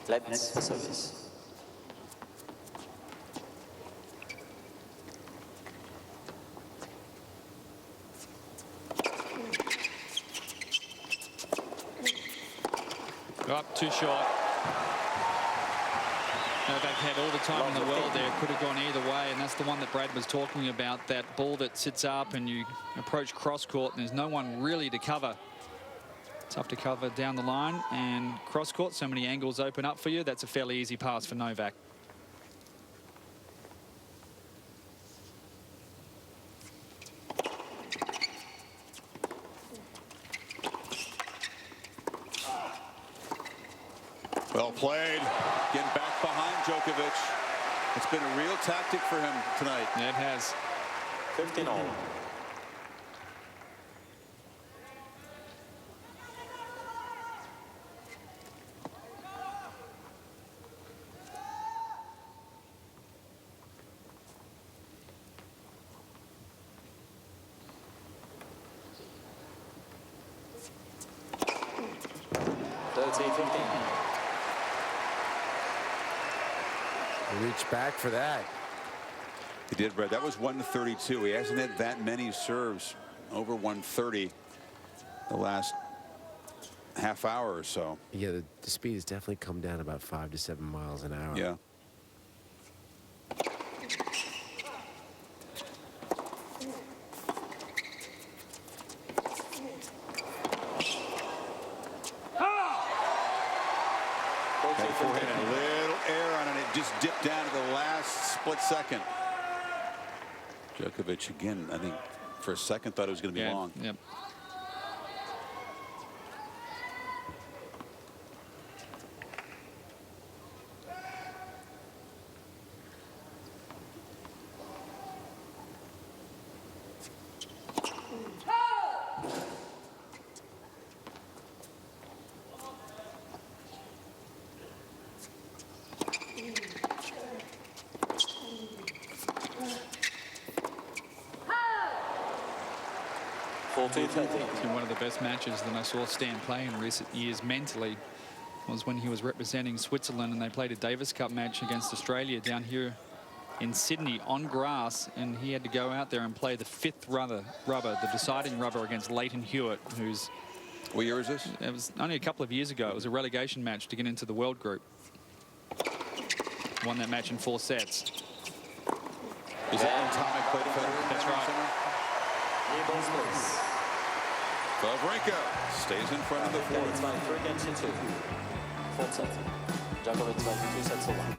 Let's for service.
Up too short. Novak had all the time in the world there. Could have gone either way, and that's the one that Brad was talking about. That ball that sits up and you approach cross court and there's no one really to cover. Tough to cover down the line, and cross court, so many angles open up for you. That's a fairly easy pass for Novak.
Well played. Getting back behind Djokovic. It's been a real tactic for him tonight.
Yeah, it has.
15-all.
Reach back for that.
He did, Brad. That was 132. He hasn't had that many serves over 130 the last half hour or so.
Yeah, the speed has definitely come down about 5 to 7 miles an hour.
Yeah. That forehand, a little air on it. It just dipped down to the last split second. Djokovic again, I think for a second thought it was going to be long.
Yep. One of the best matches that I saw Stan play in recent years mentally was when he was representing Switzerland and they played a Davis Cup match against Australia down here in Sydney on grass, and he had to go out there and play the fifth rubber, the deciding rubber against Leighton Hewitt, who's...
What year is this?
It was only a couple of years ago. It was a relegation match to get into the world group. Won that match in 4 sets.
Is that when Tommy played Federer?
That's right.
Wawrinka stays in front of the fourth.
It's by 3 games to 2. Fourth set. Djokovic by 2 sets to 1.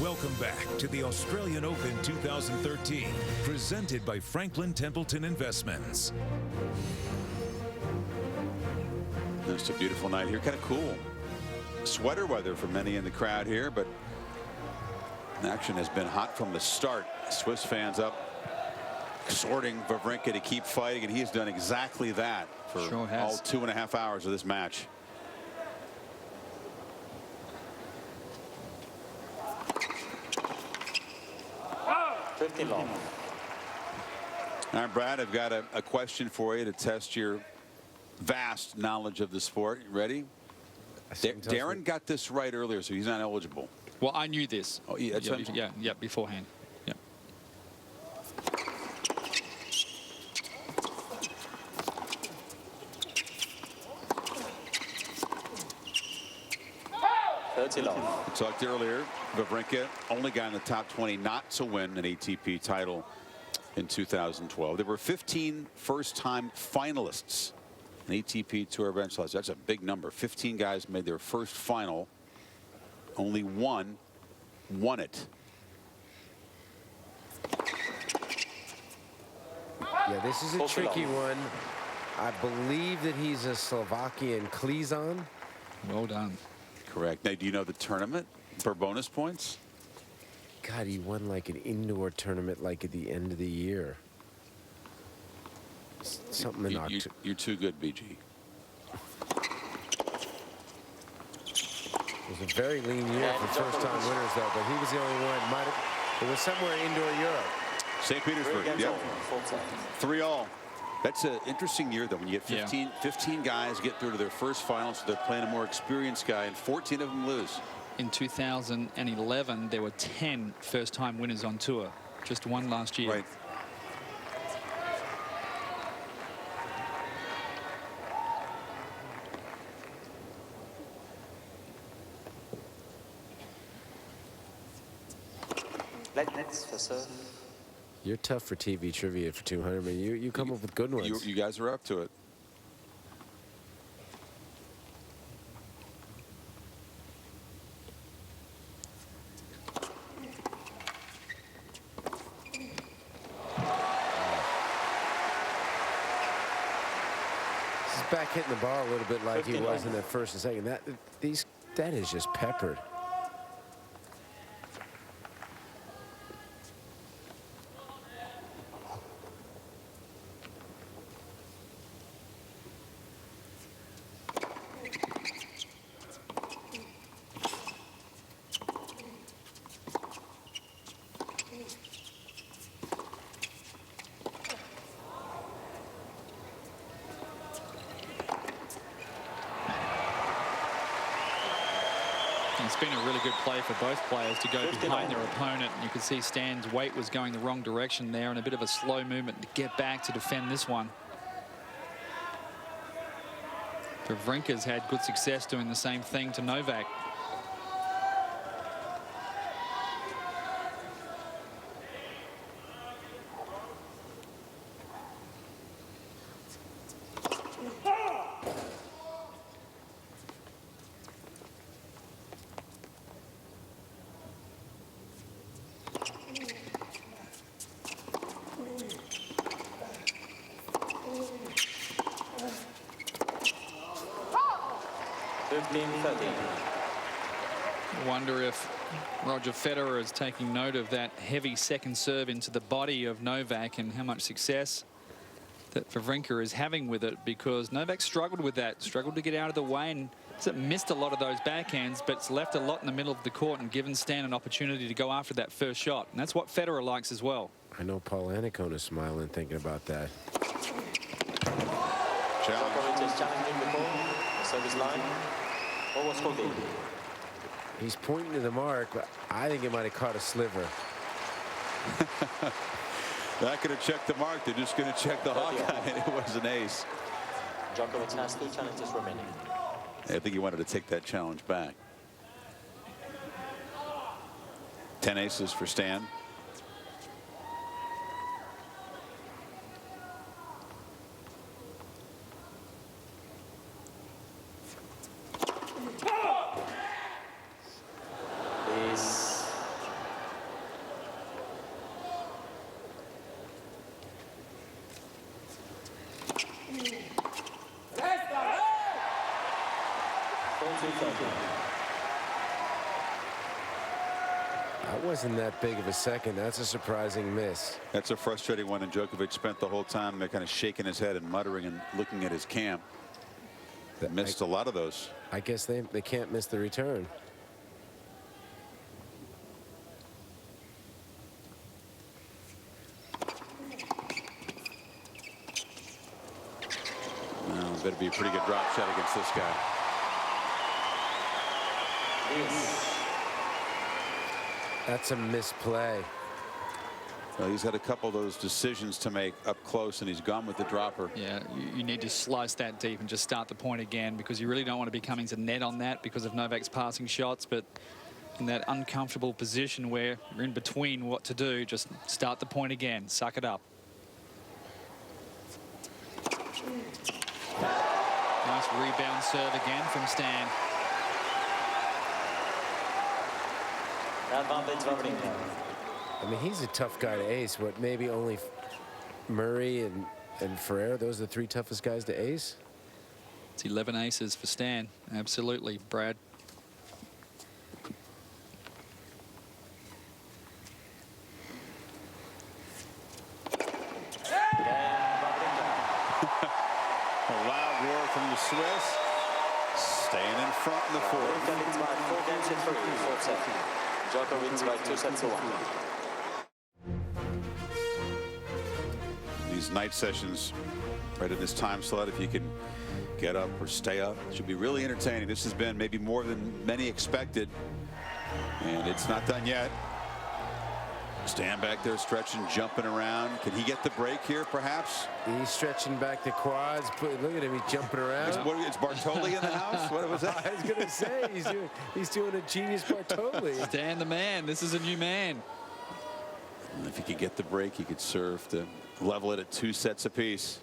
Welcome back to the Australian Open 2013, presented by Franklin Templeton Investments.
It's a beautiful night here, kind of cool. Sweater weather for many in the crowd here, but action has been hot from the start. Swiss fans up, exhorting Wawrinka to keep fighting, and he's done exactly that for all 2.5 hours of this match.
Long.
All right, Brad, I've got a question for you to test your vast knowledge of the sport. You ready? Darren got this right earlier, so he's not eligible.
Well, I knew this.
Oh, yeah, that's
yeah, beforehand. Yeah.
Long.
We talked earlier, Wawrinka, only guy in the top 20 not to win an ATP title in 2012. There were 15 first-time finalists in ATP Tour events. That's a big number. 15 guys made their first final. Only one won it.
Yeah, this is a tricky one. I believe that he's a Slovakian Klizan.
Well done.
Correct. Now, do you know the tournament for bonus points?
God, he won like an indoor tournament like at the end of the year. Something in October.
You're too good, BG.
It was a very lean year for first-time winners, though, but he was the only one. It was somewhere indoor Europe.
St. Petersburg, yep. 3-all. That's an interesting year, though, when you get 15 guys get through to their first final, so they're playing a more experienced guy, and 14 of them lose.
In 2011, there were 10 first-time winners on tour. Just one last year.
Right.
Let's for serve.
You're tough for TV trivia for 200, but you come up with good ones.
You guys are up to it.
This is back hitting the ball a little bit like he was in that first and second. That is just peppered.
It's been a really good play for both players to go behind their opponent. And you can see Stan's weight was going the wrong direction there, and a bit of a slow movement to get back to defend this one. Wawrinka's had good success doing the same thing to Novak. I wonder if Roger Federer is taking note of that heavy second serve into the body of Novak and how much success that Wawrinka is having with it, because Novak struggled with that, struggled to get out of the way and missed a lot of those backhands, but it's left a lot in the middle of the court and given Stan an opportunity to go after that first shot. And that's what Federer likes as well.
I know Paul Annacone is smiling thinking about that.
Djokovic is challenging the ball, service line. What was called in?
He's pointing to the mark, but I think he might have caught a sliver.
Not going to check the mark. They're just going to check the Hawkeye, and it was an ace.
Djokovic has 2 challenges remaining.
I think he wanted to take that challenge back. 10 aces for Stan.
That wasn't that big of a second. That's a surprising miss.
That's a frustrating one, and Djokovic spent the whole time kind of shaking his head and muttering and looking at his cam. That missed a lot of those.
I guess they can't miss the return.
Well, better be a pretty good drop shot against this guy.
That's a misplay.
Well, he's had a couple of those decisions to make up close, and he's gone with the dropper.
Yeah, you need to slice that deep and just start the point again, because you really don't want to be coming to net on that because of Novak's passing shots. But in that uncomfortable position where you're in between what to do, just start the point again. Suck it up. Nice rebound serve again from Stan.
Advantage Wawrinka.
I mean, he's a tough guy to ace. What, maybe only Murray and Ferrer, those are the 3 toughest guys to ace?
It's 11 aces for Stan. Absolutely, Brad.
A loud roar from the Swiss. Staying in front in the fourth.
Wawrinka by 4 games in 3, 4th set. Djokovic by 2 sets to 1.
These night sessions, right in this time slot, if you can get up or stay up, it should be really entertaining. This has been maybe more than many expected, and it's not done yet. Stan back there stretching, jumping around. Can he get the break here, perhaps?
He's stretching back the quads. Look at him, he's jumping around.
Is Bartoli in the house? What was that?
I was going to say, he's doing a genius Bartoli.
Stan the man. This is a new man.
And if he could get the break, he could serve to level it at 2 sets apiece.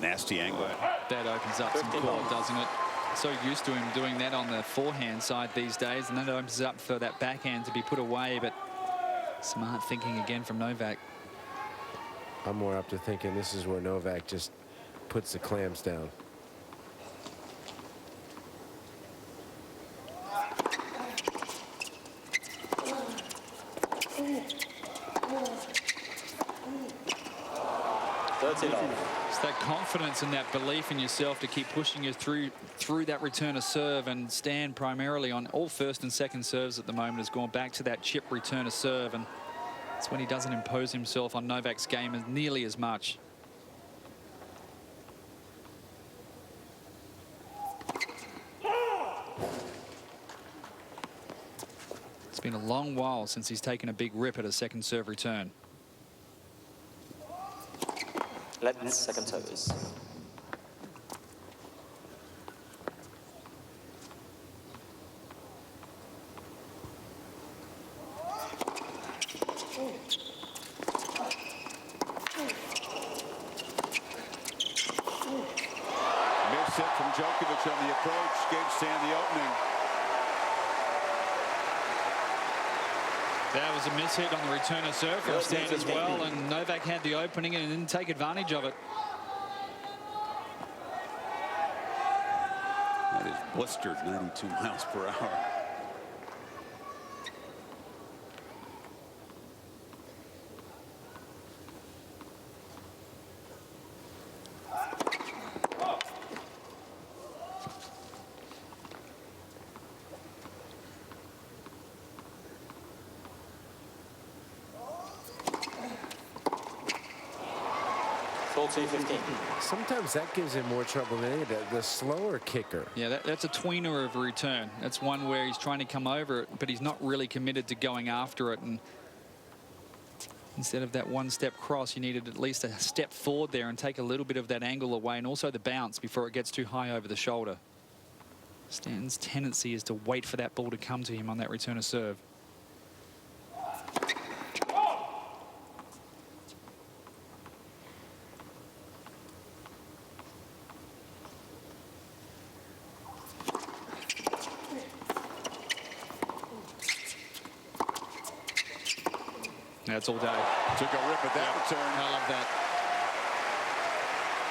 Nasty angle.
That opens up some court, doesn't it? So used to him doing that on the forehand side these days, and that opens up for that backhand to be put away. But smart thinking again from Novak.
I'm more up to thinking this is where Novak just puts the clamps down.
It's that confidence and that belief in yourself to keep pushing you through that return of serve, and Stan primarily on all first and second serves at the moment has gone back to that chip return of serve, and It's when he doesn't impose himself on Novak's game as nearly as much. It's been a long while since he's taken a big rip at a second serve return.
Let's second service.
Missed it from Djokovic on the approach. Gave Stan the opening.
That was a miss hit on the return of serve from Stan as well, and Novak had the opening and didn't take advantage of it.
That is blistered 92 miles per hour.
Sometimes that gives him more trouble than any of the slower kicker.
Yeah, that's a tweener of a return. That's one where he's trying to come over it, but he's not really committed to going after it. And instead of that one-step cross, you needed at least a step forward there and take a little bit of that angle away, and also the bounce before it gets too high over the shoulder. Stan's tendency is to wait for that ball to come to him on that return of serve. That's all day.
Took a rip at that return.
I love that.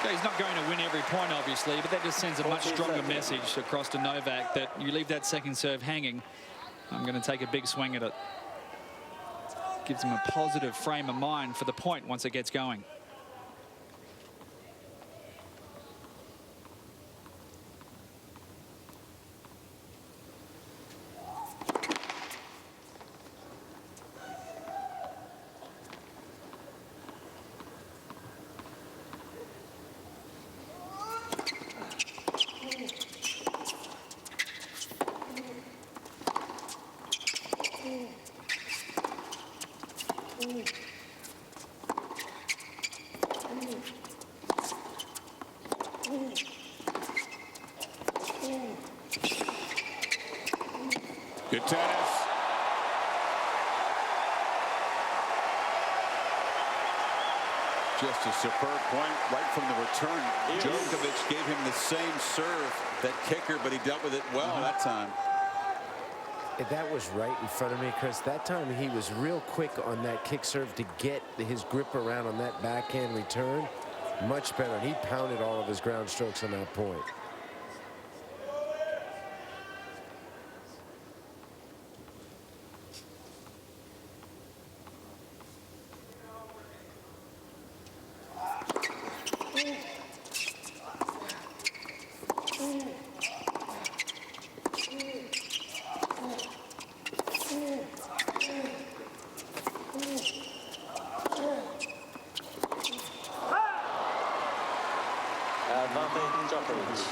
Okay, he's not going to win every point, obviously, but that just sends a much stronger message across to Novak that you leave that second serve hanging, I'm going to take a big swing at it. Gives him a positive frame of mind for the point once it gets going.
Good tennis. Just a superb point right from the return. Djokovic gave him the same serve, that kicker, but he dealt with it well that time.
That was right in front of me, Chris. That time he was real quick on that kick serve to get his grip around on that backhand return. Much better. He pounded all of his ground strokes on that point.
Djokovic.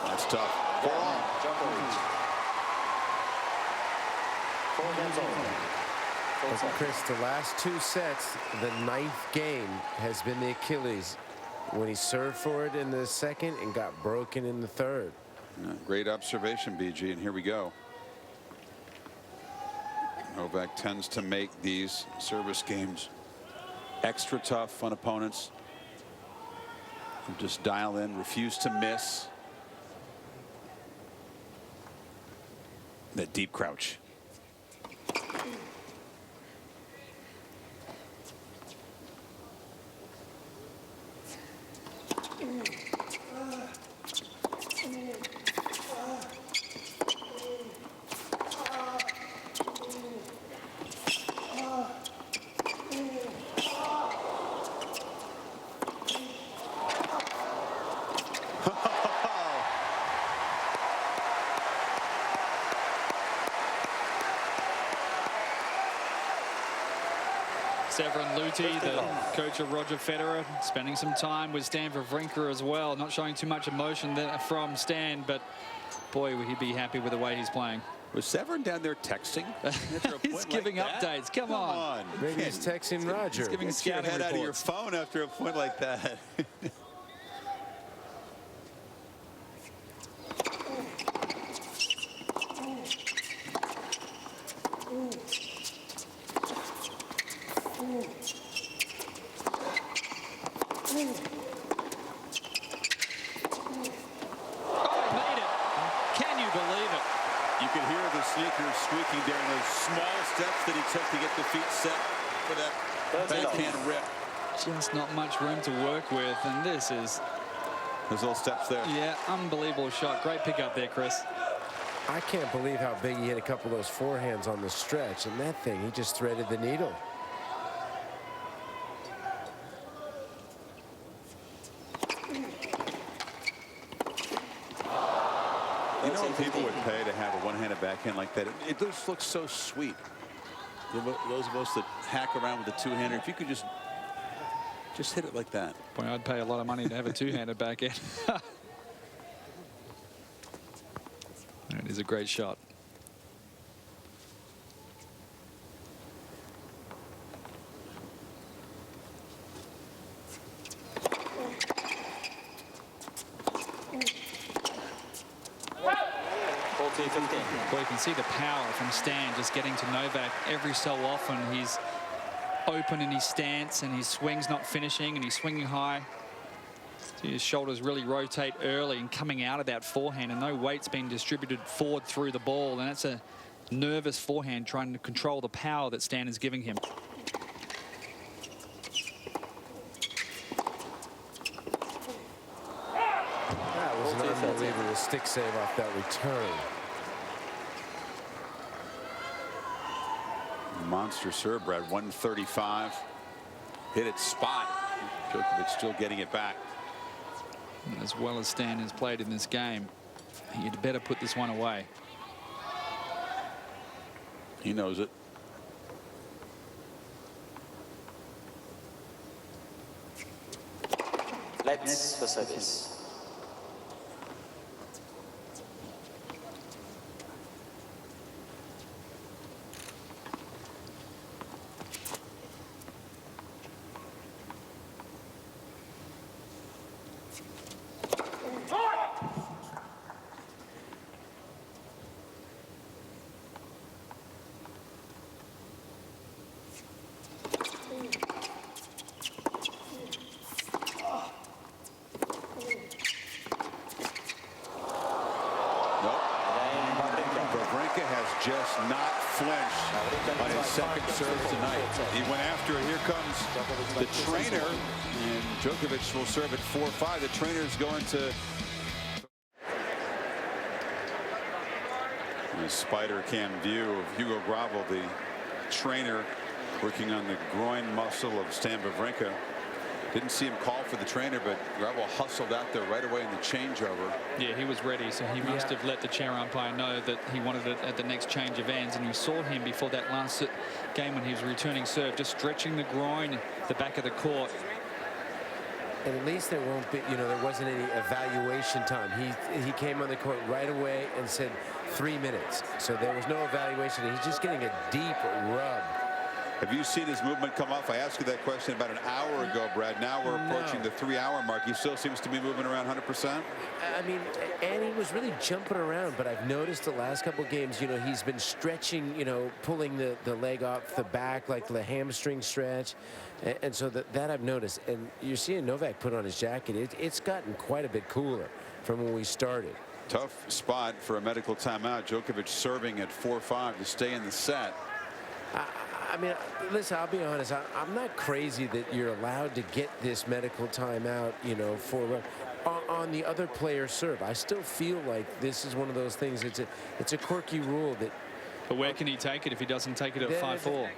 That's tough.
Chris, the last two sets, the ninth game has been the Achilles when he served for it in the second and got broken in the third.
Great observation, BG, and here we go. Novak tends to make these service games extra tough on opponents. Just dial in, refuse to miss. That deep crouch.
Severin Luthi, the coach of Roger Federer, spending some time with Stan Wawrinka as well. Not showing too much emotion there from Stan, but boy, would he be happy with the way he's playing.
Was Severin down there texting?
He's giving updates. Come on.
Maybe he's texting Roger.
He's giving
Get your
scouting
head out of your
reports.
phone after a point like that. You can hear the sneakers squeaking during those small steps that he took to get the feet set for that backhand rip.
Just not much room to work with, and this is...
Those little steps there.
Yeah, unbelievable shot. Great pick up there, Chris.
I can't believe how big he hit a couple of those forehands on the stretch, and that thing, he just threaded the needle.
You know what people would pay to have a one-handed backhand like that? It just looks so sweet. Those of us that hack around with the two-hander, if you could just hit it like that.
Boy, I'd pay a lot of money to have a two-handed backhand. It is a great shot. Well, you can see the power from Stan just getting to Novak every so often. He's open in his stance and his swing's not finishing and he's swinging high. So his shoulders really rotate early and coming out of that forehand, and no weight's being distributed forward through the ball, and that's a nervous forehand trying to control the power that Stan is giving him.
That was an unbelievable stick save off that return.
Monster serve, Brad. 135. Hit it spot. Djokovic still getting it back.
And as well as Stan has played in this game, you'd better put this one away.
He knows it.
Let's for service.
Just not flinch on his second serve tonight. He went after it. Here comes the trainer, and Djokovic will serve at 4-5. The trainer's going to... A spider cam view of Hugo Gravel, the trainer, working on the groin muscle of Stan Wawrinka. Didn't see him call for the trainer, but Gravel hustled out there right away in the changeover.
Yeah, he was ready, so he must have let the chair umpire know that he wanted it at the next change of ends, and we saw him before that last game when he was returning serve, just stretching the groin, the back of the court.
And at least there won't be, there wasn't any evaluation time. He came on the court right away and said 3 minutes. So there was no evaluation. He's just getting a deep rub.
Have you seen his movement come off? I asked you that question about an hour ago, Brad. Now we're approaching the 3-hour mark. He still seems to be moving around 100%.
I mean, and he was really jumping around, but I've noticed the last couple of games, he's been stretching, pulling the leg off the back, like the hamstring stretch. And so that I've noticed. And you're seeing Novak put on his jacket. It's gotten quite a bit cooler from when we started.
Tough spot for a medical timeout. Djokovic serving at 4-5 to stay in the set.
I mean, listen, I'll be honest. I'm not crazy that you're allowed to get this medical timeout, for on the other player's serve. I still feel like this is one of those things. It's a quirky rule that.
But where can he take it if he doesn't take it at 5-4?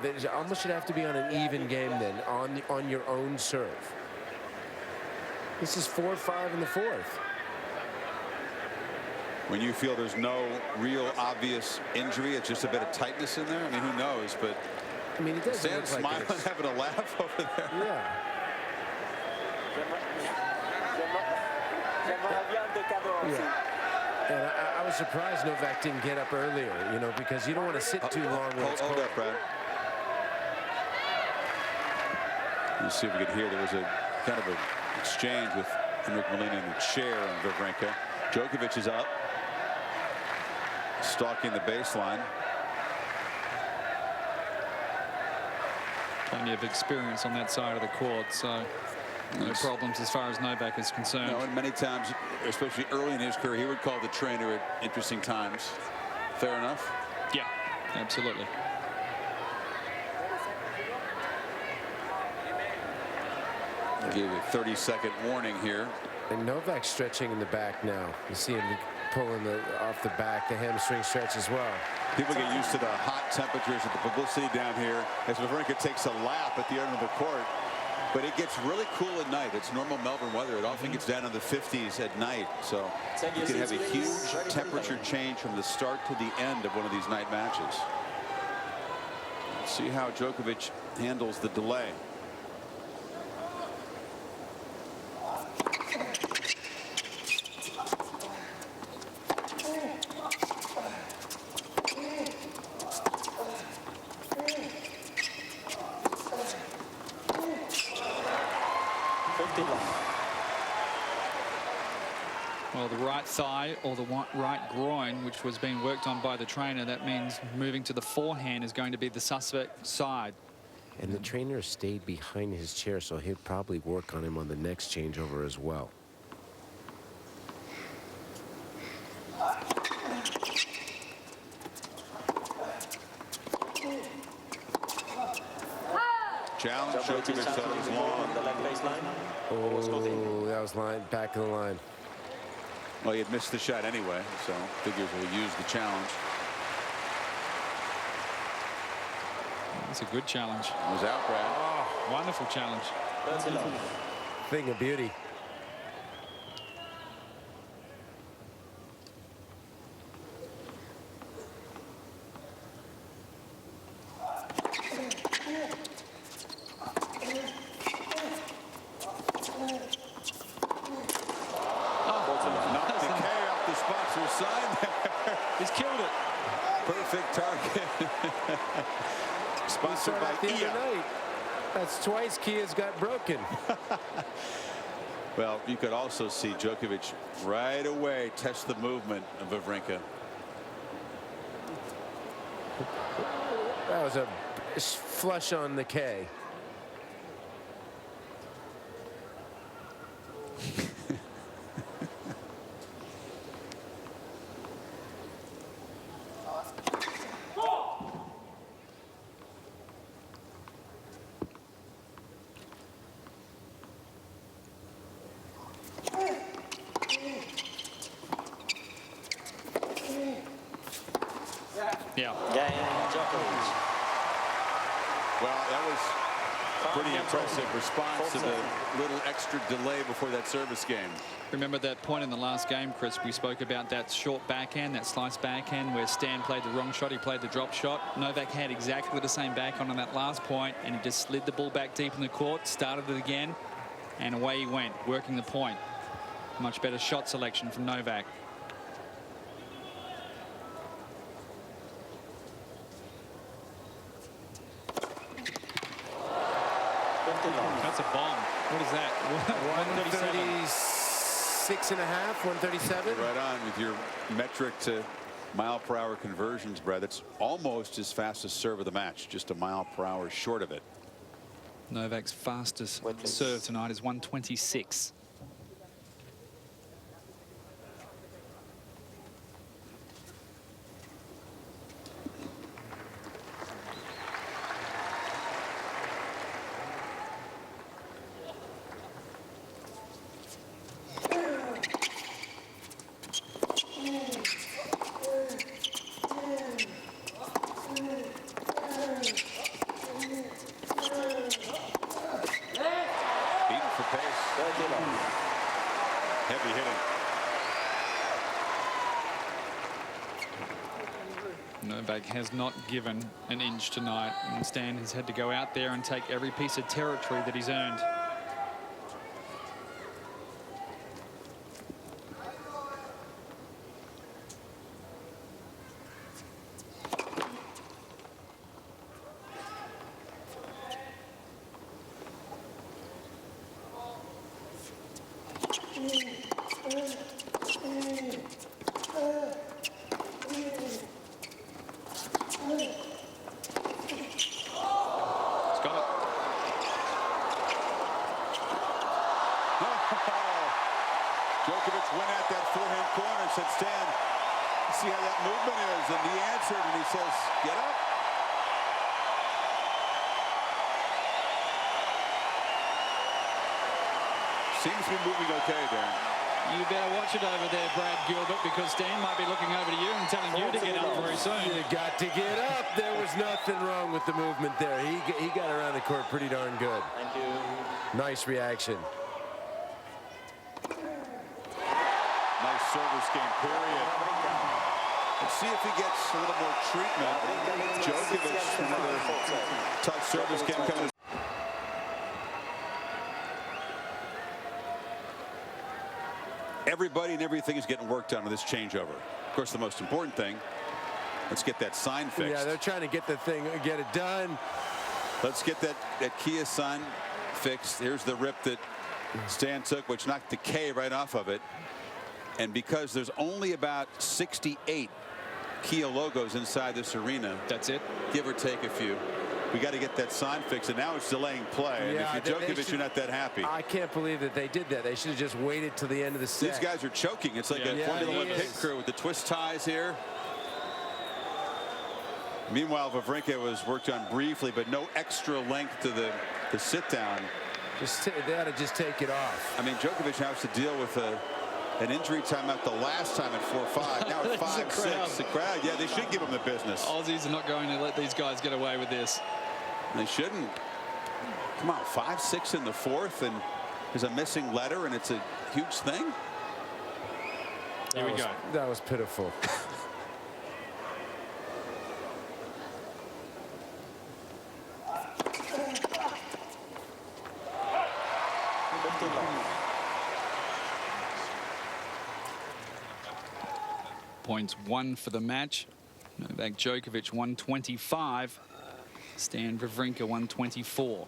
It almost should have to be on an even game then, on your own serve. This is 4-5 in the fourth.
When you feel there's no real obvious injury, it's just a bit of tightness in there. I mean, who knows? But
I mean, it doesn't
Stan's
look like
smiling, having a laugh over there.
Yeah. Yeah. And I was surprised Novak didn't get up earlier, you know, because you don't want to sit too long.
Hold up, Brad. Let's see if we could hear. There was a kind of an exchange with Enric Molina in the chair and Wawrinka. Djokovic is up, stalking the baseline.
Plenty of experience on that side of the court, so no problems as far as Novak is concerned.
No, and many times, especially early in his career, he would call the trainer at interesting times. Fair enough?
Yeah, absolutely.
Gave a 30-second warning here.
And Novak's stretching in the back now. You see him pulling off the back, the hamstring stretch as well.
People get used to the hot temperatures and the publicity down here as Wawrinka takes a lap at the end of the court. But it gets really cool at night. It's normal Melbourne weather. It often gets down in the 50s at night. So you can have a huge temperature change from the start to the end of one of these night matches. Let's see how Djokovic handles the delay.
Well, the right thigh or the right groin, which was being worked on by the trainer, that means moving to the forehand is going to be the suspect side.
And the trainer stayed behind his chair, so he'll probably work on him on the next changeover as well.
Challenge. Djokovic thought it was long.
Oh, that was back of the line.
Well, he had missed the shot anyway, so figures he'll use the challenge.
That's a good challenge.
It was out, Brad.
Oh, wonderful challenge.
Thing of beauty.
He's killed it.
Perfect target. Sponsored by Kia.
That's twice Kia's got broken.
Well, you could also see Djokovic right away test the movement of Wawrinka.
That was a flush on the K.
Yeah.
Djokovic.
Well, that was pretty impressive response to the little extra delay before that service game.
Remember that point in the last game, Chris? We spoke about that short backhand, that slice backhand, where Stan played the wrong shot. He played the drop shot. Novak had exactly the same backhand on that last point, and he just slid the ball back deep in the court, started it again, and away he went, working the point. Much better shot selection from Novak. That's a bomb. What is that?
136 and a half, 137.
Right on with your metric to mile-per-hour conversions, Brad. That's almost his fastest serve of the match, just a mile-per-hour short of it.
Novak's fastest serve tonight is 126.
Heavy hitting.
Novak has not given an inch tonight, and Stan has had to go out there and take every piece of territory that he's earned.
Djokovic went at that forehand corner and said, Stan, see how that movement is? And he answered, and he says, get up. Seems to be moving okay, Darren.
You better watch it over there, Brad Gilbert, because Stan might be looking over to you and telling you to get up very soon.
You got to get up. There was nothing wrong with the movement there. He got around the court pretty darn good.
Thank you.
Nice reaction.
Nice service game, period. Let's see if he gets a little more treatment. Djokovic, another tough service game coming. Everybody and everything is getting worked on with this changeover. Of course, the most important thing, let's get that sign fixed.
Yeah, they're trying to get the thing, get it done.
Let's get that Kia sign fixed. Here's the rip that Stan took, which knocked the K right off of it. And because there's only about 68 Kia logos inside this arena,
that's it,
give or take a few, we got to get that sign fixed, and now it's delaying play.
Yeah,
and if you're Djokovic, you're not that happy.
I can't believe that they did that. They should have just waited till the end of the set.
These guys are choking. It's like a Formula One pit crew with the twist ties here. Meanwhile, Wawrinka was worked on briefly, but no extra length to the sit down.
They ought to just take it off.
I mean, Djokovic has to deal with an injury timeout the last time at 4-5. Now at 5-6. The crowd, yeah, they should give him the business.
Aussies are not going to let these guys get away with this.
They shouldn't. Come on, 5-6 in the fourth, and there's a missing letter, and it's a huge thing.
Here we go.
That was pitiful.
Points 1 for the match. Novak Djokovic 125. Stan Wawrinka 124.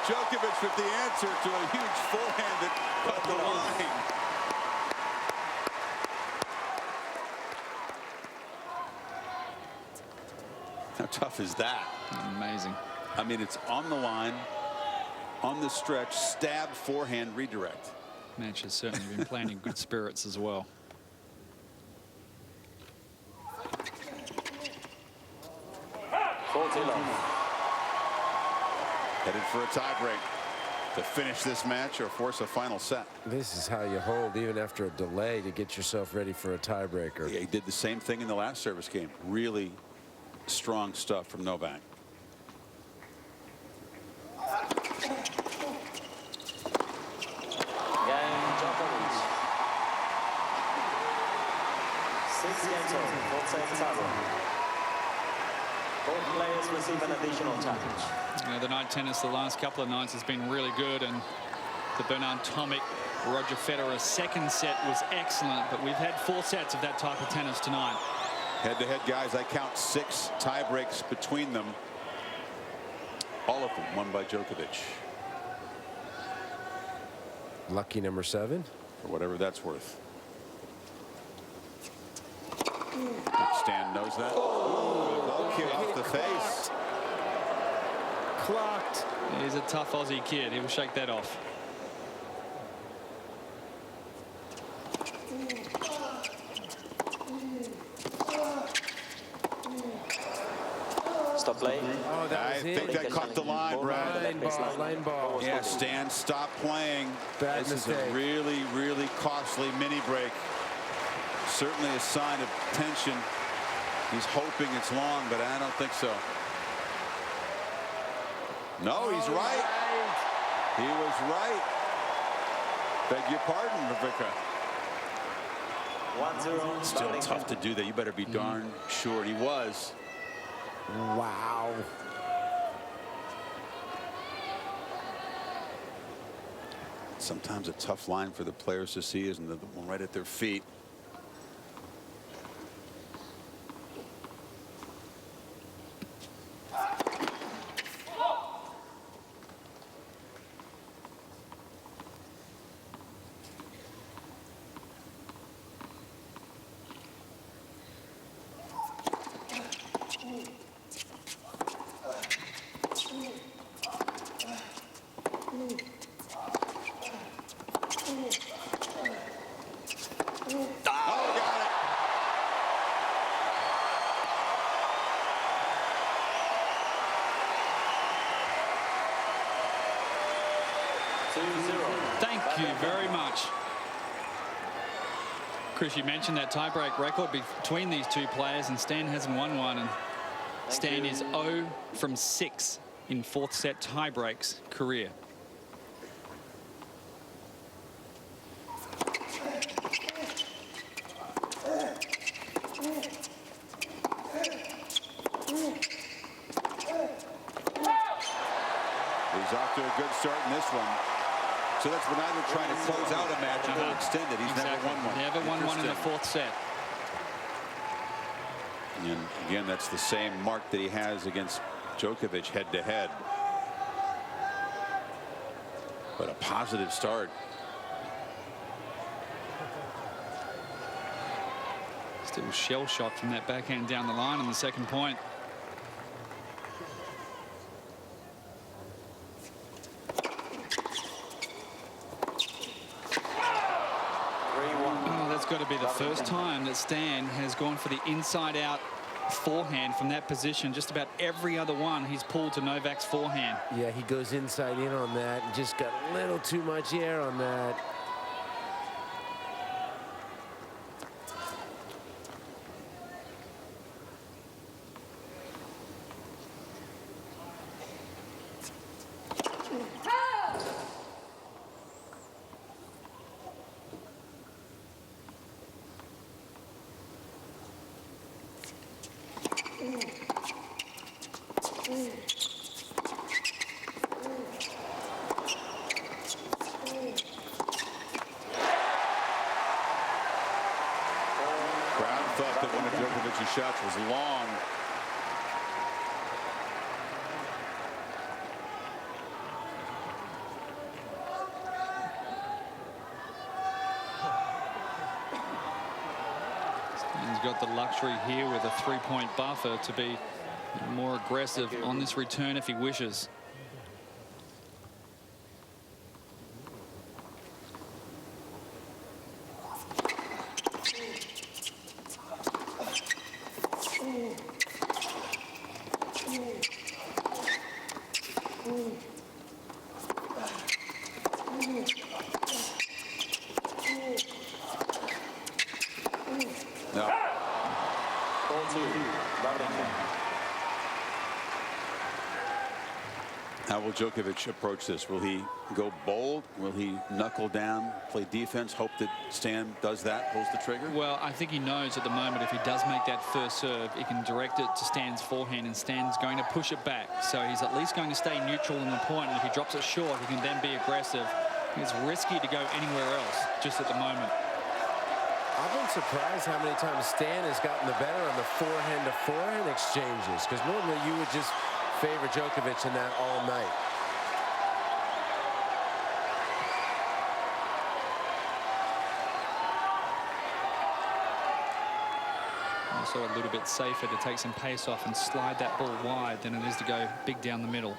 Djokovic with the answer to a huge forehand that cut the line. How tough is that?
Amazing.
I mean, it's on the line, on the stretch, stab, forehand, redirect.
Match has certainly been playing in good spirits as well.
Headed for a tiebreak to finish this match or force a final set.
This is how you hold even after a delay to get yourself ready for a tiebreaker.
Yeah, he did the same thing in the last service game. Really strong stuff from Novak.
Both players receive an additional challenge.
The night tennis the last couple of nights has been really good, and the Bernard Tomic Roger Federer second set was excellent, but we've had 4 sets of that type of tennis tonight.
Head-to-head, guys, I count 6 tie breaks between them. All of them won by Djokovic.
Lucky number 7.
For whatever that's worth. Stan knows that. Low kick off the face.
Clocked.
He's a tough Aussie kid. He'll shake that off.
Stop playing.
Oh,
I think that caught the line, Brad.
Line ball.
Yeah, Stan, stop playing.
Bad
this
mistake.
is a really, really costly mini break. Certainly a sign of tension He's hoping it's long, but I don't think so. No, he's right. He was right. Beg your pardon, Wawrinka.
1-0.
Still tough to do that. You better be darn sure. He was.
Wow.
Sometimes a tough line for the players to see, isn't the one right at their feet.
Thank you very much. Chris, you mentioned that tiebreak record between these two players, and Stan hasn't won one, and Stan is 0 from 6 in fourth set tiebreaks career.
He's off to a good start in this one. So that's when either trying to close out a match or extend it. He's never won one.
Never won one in the fourth set.
And again, that's the same mark that he has against Djokovic head-to-head. But a positive start.
Still shell shot from that backhand down the line on the second point. Got to be the first time that Stan has gone for the inside-out forehand from that position. Just about every other one he's pulled to Novak's forehand.
Yeah, he goes inside in on that and just got a little too much air on that.
Thought that one of Djokovic's shots was long.
He's got the luxury here with a 3-point buffer to be more aggressive on this return if he wishes.
No. How will Djokovic approach this? Will he go bold? Will he knuckle down, play defense, hope that Stan does that, pulls the trigger?
Well, I think he knows at the moment if he does make that first serve, he can direct it to Stan's forehand, and Stan's going to push it back. So he's at least going to stay neutral in the point, and if he drops it short, he can then be aggressive. It's risky to go anywhere else just at the moment.
I've been surprised how many times Stan has gotten the better on the forehand-to-forehand exchanges, because normally you would just favor Djokovic in that all night.
Also a little bit safer to take some pace off and slide that ball wide than it is to go big down the middle.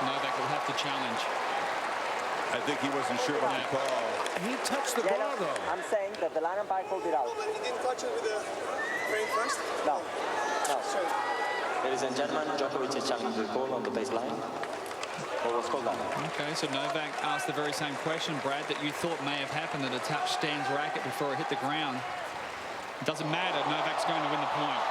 Novak will have to challenge.
I think he wasn't sure about the call.
He touched the ball, though.
I'm saying that the line umpire called it out.
But he didn't touch it with the frame first?
No. No.
Ladies and gentlemen, Djokovic is challenging the call on the baseline. What was called out?
Okay, so Novak asked the very same question, Brad, that you thought may have happened, that it touched Stan's racket before it hit the ground. It doesn't matter. Novak's going to win the point.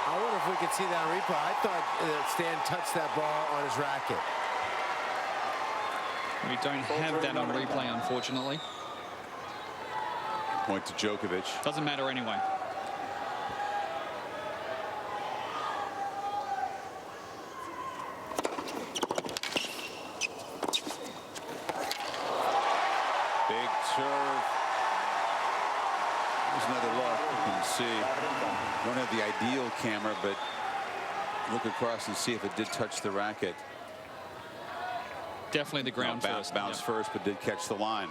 I wonder if we could see that replay. I thought that Stan touched that ball on his racket.
We don't have that on replay, unfortunately.
Point to Djokovic.
Doesn't matter anyway.
Big serve. There's another look. You can see. Don't have the ideal camera, but look across and see if it did touch the racket.
Definitely the ground first.
Bounce first, but did catch the line.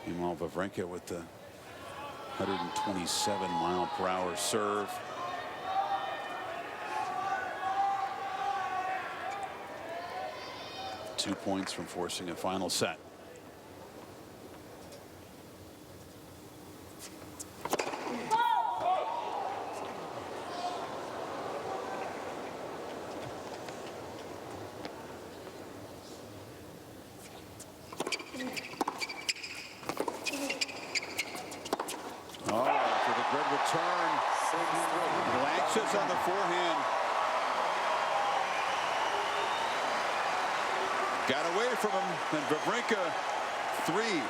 Meanwhile, Wawrinka with the 127-mile-per-hour serve. Two points from forcing a final set. On the forehand. Got away from him, and Wawrinka 3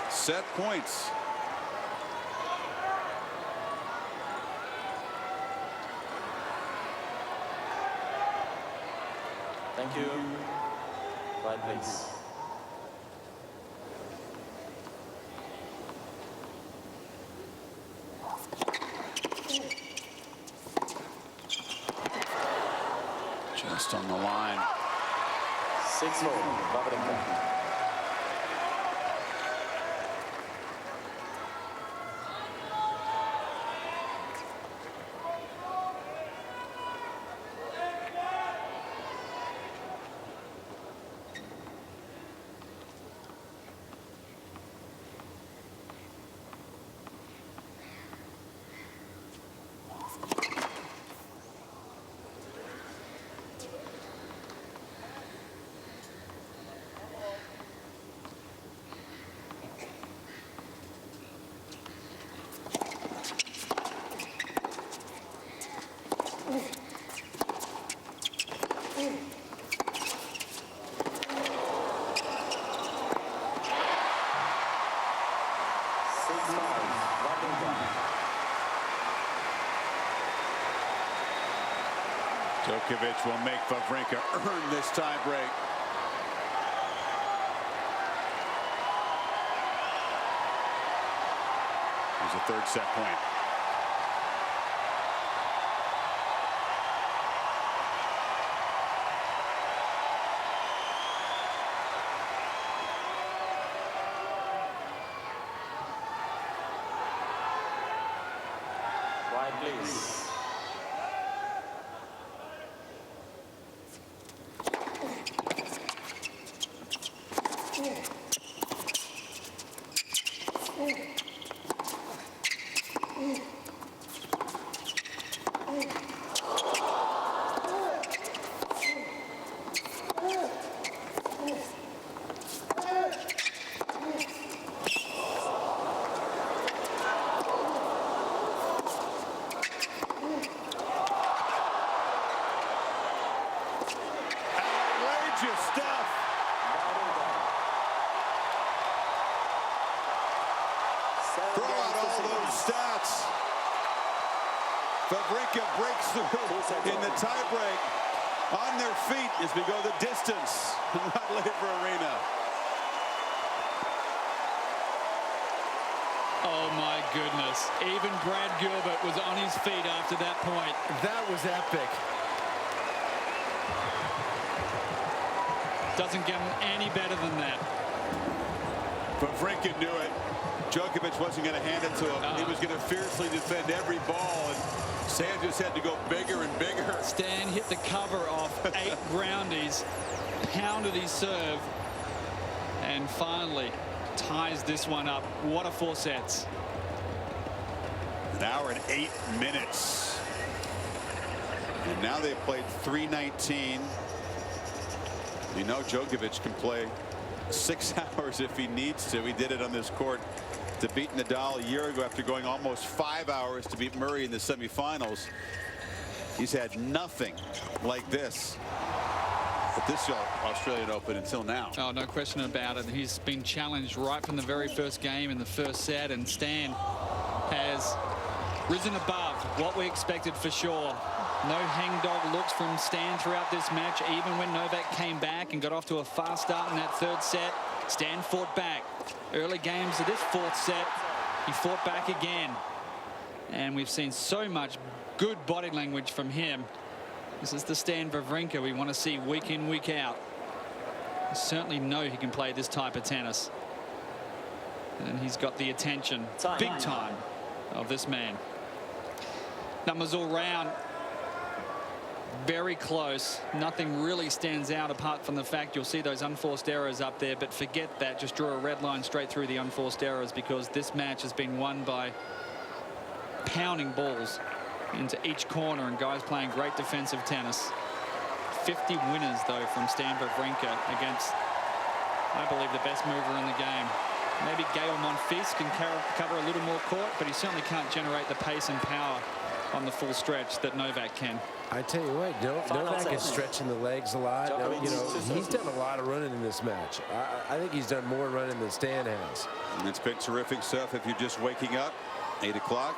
set points.
Thank you. Right, please.
Just on the line.
6-4, Wawrinka.
Djokovic will make Wawrinka earn this tie break. Here's a third set point.
Right, please.
Wawrinka breaks through in the tiebreak on their feet as we go the distance in Rod Laver Arena.
Oh my goodness. Even Brad Gilbert was on his feet after that point.
That was epic.
Doesn't get any better than that.
Wawrinka knew it. Djokovic wasn't going to hand it to him. He was going to fiercely defend every ball. And Stan just had to go bigger and bigger.
Stan hit the cover off 8 groundies, pounded his serve, and finally ties this one up. What a 4 sets.
An hour and 8 minutes. And now they've played 319. You know Djokovic can play 6 hours if he needs to. He did it on this court to beat Nadal a year ago after going almost 5 hours to beat Murray in the semifinals. He's had nothing like this at this Australian Open until now.
Oh, no question about it. He's been challenged right from the very first game in the first set, and Stan has risen above what we expected for sure. No hangdog looks from Stan throughout this match. Even when Novak came back and got off to a fast start in that 3rd set, Stan fought back. Early games of this 4th set, he fought back again. And we've seen so much good body language from him. This is the Stan Wawrinka we want to see week in, week out. We certainly know he can play this type of tennis. And he's got the attention, big time, of this man. Numbers all round. Very close. Nothing really stands out apart from the fact you'll see those unforced errors up there, but forget that. Just draw a red line straight through the unforced errors, because this match has been won by pounding balls into each corner and guys playing great defensive tennis. 50 winners though from Stan Wawrinka against, I believe, the best mover in the game. Maybe Gael Monfils can cover a little more court, but he certainly can't generate the pace and power on the full stretch that Novak can.
I tell you what, Novak is stretching the legs a lot. You know, he's done a lot of running in this match. I think he's done more running than Stan has.
And it's been terrific stuff. If you're just waking up, 8 o'clock.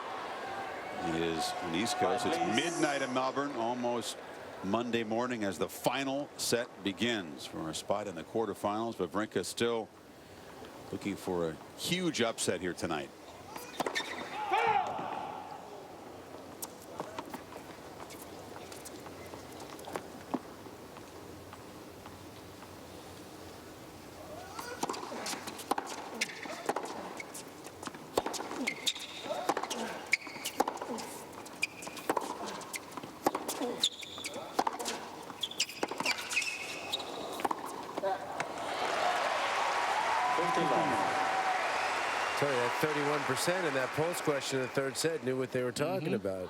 It is on the East Coast. It's midnight in Melbourne, almost Monday morning as the final set begins for our spot in the quarterfinals. Wawrinka still looking for a huge upset here tonight.
Tell you, that 31% in that post question in the 3rd set knew what they were talking about.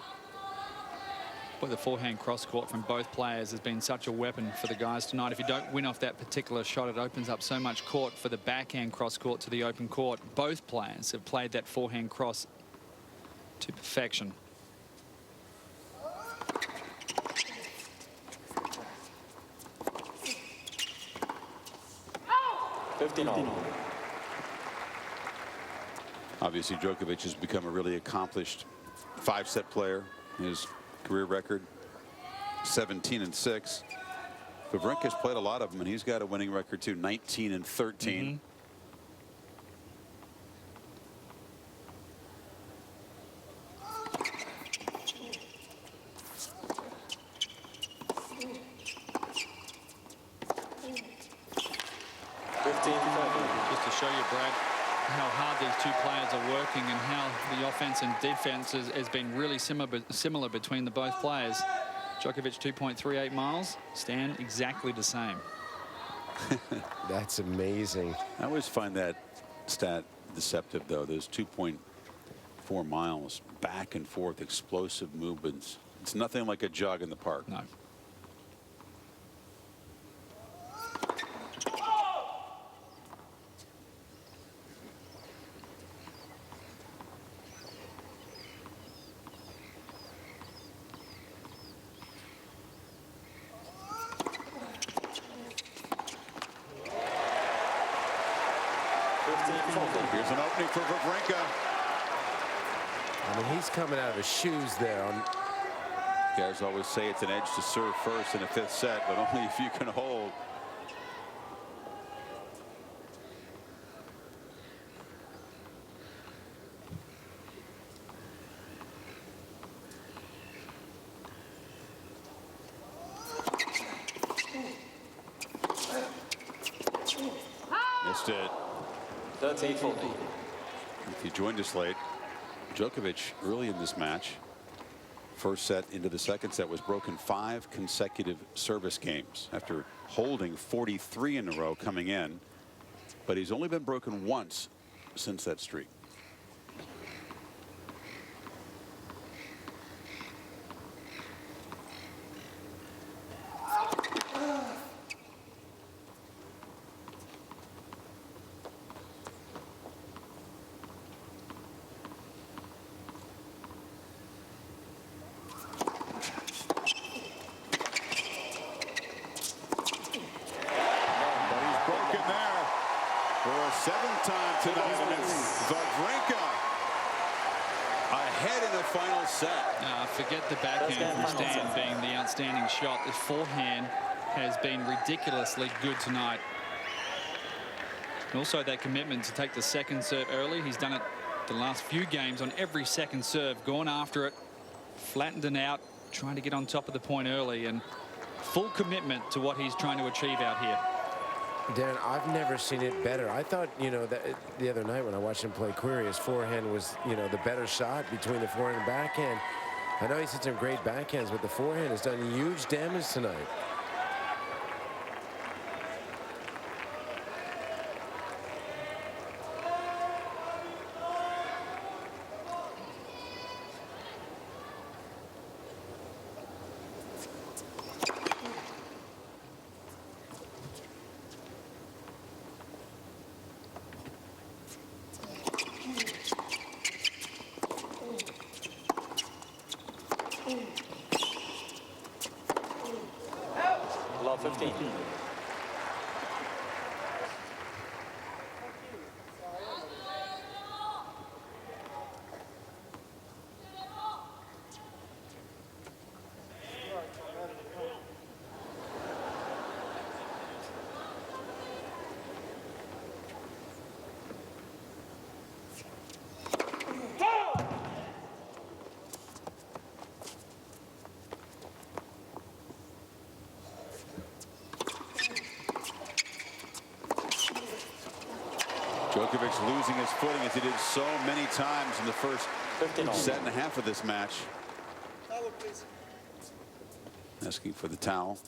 Well, the forehand cross court from both players has been such a weapon for the guys tonight. If you don't win off that particular shot, it opens up so much court for the backhand cross court to the open court. Both players have played that forehand cross to perfection.
Obviously, Djokovic has become a really accomplished 5-set player. His career record, 17-6. Wawrinka's played a lot of them, and he's got a winning record too, 19-13.
Just to show you, Brad, how hard these two players are working and how the offense and defense has been really similar between the both players. Djokovic 2.38 miles, Stan exactly the same.
That's amazing.
I always find that stat deceptive, though. Those 2.4 miles back and forth, explosive movements. It's nothing like a jog in the park.
No.
Here's an opening for Wawrinka.
I mean, he's coming out of his shoes there.
Guys always say it's an edge to serve first in a 5th set, but only if you can hold. Missed it.
30-40.
If you joined us late, Djokovic early in this match, First set into the second set was broken 5 consecutive service games after holding 43 in a row coming in. But he's only been broken once since that streak. Seventh time tonight, and it's Wawrinka ahead in the final set.
Forget the backhand from Stan being the outstanding shot. The forehand has been ridiculously good tonight. And also that commitment to take the second serve early. He's done it the last few games on every second serve, gone after it, flattened it out, trying to get on top of the point early, and full commitment to what he's trying to achieve out here.
Darren, I've never seen it better. I thought, you know, that the other night when I watched him play Query, his forehand was, you know, the better shot between the forehand and backhand. I know he's hit some great backhands, but the forehand has done huge damage tonight.
Law 15.
Djokovic losing his footing as he did so many times in the first set and a half of this match.
Towel, please.
Asking for the towel.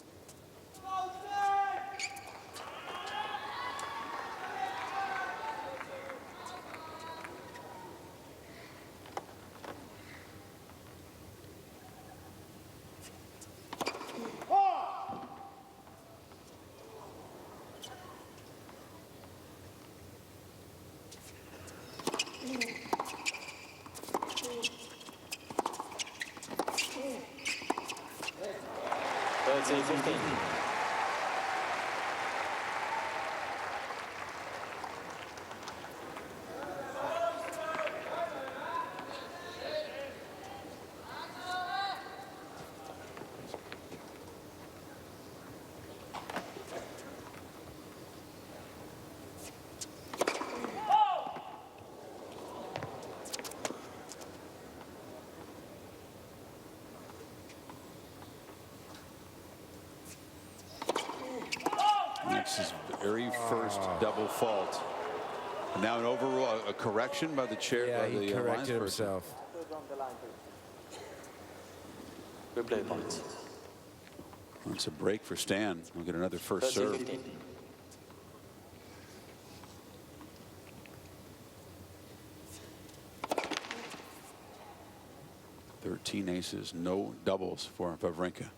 That's his very first double fault. And now an overrule, a correction by the chair.
Yeah,
by
he
the
corrected himself.
Replay points.
That's a break for Stan. We'll get another first serve.
15.
Thirteen aces, no doubles for Wawrinka.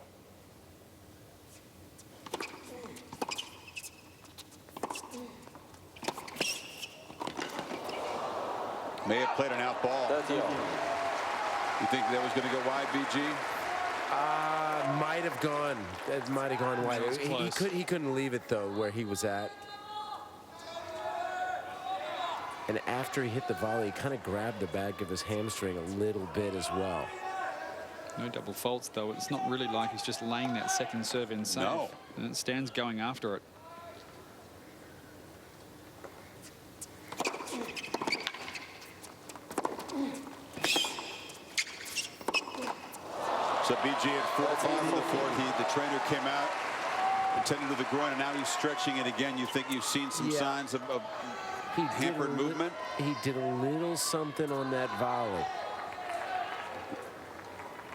May have played an out ball.
30.
You think that was going to go wide, BG?
Might have gone. It might have gone wide. He couldn't leave it though where he was at. And after he hit the volley, he kind of grabbed the back of his hamstring a little bit as well.
No double faults though. It's not really like he's just laying that second serve in safe.
No.
And Stan's going after it.
So BG at 4-5 from the fourth. The trainer came out, attended to the groin, and now he's stretching it again. You think you've seen some signs of hampered movement?
He did a little something on that volley.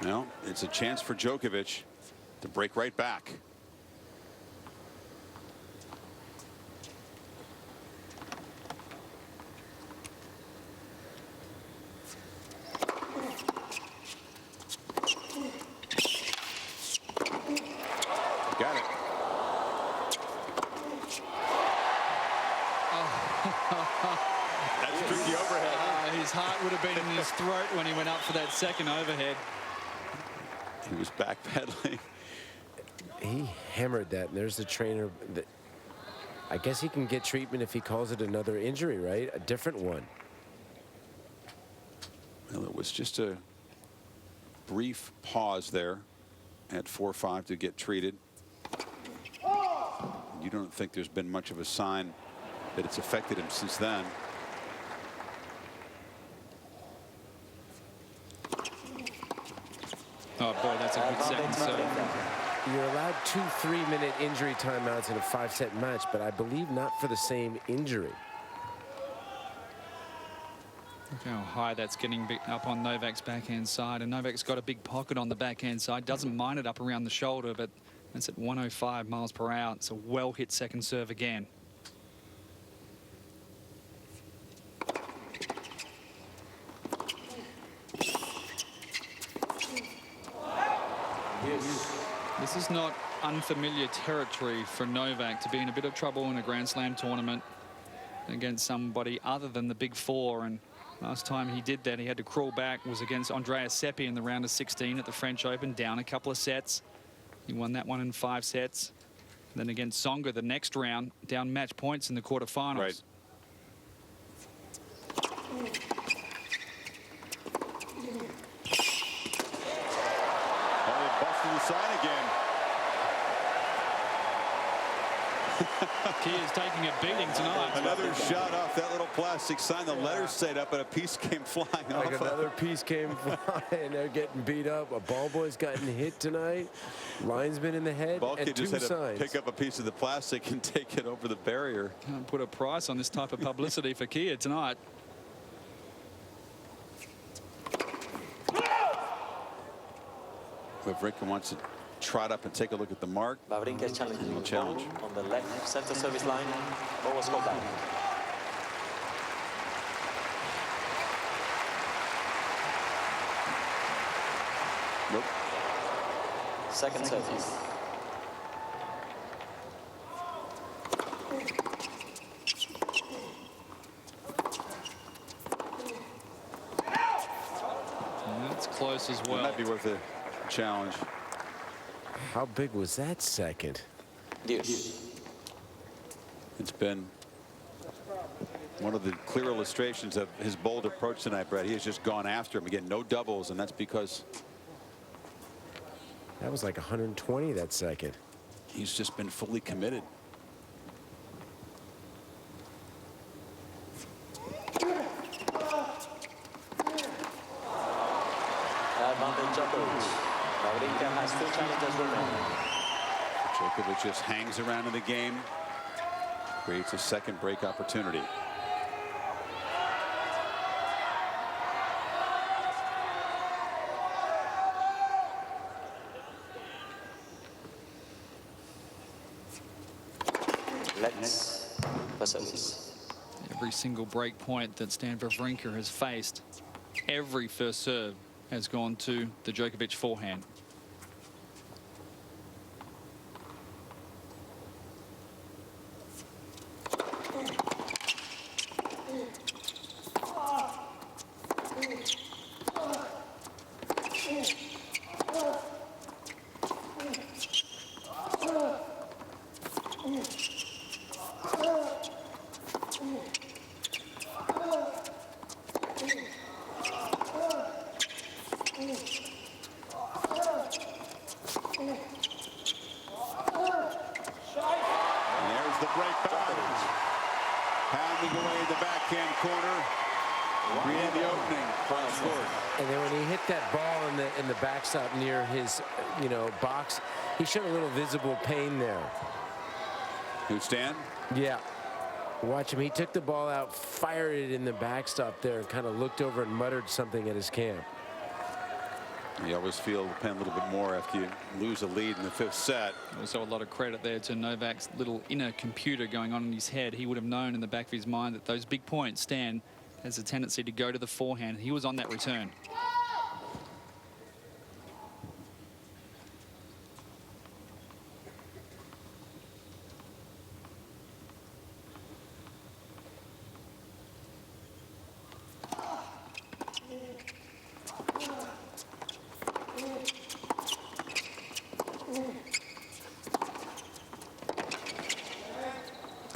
Well, it's a chance for Djokovic to break right back. Got it. That's tricky overhead.
His heart would have been in his throat when he went up for that second overhead.
He was backpedaling.
He hammered that, and there's the trainer. I guess he can get treatment if he calls it another injury, right? A different one.
Well, it was just a brief pause there at 4-5 to get treated. You don't think there's been much of a sign that it's affected him since then.
Oh boy, that's a good second serve.
You're allowed 2 3-minute injury timeouts in a 5-set match, but I believe not for the same injury.
Look how high that's getting up on Novak's backhand side, and Novak's got a big pocket on the backhand side. Doesn't mind it up around the shoulder, but it's at 105 miles per hour. It's a well hit second serve again. This is not unfamiliar territory for Novak to be in a bit of trouble in a Grand Slam tournament against somebody other than the big four. And last time he did that, he had to crawl back, was against Andreas Seppi in the round of 16 at the French Open, down a couple of sets. He won that one in 5 sets. And then against Tsonga the next round, down match points in the quarterfinals.
Right. The side again.
He is taking a beating tonight.
Another shot off that little plastic sign. The letters stayed up, but a piece came flying off.
Another piece came flying. They're getting beat up. A ball boy's gotten hit tonight. Linesman in the head.
Ball
and
kid
2
just had
signs.
to pick up a piece of the plastic and take it over the barrier.
Can't put a price on this type of publicity for Kia tonight.
Wawrinka wants to trot up and take a look at the mark.
Wawrinka is challenging
Challenge.
on the left center service line. Ball was called down.
Nope.
Second service.
And that's close as well.
Might be worth a challenge.
How big was that second?
Deuce.
It's been one of the clear illustrations of his bold approach tonight, Brett. He has just gone after him. Again, no doubles, and that's because
That was like 120 that second.
he's just been fully committed.
Advantage Djokovic. Wawrinka has 2 challenges remaining.
Djokovic just hangs around in the game, creates a second break opportunity.
Let's for service.
Every single break point that Stan Wawrinka has faced, every first serve has gone to the Djokovic forehand.
And then when he hit that ball in the backstop near his, box, he showed a little visible pain there.
Who, Stan?
Yeah. Watch him. He took the ball out, fired it in the backstop there, and kind of looked over and muttered something at his camp.
You always feel the pen a little bit more after you lose a lead in the 5th set.
Also a lot of credit there to Novak's little inner computer going on in his head. He would have known in the back of his mind that those big points, Stan has a tendency to go to the forehand. He was on that return.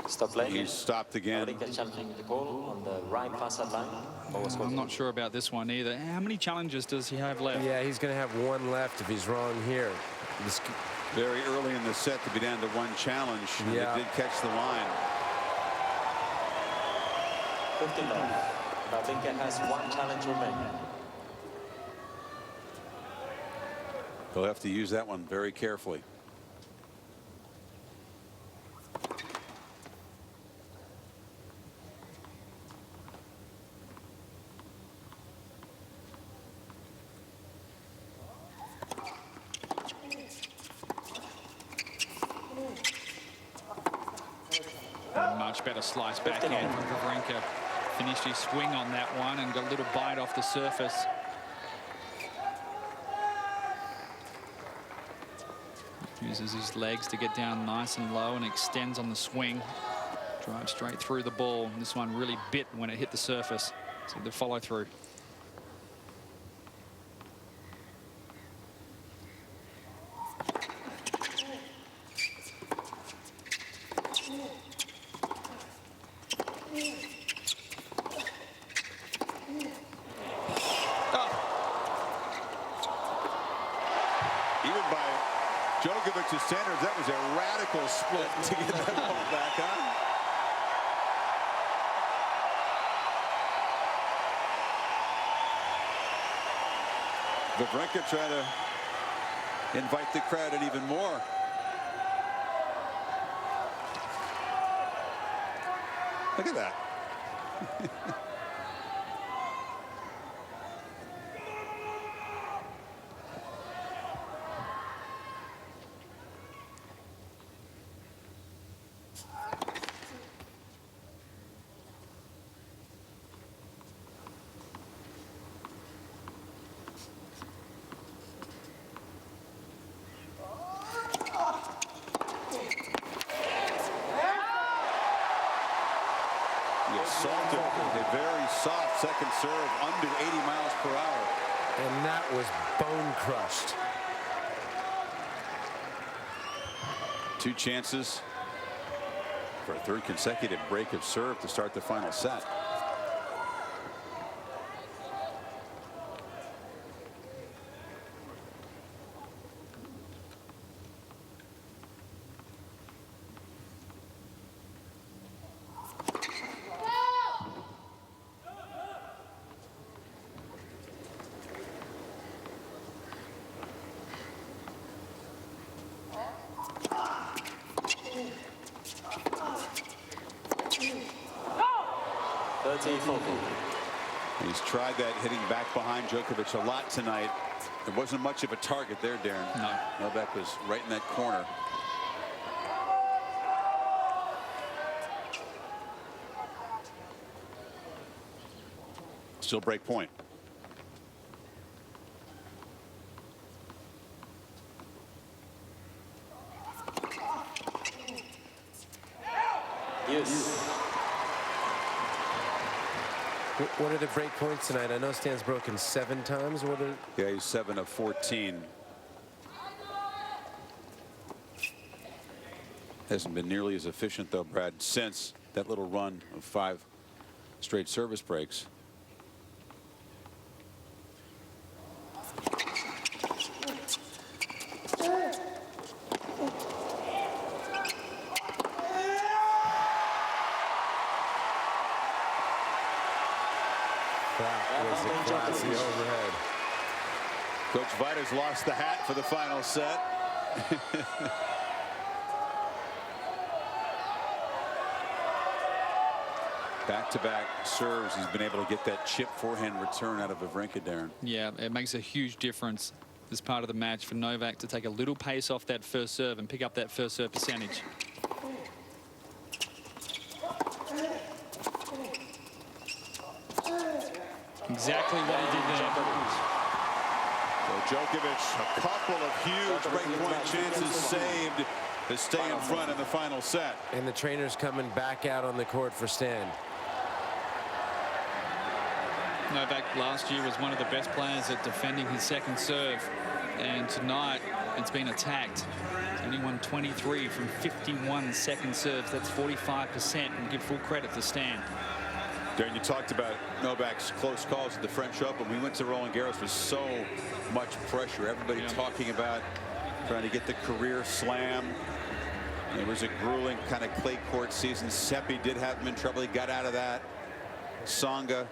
Stop play.
He's stopped again.
Wawrinka challenging the goal on the right far side line.
I'm not sure about this one either. How many challenges does he have left?
Yeah, he's going to have one left if he's wrong here.
Very early in the set to be down to 1 challenge.
Yeah.
It did catch the line.
15 love. Wawrinka has 1 challenge remaining.
He'll have to use that one very carefully.
Much better slice backhand from Wawrinka. Finished his swing on that one and got a little bite off the surface. Uses his legs to get down nice and low and extends on the swing. Drives straight through the ball. This one really bit when it hit the surface. So the follow through.
Djokovic's standards, that was a radical split to get that ball back on. Wawrinka trying to invite the crowd in even more. Look at that. Assaulted with a very soft second serve under 80 miles per hour.
And that was bone crushed.
2 chances for a 3rd consecutive break of serve to start the final set. He's tried that hitting back behind Djokovic a lot tonight. There wasn't much of a target there, Darren.
No.
Novak was right in that corner. Still break point.
Yes.
What are the break points tonight? I know Stan's broken 7 times. What are...
Yeah, he's 7 of 14. Hasn't been nearly as efficient, though, Brad, since that little run of 5 straight service breaks.
That was a classy overhead.
Coach Vita's lost the hat for the final set. Back-to-back serves. He's been able to get that chip forehand return out of Wawrinka, Darren.
Yeah, it makes a huge difference as part of the match for Novak to take a little pace off that first serve and pick up that first serve percentage. Exactly what he did there.
So Djokovic, a couple of huge breakpoint chances saved to stay in front in the final set.
And the trainer's coming back out on the court for Stan.
Novak last year was one of the best players at defending his second serve, and tonight it's been attacked. He's only won 23 from 51 second serves. That's 45%, and give full credit to Stan.
Darren, you talked about Novak's close calls at the French Open. We went to Roland Garros with so much pressure. Everybody talking about trying to get the career slam. It was a grueling kind of clay court season. Seppi did have him in trouble. He got out of that. Tsonga,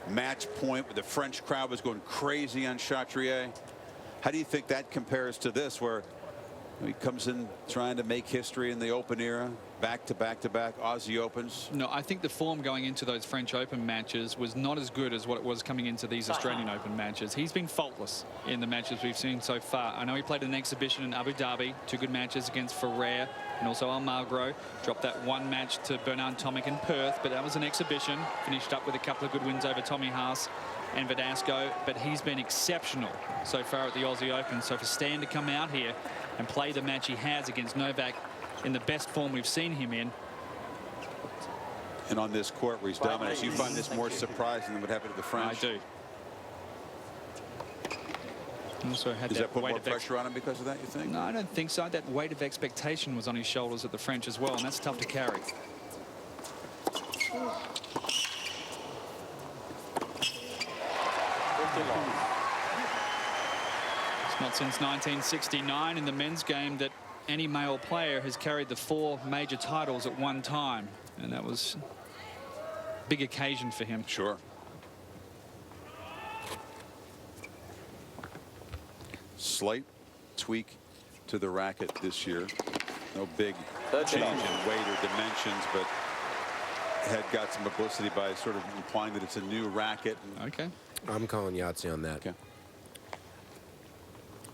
match point, where the French crowd was going crazy on Chatrier. How do you think that compares to this, where he comes in trying to make history in the Open era, back-to-back Aussie Opens?
No, I think the form going into those French Open matches was not as good as what it was coming into these Australian Open matches. He's been faultless in the matches we've seen so far. I know he played an exhibition in Abu Dhabi, 2 good matches against Ferrer and also Almagro. Dropped that 1 match to Bernard Tomic in Perth, but that was an exhibition. Finished up with a couple of good wins over Tommy Haas and Verdasco, but he's been exceptional so far at the Aussie Open. So for Stan to come out here and play the match he has against Novak in the best form we've seen him in.
And on this court where he's dominant, you find this more surprising than what happened to the French?
I do. Also had
Does that put
weight
more
of
pressure on him because of that, you think?
No, I don't think so. That weight of expectation was on his shoulders at the French as well, and that's tough to carry. It's not since 1969 in the men's game that any male player has carried the 4 major titles at one time, and that was a big occasion for him.
Sure. Slight tweak to the racket this year. No big change in weight or dimensions, but had got some publicity by sort of implying that it's a new racket.
Okay. I'm calling Yahtzee on that.
Okay.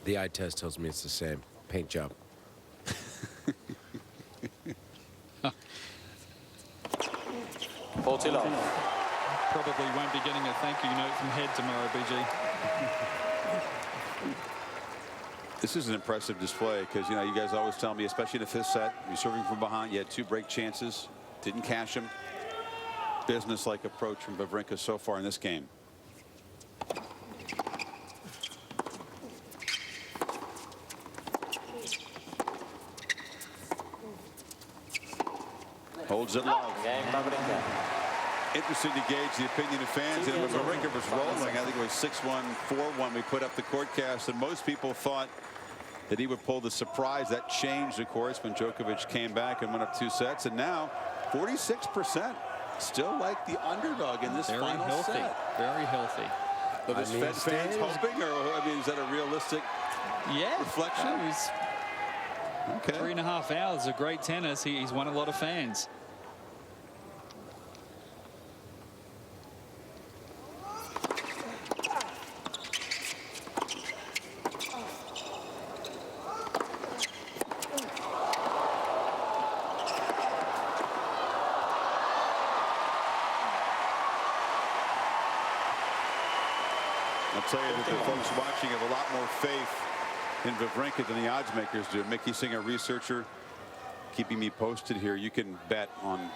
The eye test tells me it's the same. Paint job.
Probably won't be getting a thank you note from Head tomorrow, BG.
This is an impressive display because, you know, you guys always tell me, especially in the 5th set, you're serving from behind. You had 2 break chances, didn't cash them. Business-like approach from Wawrinka so far in this game. Holds it low. Interesting to gauge the opinion of fans. And when Wawrinka was rolling, I think it was 6-1, 4-1. We put up the court cast, and most people thought that he would pull the surprise. That changed, of course, when Djokovic came back and went up 2 sets. And now, 46%. Still like the underdog in this final set.
Very healthy.
Are the fans hoping, or I mean, is that a realistic reflection?
Okay. 3.5 hours of great tennis. He's won a lot of fans.
I'll tell you that the folks watching have a lot more faith in Wawrinka than the odds makers do. Mickey Singer, researcher, keeping me posted here. You can bet on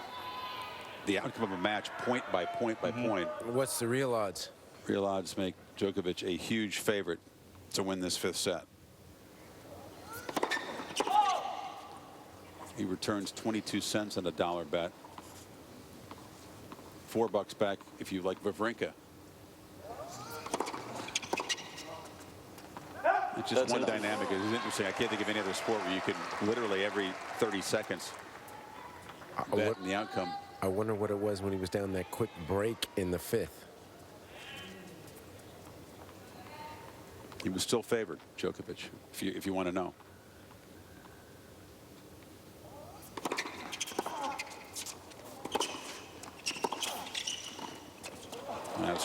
the outcome of a match point by point by point.
What's the real odds?
Real odds make Djokovic a huge favorite to win this 5th set. He returns 22 cents on a dollar bet. $4 back if you like Wawrinka. It's just one dynamic. It's interesting. I can't think of any other sport where you can literally every 30 seconds bet the outcome.
I wonder what it was when he was down that quick break in the 5th.
He was still favored, Djokovic, if you want to know.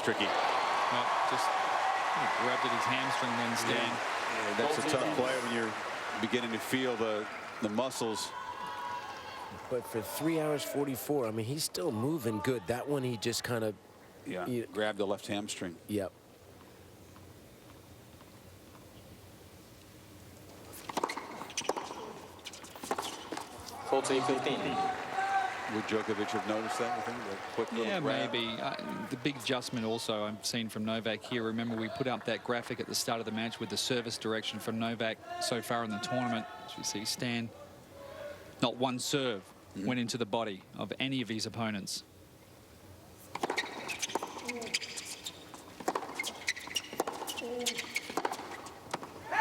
tricky.
Well, just grabbed at his hamstring then, Stan.
Yeah, that's a tough play when you're beginning to feel the muscles.
But for 3 hours 44, I mean, he's still moving good. That one, he just kind of
grabbed the left hamstring.
Yep.
Would
Djokovic have noticed that? I think the quick little
Yeah,
grab?
maybe. The big adjustment also I've seen from Novak here. Remember, we put up that graphic at the start of the match with the service direction from Novak so far in the tournament. As you see, Stan, not one serve went into the body of any of his opponents.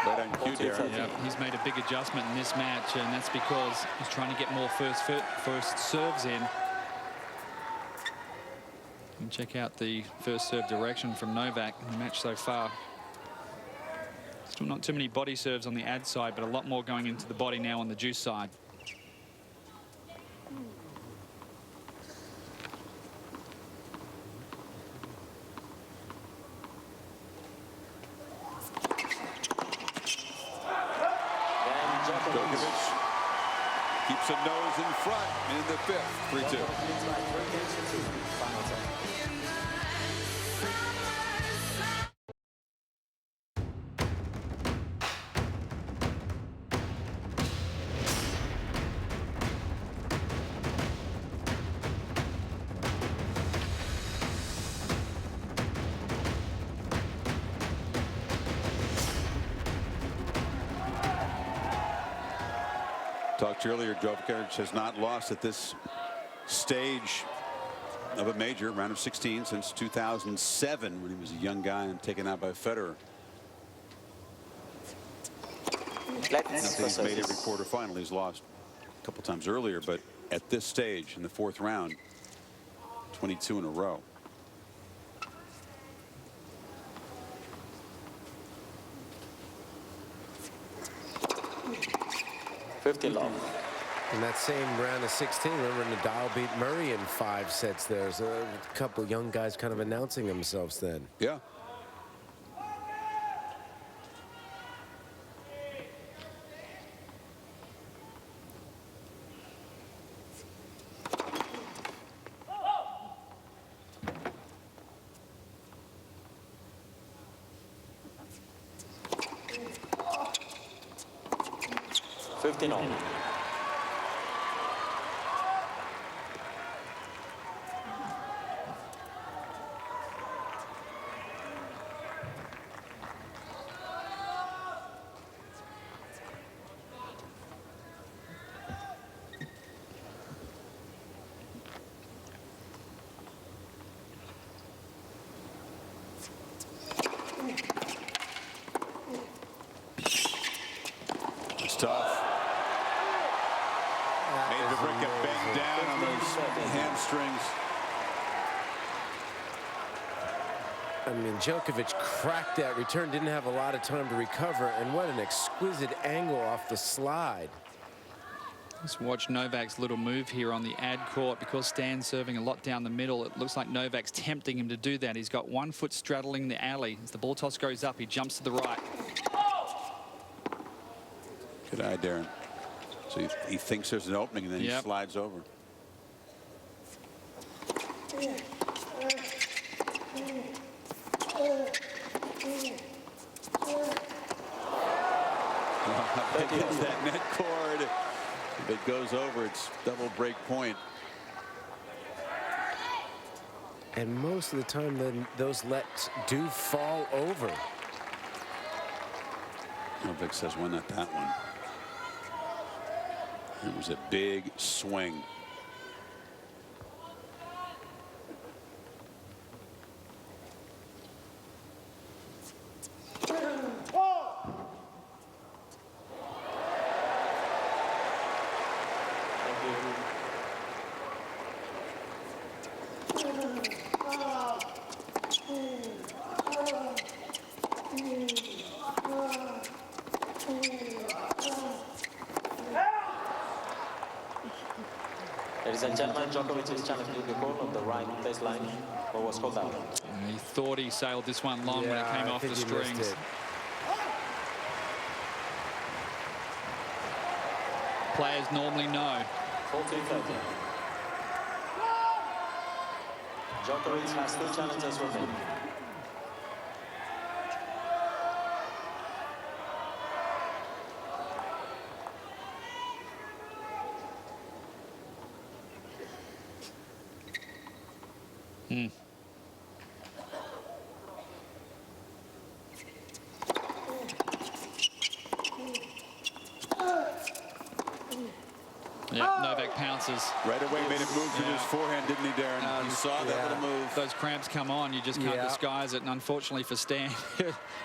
Right on cue, Darren.
Yeah, he's made a big adjustment in this match, and that's because he's trying to get more first serves in. And check out the first serve direction from Novak in the match so far. Still not too many body serves on the ad side, but a lot more going into the body now on the juice side.
Djokovic keeps a nose in front in the fifth. 3-2. Talked earlier, Djokovic has not lost at this stage of a major round of 16 since 2007 when he was a young guy and taken out by Federer. Not that he's made every quarterfinal. He's lost a couple times earlier, but at this stage in the fourth round, 22 in a row.
In that same round of 16, remember Nadal beat Murray in 5 sets there. So a couple young guys kind of announcing themselves then.
Yeah. It's tough. Made Wawrinka bang down on those hamstrings.
I mean, Djokovic cracked that return, didn't have a lot of time to recover, and what an exquisite angle off the slide.
Let's watch Novak's little move here on the ad court. Because Stan's serving a lot down the middle, it looks like Novak's tempting him to do that. He's got 1 foot straddling the alley. As the ball toss goes up, he jumps to the right.
Good eye, Darren. So he thinks there's an opening, and then he slides over. Against that net cord. If it goes over, it's double break point.
And most of the time, then those lets do fall over.
Vic says, "Why not that one?" It was a big swing.
Ladies and gentlemen, Djokovic is challenging the call on the right baseline. What was called out?
He thought he sailed this one long when it came off the strings. Players normally know.
14-13. Djokovic has 2 challenges remaining.
Yeah, Novak pounces.
Right away made a move to his forehand, didn't he, Darren? You saw that little move.
Those cramps come on, you just can't disguise it. And unfortunately for Stan,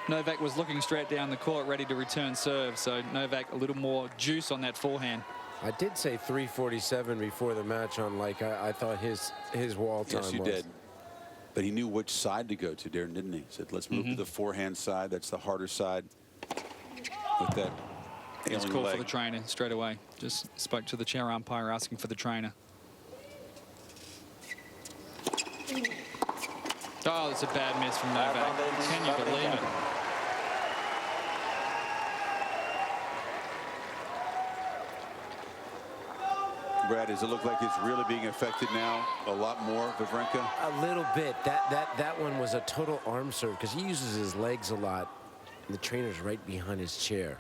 Novak was looking straight down the court, ready to return serve. So Novak a little more juice on that forehand.
I did say 347 before the match on I thought his wall time was.
Yes, you did. But he knew which side to go to, Darren, didn't he? He said, let's move to the forehand side. That's the harder side. With that
He's called for the trainer straight away. Just spoke to the chair umpire asking for the trainer. Oh, that's a bad miss from Novak. Can you believe it?
Brad, does it look like it's really being affected now a lot more, Wawrinka?
A little bit. That one was a total arm serve because he uses his legs a lot. And the trainer's right behind his chair.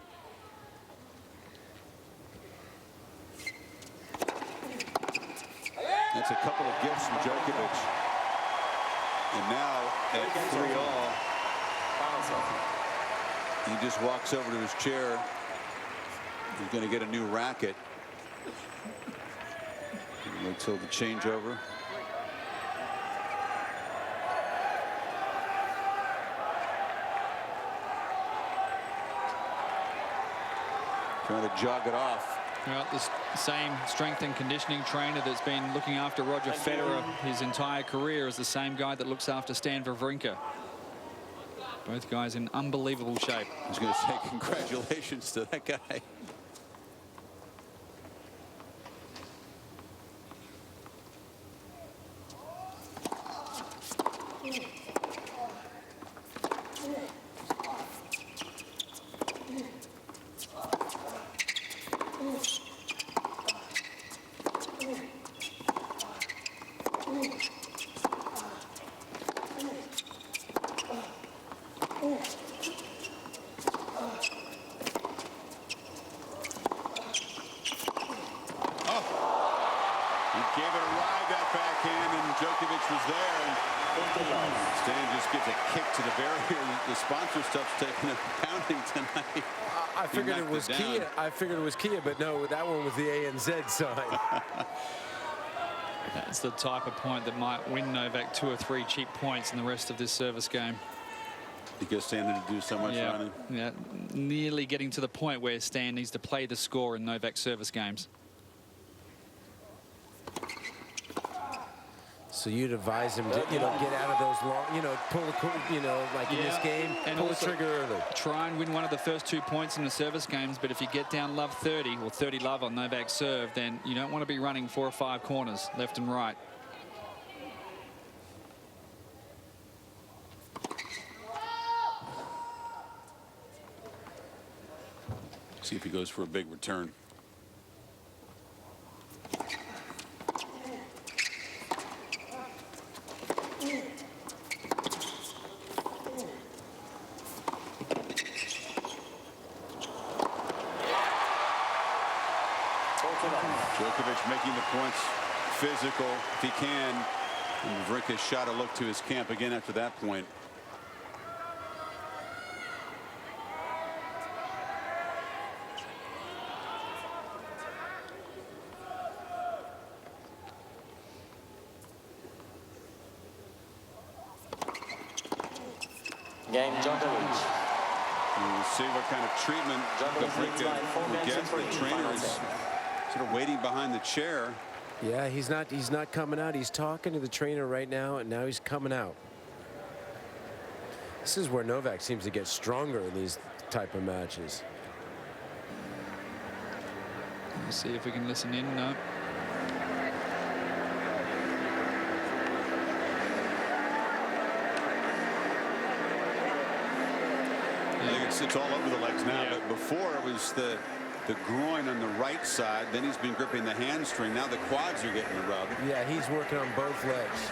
That's a couple of gifts from Djokovic. And now at 3-all, he just walks over to his chair. He's going to get a new racket. Wait till the changeover. Trying to jog it off.
Well, the same strength and conditioning trainer that's been looking after Roger Federer his entire career is the same guy that looks after Stan Wawrinka. Both guys in unbelievable shape.
I was going to say congratulations to that guy. Djokovic was there, and Stan just gives a kick to the barrier. The sponsor stuff's taking a pounding tonight.
I figured it was Kia. I figured it was Kia, but no, that one was the ANZ sign.
That's the type of point that might win Novak 2 or 3 cheap points in the rest of this service game.
Because Stan had to do so much running.
Yeah, nearly getting to the point where Stan needs to play the score in Novak service games.
So you'd advise him to, get out of those long, pull the, like in this game, and pull the trigger early.
Try and win one of the first 2 points in the service games, but if you get down love 30 or 30 love on Novak's serve, then you don't want to be running 4 or 5 corners left and right.
See if he goes for a big return. Djokovic making the points physical if he can. And Wawrinka shot a look to his camp again after that point.
Game Djokovic.
We'll see what kind of treatment Wawrinka will get. The trainer is sort of waiting behind the chair.
Yeah, he's not coming out. He's talking to the trainer right now, and now he's coming out. This is where Novak seems to get stronger in these type of matches.
We'll see if we can listen in. No.
It's all over the legs now.
Yeah.
But before it was the groin on the right side. Then he's been gripping the hamstring. Now the quads are getting the rub.
Yeah, he's working on both legs.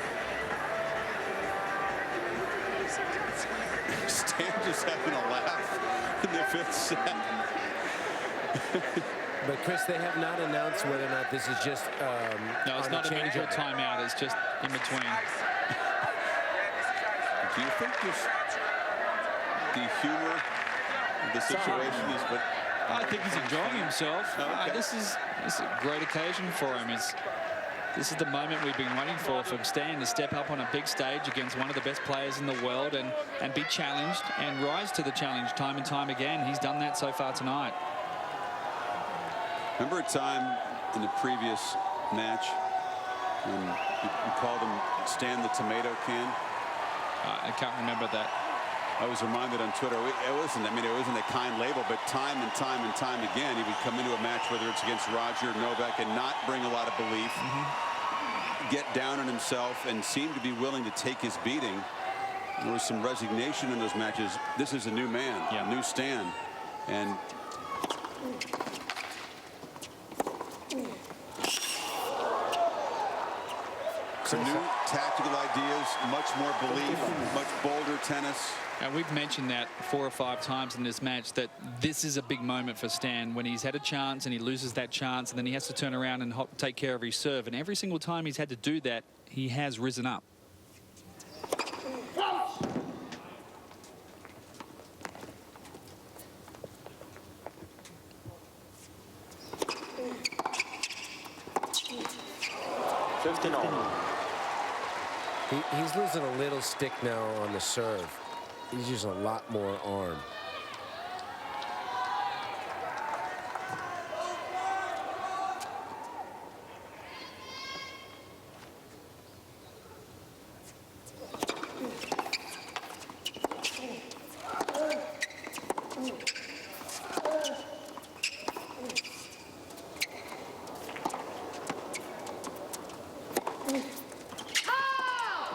Stan just having a laugh in the 5th set.
But Chris, they have not announced whether or not this is just
No, it's not a major timeout. It's just in between.
Do you think just the humor of the situation is what?
I think he's enjoying himself.
Okay.
This is a great occasion for him. This is the moment we've been waiting for Stan to step up on a big stage against one of the best players in the world and be challenged and rise to the challenge time and time again. He's done that so far tonight.
Remember a time in the previous match when you called him Stan the Tomato Can?
I can't remember that.
I was reminded on Twitter, it wasn't a kind label, but time and time and time again, he would come into a match, whether it's against Roger, Novak, and not bring a lot of belief, get down on himself, and seem to be willing to take his beating. There was some resignation in those matches. This is a new man, a new Stan. And some new tactical ideas, much more belief, much bolder tennis.
And we've mentioned that 4 or 5 times in this match, that this is a big moment for Stan when he's had a chance and he loses that chance, and then he has to turn around and take care of his serve. And every single time he's had to do that, he has risen up.
He's losing a little stick now on the serve. He's using a lot more arm.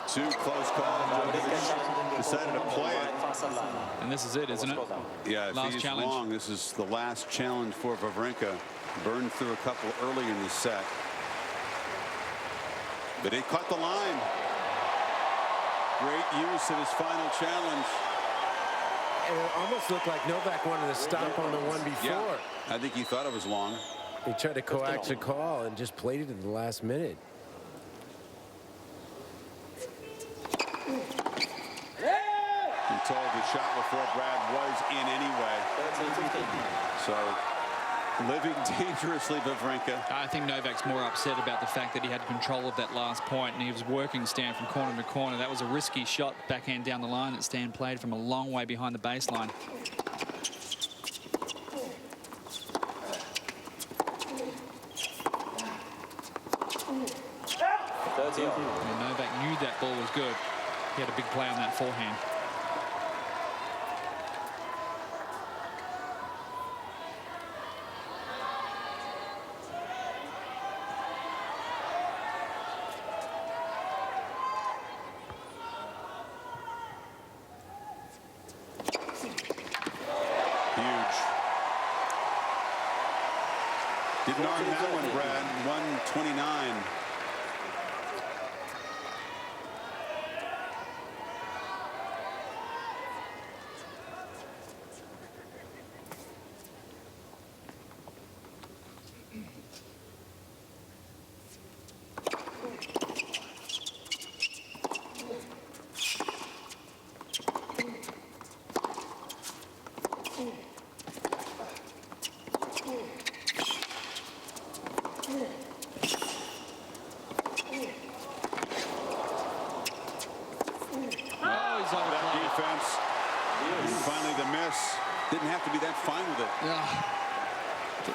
Too close call. Djokovic decided to play it.
And this is it, isn't it?
Yeah, if
Last
he's
challenge.
long, this is the last challenge for Wawrinka. Burned through a couple early in the set. But he caught the line. Great use of his final challenge.
And it almost looked like Novak wanted to stop on the one before.
Yeah, I think he thought it was long.
He tried to coax a call and just played it in the last minute.
I'm told the shot before Brad was in anyway. So living dangerously, Wawrinka.
I think Novak's more upset about the fact that he had control of that last point and he was working Stan from corner to corner. That was a risky shot backhand down the line that Stan played from a long way behind the baseline. And Novak knew that ball was good. He had a big play on that forehand.
Didn't arm that one, Brad. 129. Didn't have to be that fine with it.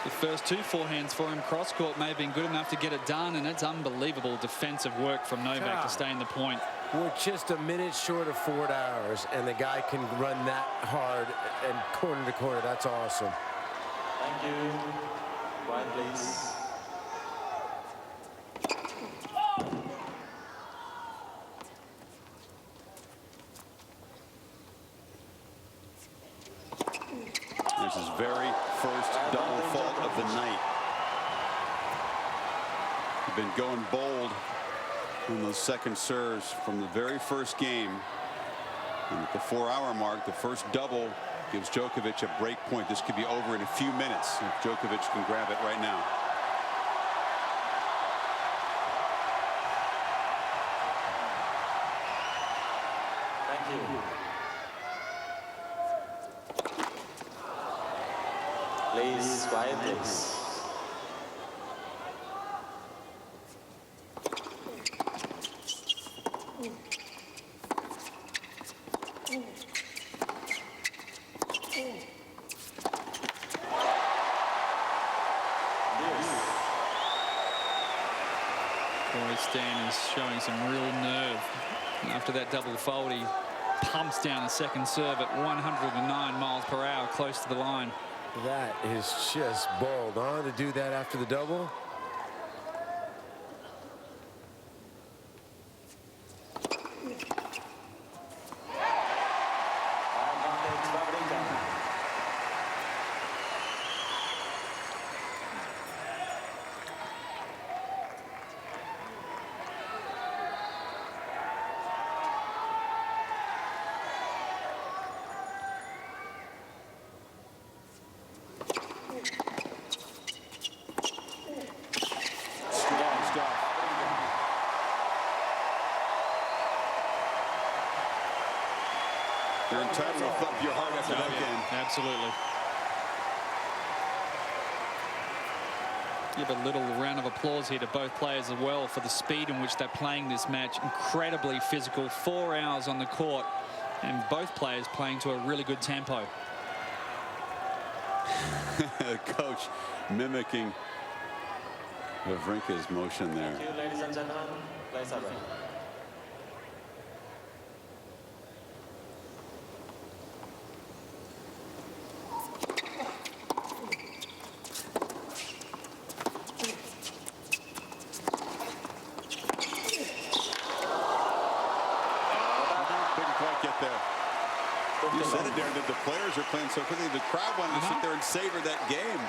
The first 2 forehands for him cross court may have been good enough to get it done, and it's unbelievable defensive work from Novak to stay in the point.
We're just a minute short of 4 hours, and the guy can run that hard and corner to corner. That's awesome.
Thank you. Quiet, please.
been going bold in those second serves from the very first game. And at the 4-hour mark, the first double gives Djokovic a break point. This could be over in a few minutes if Djokovic can grab it right now.
Thank you. Please, quiet, please.
Stan is showing some real nerve. After that double fault, he pumps down a second serve at 109 miles per hour, close to the line.
That is just balled on to do that after the double.
You're entitled to flip your heart after that game.
Absolutely. Give a little round of applause here to both players as well for the speed in which they're playing this match. Incredibly physical. 4 hours on the court, and both players playing to a really good tempo.
The coach mimicking Wawrinka's motion there.
Thank you, ladies and gentlemen. Please away.
You said it, Darren, that the players are playing so quickly. The crowd wanted to sit there and savor that game.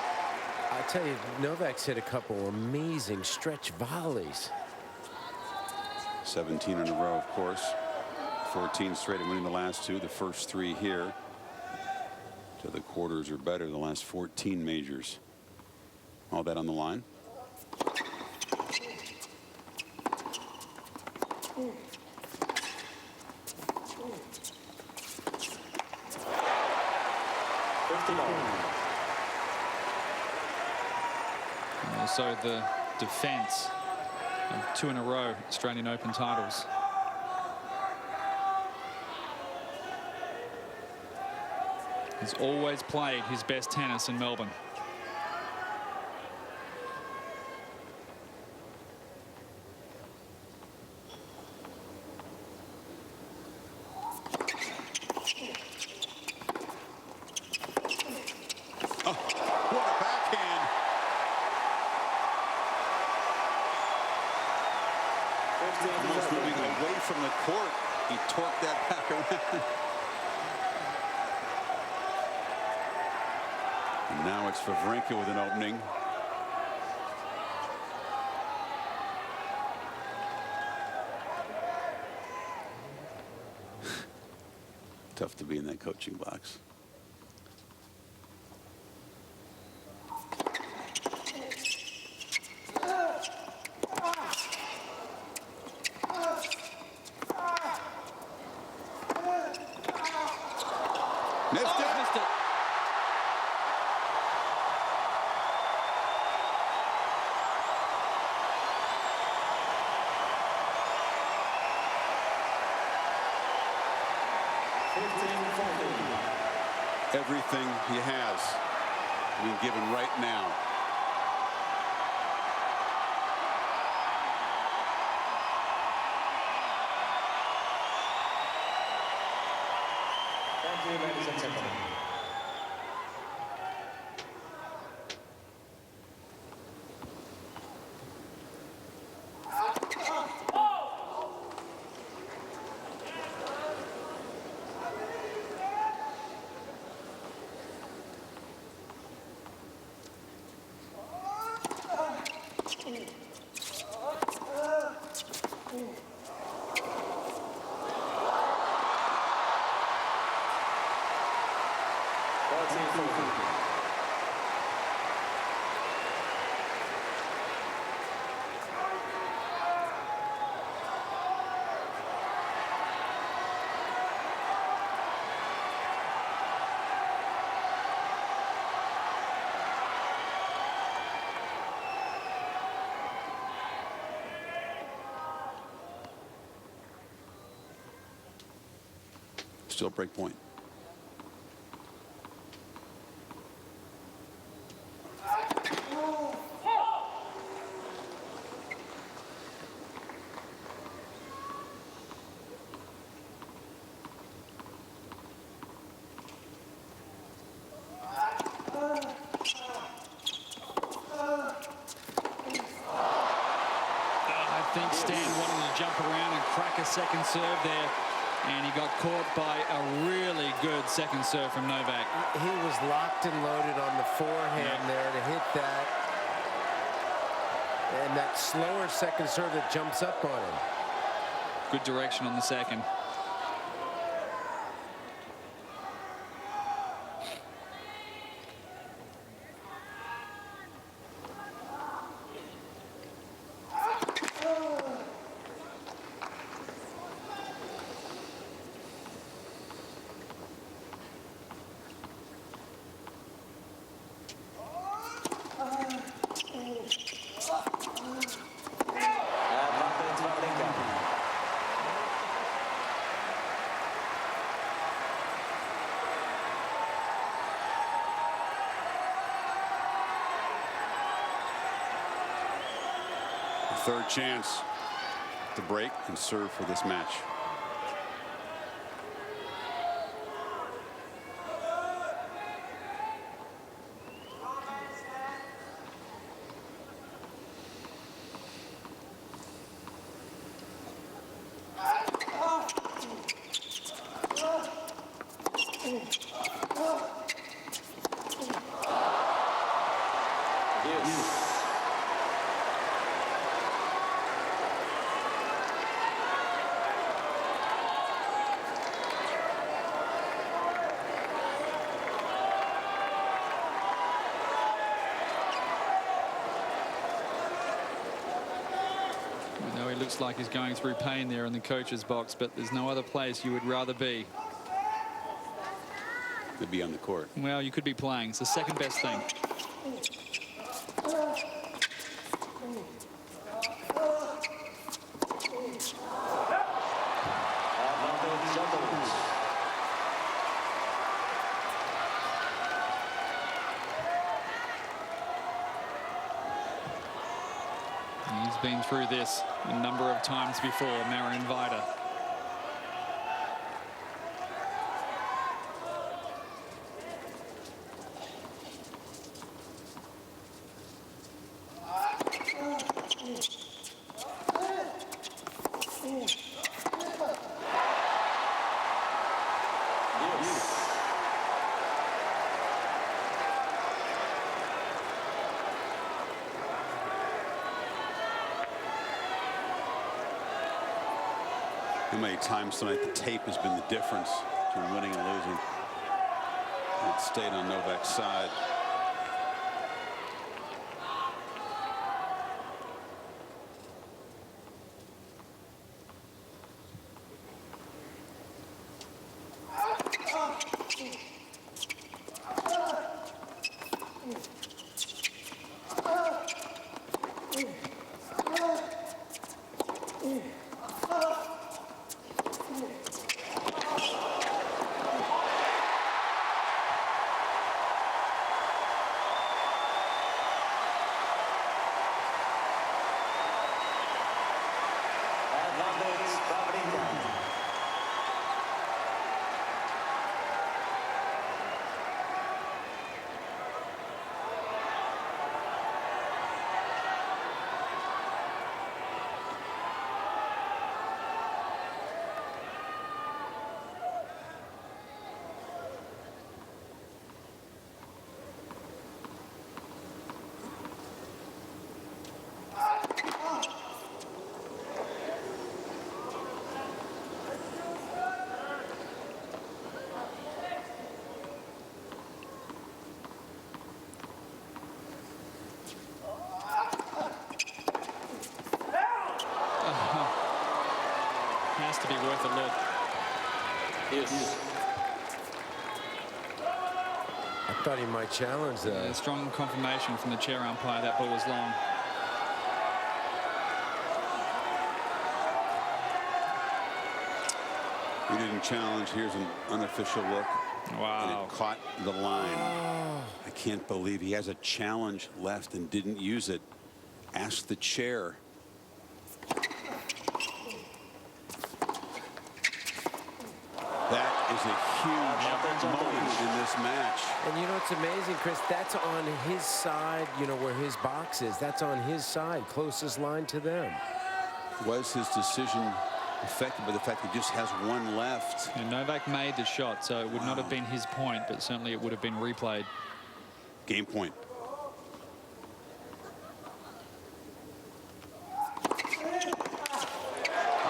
I tell you, Novak's hit a couple amazing stretch volleys.
17 in a row, of course. 14 straight and winning the last 2. The first 3 here. To the quarters or better, the last 14 majors. All that on the line.
And also the defense of 2 in a row Australian Open titles. He's always played his best tennis in Melbourne.
Almost moving away from the court. He torqued that back around. And now it's Wawrinka with an opening. Tough to be in that coaching box.
Missed it.
Everything he has being given right now.
Thank you, ladies and gentlemen.
Still break point.
I think Stan wanted to jump around and crack a second serve there, and he got caught by a really good second serve from Novak.
He was locked and loaded on the forehand there to hit that. And that slower second serve that jumps up on him.
Good direction on the second.
Third chance to break and serve for this match. Looks like he's going through pain there in the coach's box, but there's no other place you would rather be. Could be on the court.
Well, you could be playing. It's the second best thing. He's been through this a number of times before, Marin Vida.
How many times tonight the tape has been the difference between winning and losing? It stayed on Novak's side. Has to be worth a look.
Yes.
I thought he might challenge that.
Yeah, strong confirmation from the chair umpire that ball was long.
He didn't challenge. Here's an unofficial look.
Wow.
And it caught the line. I can't believe he has a challenge left and didn't use it. Ask the chair. That is a huge moment in this match.
And you know, it's amazing, Chris, that's on his side, you know, where his box is. That's on his side, closest line to them.
Was his decision affected by the fact he just has one left?
And Novak made the shot, so it would not have been his point, but certainly it would have been replayed.
Game point.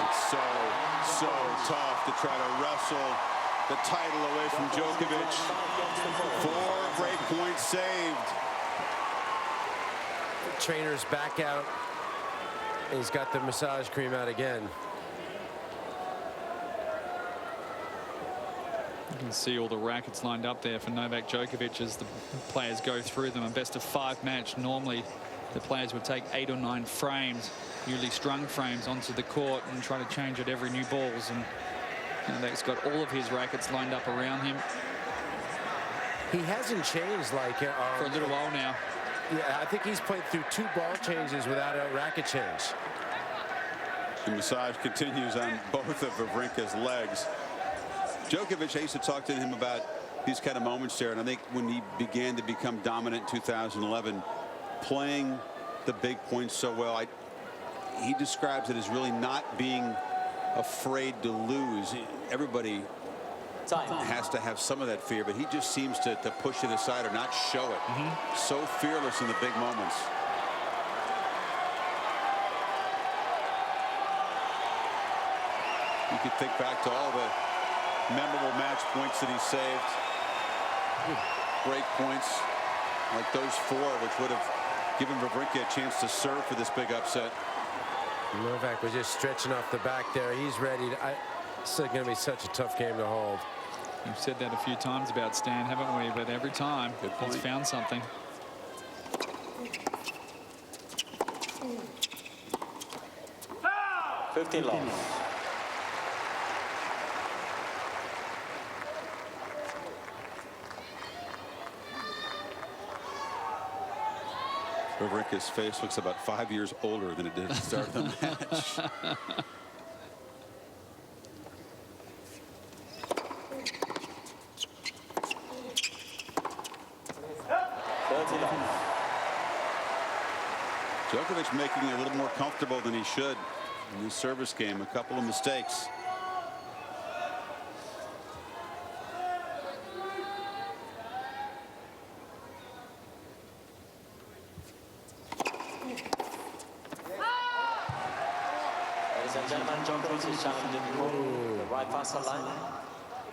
It's so tough to try to wrestle the title away from Djokovic. 4 break points saved.
The trainer's back out. He's got the massage cream out again.
You can see all the rackets lined up there for Novak Djokovic as the players go through them. A best-of-5 match. Normally, the players would take 8 or 9 frames, usually strung frames, onto the court and try to change at every new balls. And Novak's got all of his rackets lined up around him.
He hasn't changed like
for a little while now.
Yeah, I think he's played through 2 ball changes without a racket change.
The massage continues on both of Wawrinka's legs. Djokovic, I used to talk to him about these kind of moments there, and I think when he began to become dominant in 2011, playing the big points so well, he describes it as really not being afraid to lose. Everybody has to have some of that fear, but he just seems to push it aside or not show it. So fearless in the big moments. You could think back to all the memorable match points that he saved. Break points like those 4, which would have given Wawrinka a chance to serve for this big upset.
Novak was just stretching off the back there. He's ready. It's going to be such a tough game to hold.
We've said that a few times about Stan, haven't we? But every time he's found something.
Ah! 15 love.
Wawrinka's face looks about 5 years older than it did at the start of the match. Djokovic making it a little more comfortable than he should in this service game. A couple of mistakes.
Ladies and gentlemen, Djokovic is challenging the right faster line.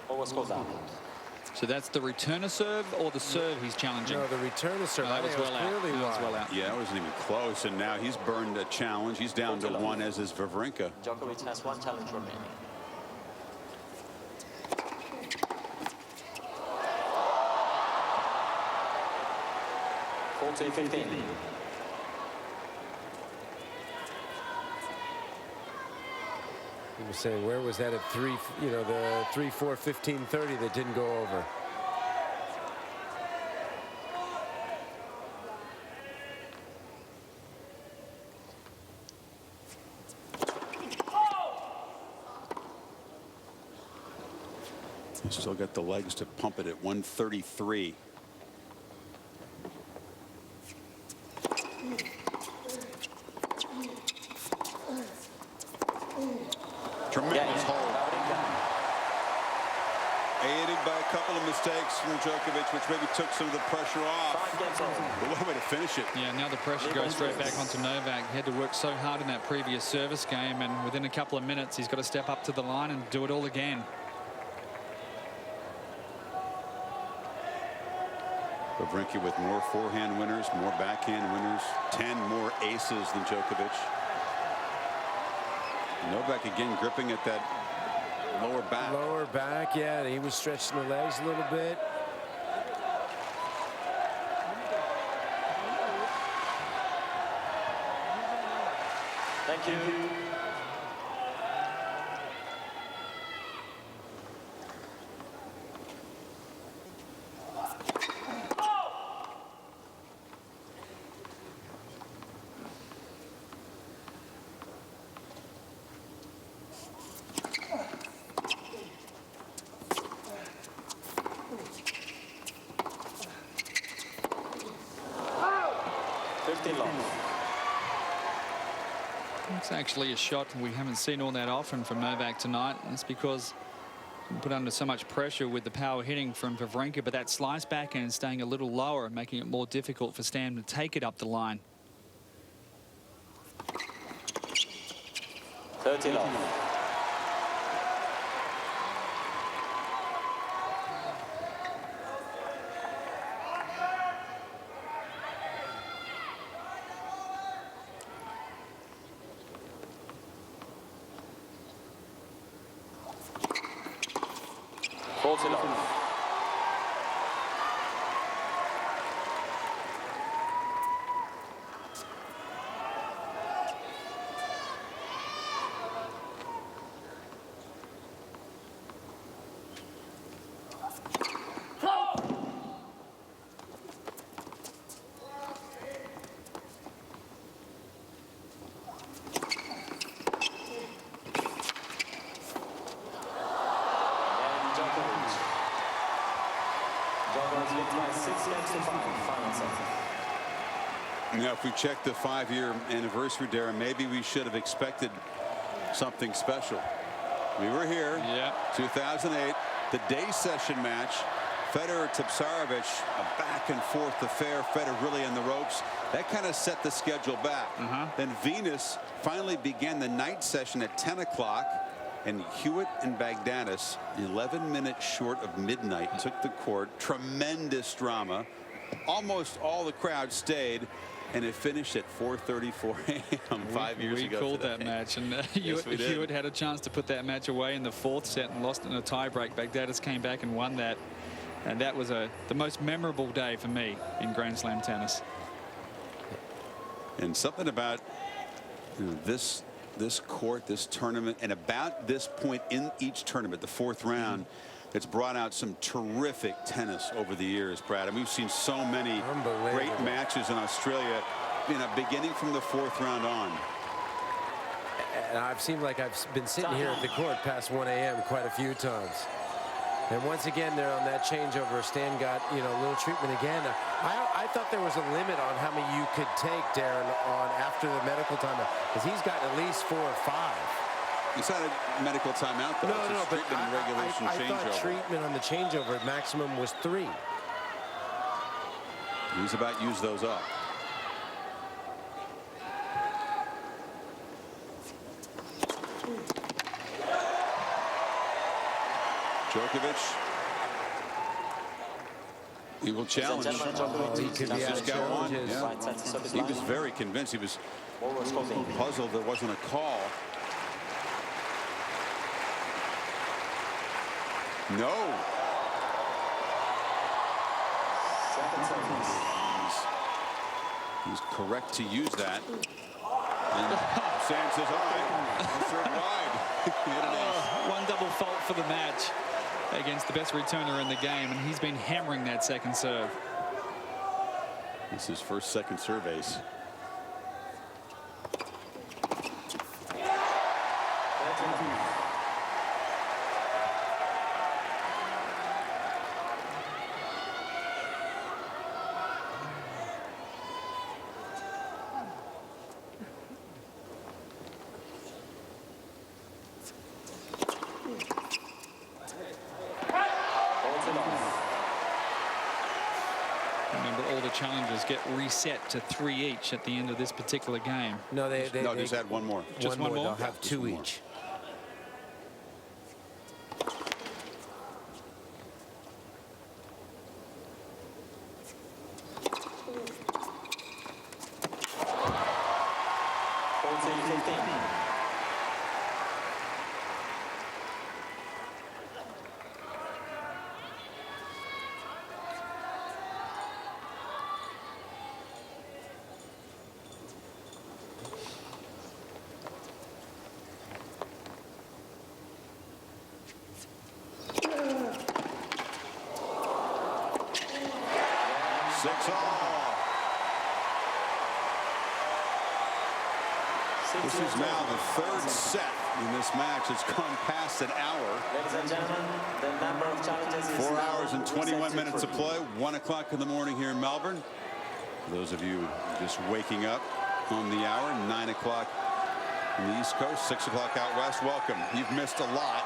Always goes down.
So that's the returner serve or the serve he's challenging?
No, the returner serve.
That was well out.
Yeah, that wasn't even close. And now he's burned a challenge. He's down to 1, as is Wawrinka.
Djokovic has 1 challenge remaining. (14-15).
He was saying, where was that at 3, you know, the 3-4, 15-30 that didn't go over.
He's still got the legs to pump it at 133. Tremendous hold. Aided by a couple of mistakes from Djokovic, which maybe took some of the pressure off. But what a way to finish it.
Yeah, now the pressure goes straight back onto Novak. He had to work so hard in that previous service game, and within a couple of minutes, he's got to step up to the line and do it all again.
Wawrinka with more forehand winners, more backhand winners, 10 more aces than Djokovic. Novak again gripping at that lower back.
Lower back, yeah, and he was stretching the legs a little bit.
Thank you.
It's actually a shot we haven't seen all that often from Novak tonight. And it's because he put under so much pressure with the power hitting from Wawrinka, but that slice backhand staying a little lower, making it more difficult for Stan to take it up the line.
30 love.
Now, if we check the 5-year anniversary, Darren, maybe we should have expected something special. We were here, 2008, the day session match. Federer, Tipsarevic, a back and forth affair. Federer really in the ropes. That kind of set the schedule back. Then Venus finally began the night session at 10 o'clock. And Hewitt and Bagdanis, 11 minutes short of midnight, took the court. Tremendous drama. Almost all the crowd stayed, and it finished at 4:34 a.m. 5 years ago.
We called that match, and Hewitt had a chance to put that match away in the 4th set and lost it in a tiebreak. Bagdanis came back and won that, and that was the most memorable day for me in Grand Slam tennis.
And something about this court, this tournament, and about this point in each tournament, the 4th round, it's brought out some terrific tennis over the years, Brad. And we've seen so many great matches in Australia, beginning from the 4th round on.
And I've seemed like I've been sitting here at the court past 1 a.m. quite a few times. And once again, there on that changeover, Stan got, a little treatment again. I thought there was a limit on how many you could take, Darren, on after the medical timeout, because he's got at least 4 or 5.
It's not a medical timeout, though.
No,
it's a treatment and regulation
I
changeover.
thought treatment on the changeover maximum was 3.
He's about to use those up. Djokovic. He will challenge.
He could be out of challenges.
He was very convinced. He was puzzled there wasn't a call. No. He's correct to use that. And Sam says, all right, serve wide.
One double fault for the match against the best returner in the game, and he's been hammering that second serve.
This is his first second serve ace.
Challengers get reset to 3 each at the end of this particular game.
No, they
just add one more.
Just one more?
They'll have 2 each. This is now the 3rd set in this match. It's gone past an hour.
Ladies and gentlemen, the number of challenges is
4 hours and 21 minutes of play. 1 o'clock in the morning here in Melbourne. For those of you just waking up on the hour, 9 o'clock on the East Coast, 6 o'clock out west, welcome. You've missed a lot,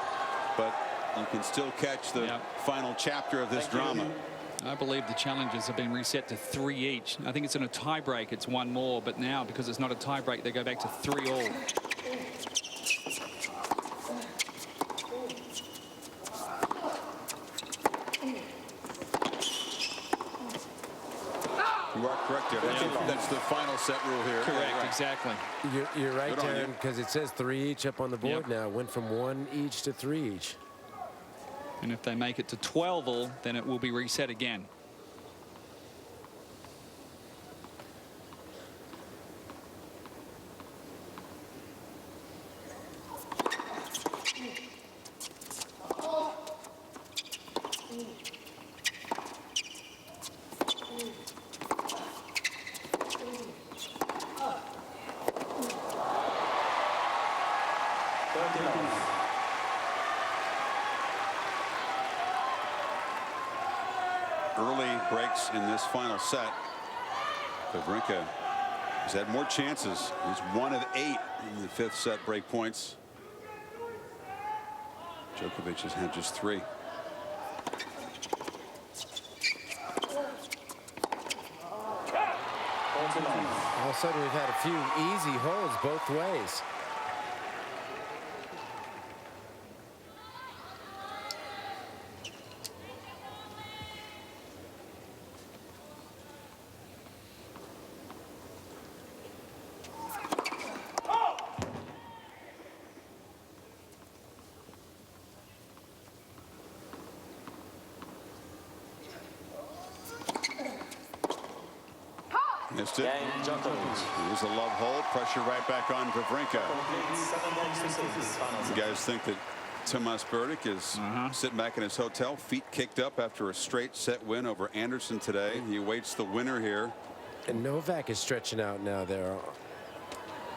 but you can still catch the final chapter of this drama.
I believe the challenges have been reset to 3 each. I think it's in a tie break, it's 1 more, but now because it's not a tie break, they go back to 3 all.
You are correct there. That's the final set rule here.
Correct, right. Exactly.
You're right, Darren, because it says 3 each up on the board now. It went from 1 each to 3 each.
And if they make it to 12 all, then it will be reset again.
Early breaks in this final set. Wawrinka has had more chances. He's 1 of 8 in the 5th set break points. Djokovic has had just 3.
All of a sudden, we've had a few easy holds both ways.
Missed it. It was a love hole. Pressure right back on Wawrinka. You guys think that Tomas Berdych is sitting back in his hotel, feet kicked up after a straight set win over Anderson today. He awaits the winner here.
And Novak is stretching out now there.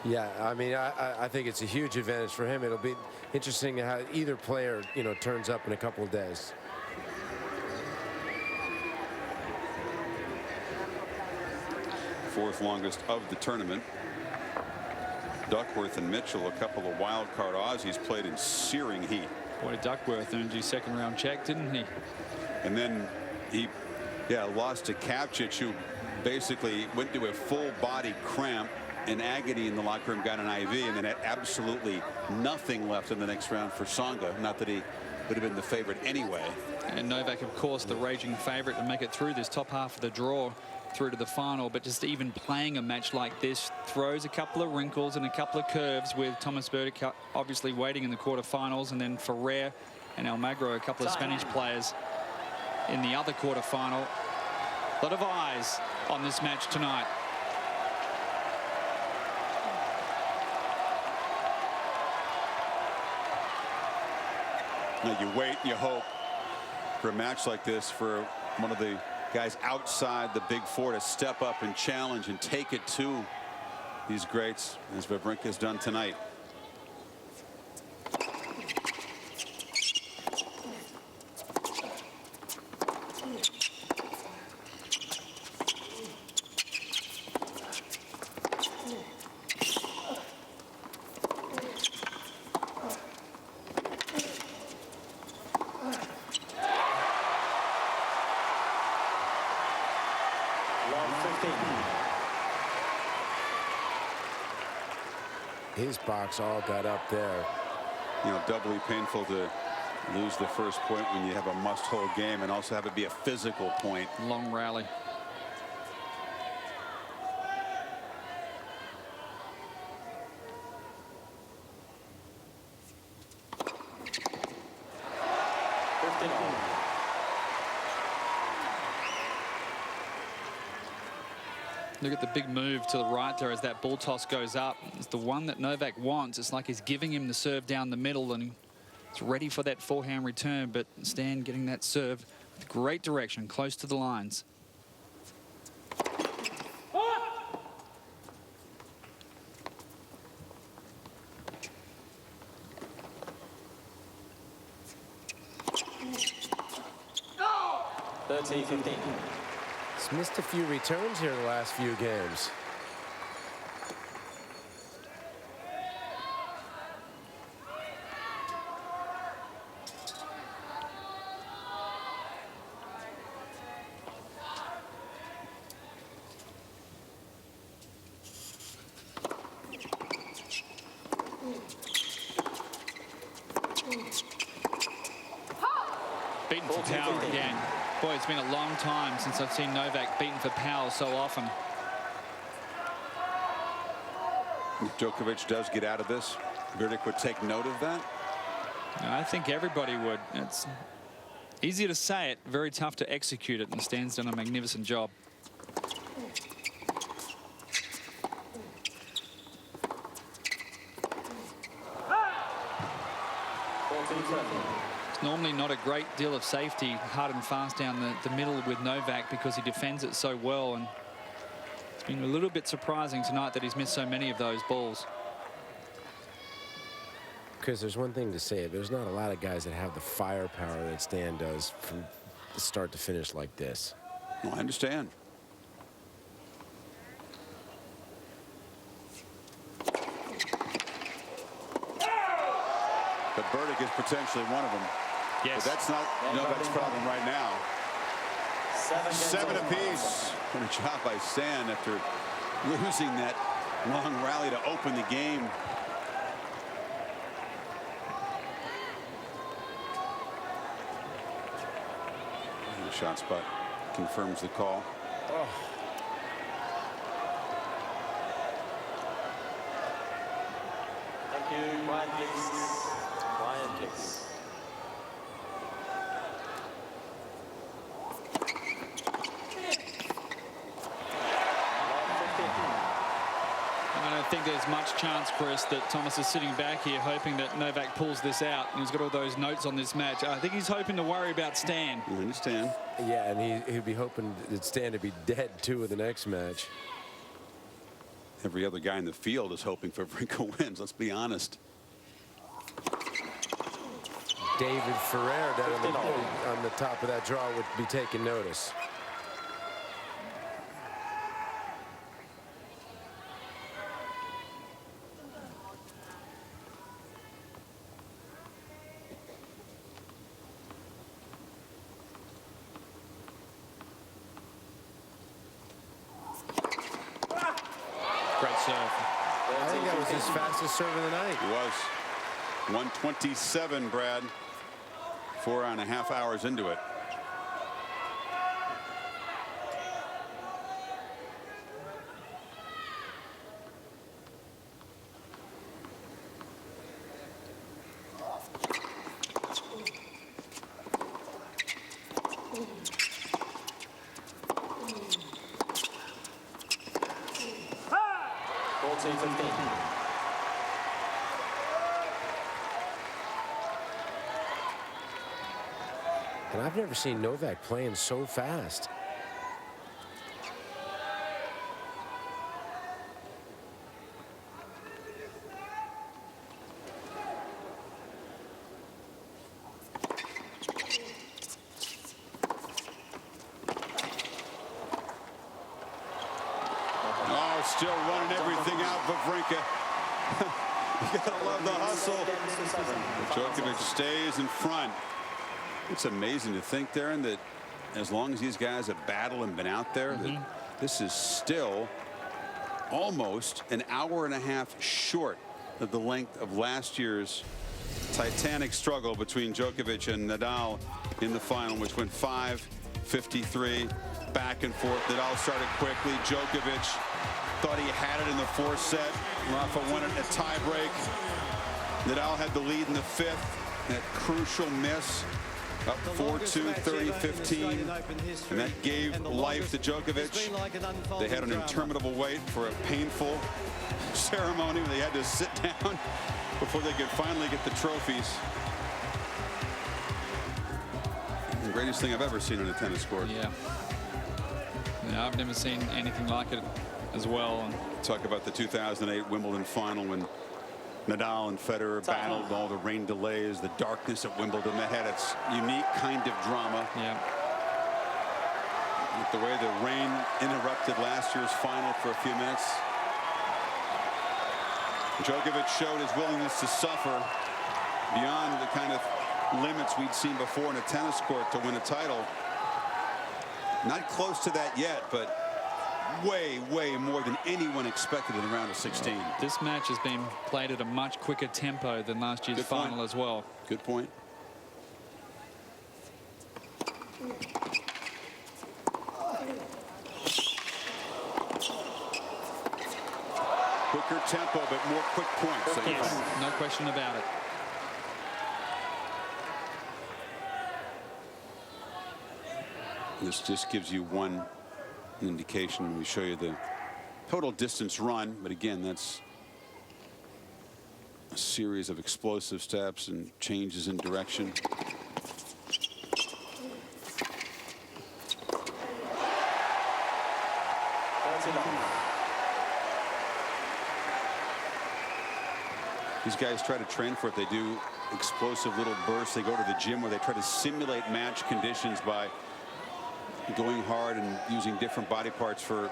Yeah, I mean, I think it's a huge advantage for him. It'll be interesting how either player, turns up in a couple of days.
Fourth longest of the tournament. Duckworth and Mitchell, a couple of wild card Aussies, played in searing heat.
Boy, Duckworth earned his 2nd round check, didn't he?
And then he lost to Kapcic, who basically went to a full body cramp in agony in the locker room, got an IV, and then had absolutely nothing left in the next round for Tsonga. Not that he would have been the favorite anyway.
And Novak, of course, the raging favorite to make it through this top half of the draw, through to the final. But just even playing a match like this throws a couple of wrinkles and a couple of curves, with Tomas Berdych obviously waiting in the quarterfinals, and then Ferrer and Almagro, a couple of Spanish players, in the other quarterfinal. A lot of eyes on this match tonight.
Now you wait, you hope for a match like this for one of the guys outside the Big Four to step up and challenge and take it to these greats, as Wawrinka has done tonight.
His box all got up there.
Doubly painful to lose the first point when you have a must-hold game, and also have it be a physical point.
Long rally. Look at the big move to the right there as that ball toss goes up. It's the one that Novak wants. It's like he's giving him the serve down the middle, and he's ready for that forehand return. But Stan getting that serve with great direction, close to the lines.
He's missed a few returns here in the last few games.
Beaten for power again. Boy, it's been a long time since I've seen Novak beaten for power so often.
If Djokovic does get out of this, Verdict would take note of that.
I think everybody would. It's easy to say it, very tough to execute it, and Stan's done a magnificent job. It's normally not a great deal of safety, hard and fast down the middle with Novak because he defends it so well, and it's been a little bit surprising tonight that he's missed so many of those balls.
Because there's one thing to say, there's not a lot of guys that have the firepower that Stan does from start to finish like this.
Well, I understand. But Burdick is potentially one of them.
Yes.
But that's not Novak's problem right now. 7 apiece. What a job by Stan after losing that long rally to open the game. And the shot spot confirms the call.
Oh.
Thank you. Quiet, please. Quiet, please.
I don't think there's much chance, Chris, that Thomas is sitting back here hoping that Novak pulls this out. And he's got all those notes on this match. I think he's hoping to worry about Stan.
I understand.
Yeah, and he'd be hoping that Stan to be dead, too, in the next match.
Every other guy in the field is hoping for Wawrinka wins, let's be honest.
David Ferrer down on the top of that draw would be taking notice.
Great serve.
I think that was his fastest serve of the night.
He was. 127, Brad. 4.5 hours into it.
And I've never seen Novak playing so fast.
Oh, still running everything out, Wawrinka. You gotta love the hustle. Djokovic stays in front. It's amazing to think, Darren, that as long as these guys have battled and been out there, that this is still almost an hour and a half short of the length of last year's titanic struggle between Djokovic and Nadal in the final, which went 5-53 back and forth. Nadal started quickly. Djokovic thought he had it in the fourth set. Rafa won it in a tiebreak. Nadal had the lead in the fifth. That crucial miss. Up 4-2, 30-15, and that gave life to Djokovic. They had an interminable wait for a painful ceremony where they had to sit down before they could finally get the trophies. The greatest thing I've ever seen on a tennis court.
Yeah. Yeah, I've never seen anything like it as well.
Talk about the 2008 Wimbledon final when Nadal and Federer battled all the rain delays, the darkness at Wimbledon. That had its unique kind of drama.
Yeah.
With the way the rain interrupted last year's final for a few minutes. Djokovic showed his willingness to suffer beyond the kind of limits we'd seen before in a tennis court to win a title. Not close to that yet, but way more than anyone expected in the round of 16.
This match has been played at a much quicker tempo than last year's final as well.
Good point. Quicker tempo, but more quick points.
Yes, no question about it.
This just gives you one indication when we show you the total distance run. But again, that's a series of explosive steps and changes in direction. These guys try to train for it. They do explosive little bursts. They go to the gym where they try to simulate match conditions by going hard and using different body parts for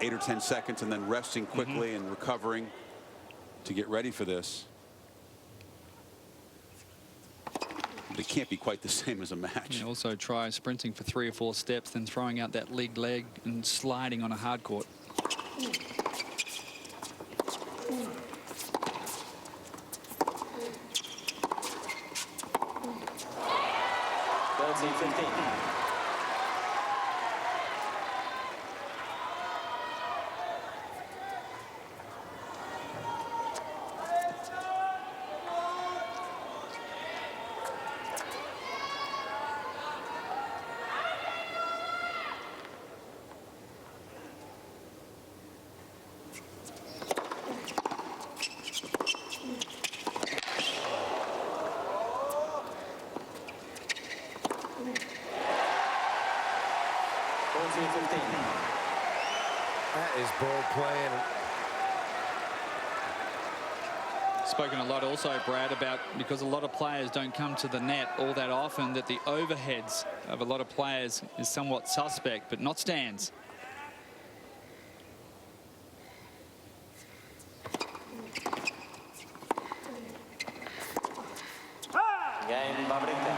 8 or 10 seconds and then resting quickly and recovering to get ready for this. But it can't be quite the same as a match.
You also try sprinting for 3 or 4 steps, then throwing out that league leg and sliding on a hard court.
13-15.
That is bold playing.
Spoken a lot also, Brad, about because a lot of players don't come to the net all that often, that the overheads of a lot of players is somewhat suspect, but not Stan's.
Game Wawrinka.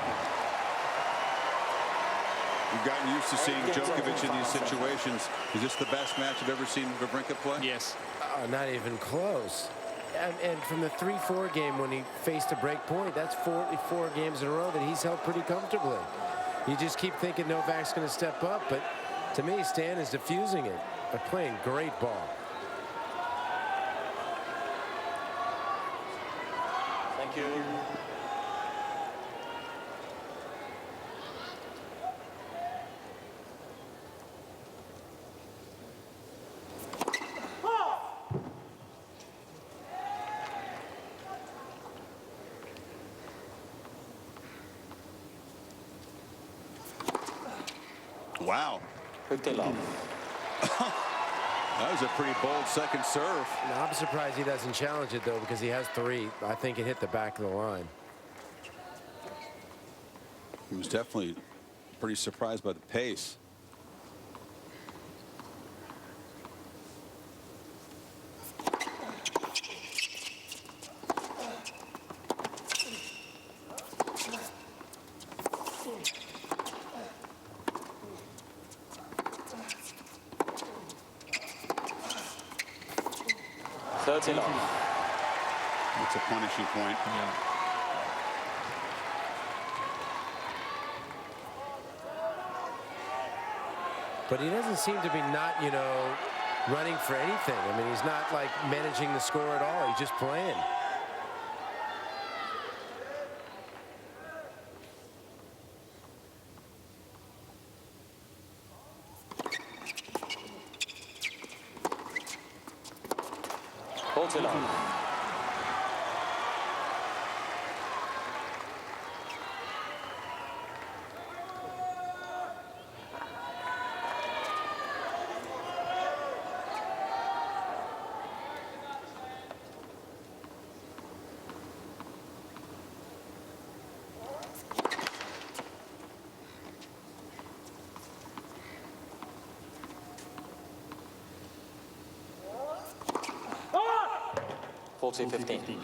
We've gotten used to seeing Djokovic in these situations. Is this the best match I've ever seen Wawrinka play?
Yes.
Not even close. And from the 3-4 game when he faced a break point, that's 4 games in a row that he's held pretty comfortably. You just keep thinking Novak's going to step up, but to me, Stan is diffusing it by playing great ball.
Thank you.
Wow.
Good love.
That was a pretty bold second serve.
Now, I'm surprised he doesn't challenge it, though, because he has 3. I think it hit the back of the line.
He was definitely pretty surprised by the pace. It's a punishing point.
Yeah.
But he doesn't seem to be not, you know, running for anything. I mean, he's not like managing the score at all. He's just playing.
40-15.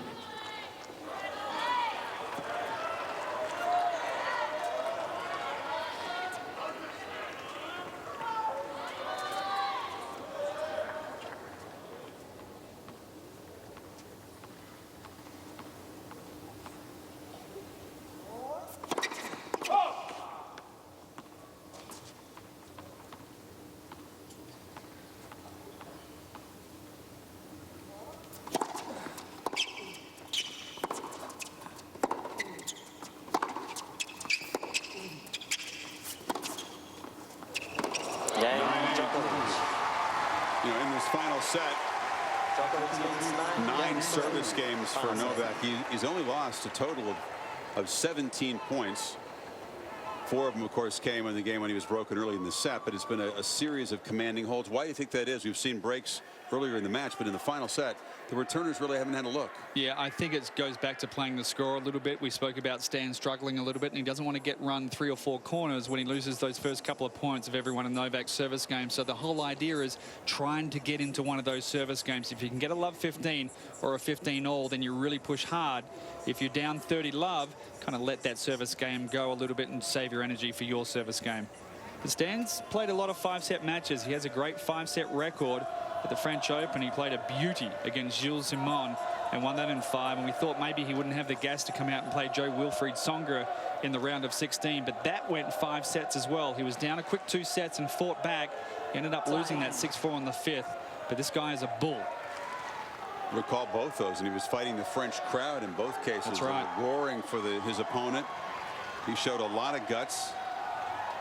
You know, in this final set, 9 service games for Novak. He's only lost a total of 17 points. 4 of them, of course, came in the game when he was broken early in the set, but it's been a series of commanding holds. Why do you think that is? We've seen breaks earlier in the match, but in the final set, the returners really haven't had a look.
Yeah, I think it goes back to playing the score a little bit. We spoke about Stan struggling a little bit, and he doesn't want to get run 3 or 4 corners when he loses those first couple of points of every one in Novak's service game. So the whole idea is trying to get into one of those service games. If you can get a love 15 or a 15 all, then you really push hard. If you're down 30 love, kind of let that service game go a little bit and save your energy for your service game. But Stan's played a lot of 5-set matches. He has a great 5-set record. At the French Open, he played a beauty against Gilles Simon and won that in 5. And we thought maybe he wouldn't have the gas to come out and play Jo-Wilfried Tsonga in the round of 16. But that went 5 sets as well. He was down a quick 2 sets and fought back. He ended up losing that 6-4 on the 5th. But this guy is a bull.
Recall both those, and he was fighting the French crowd in both cases.
That's right.
Roaring for his opponent. He showed a lot of guts.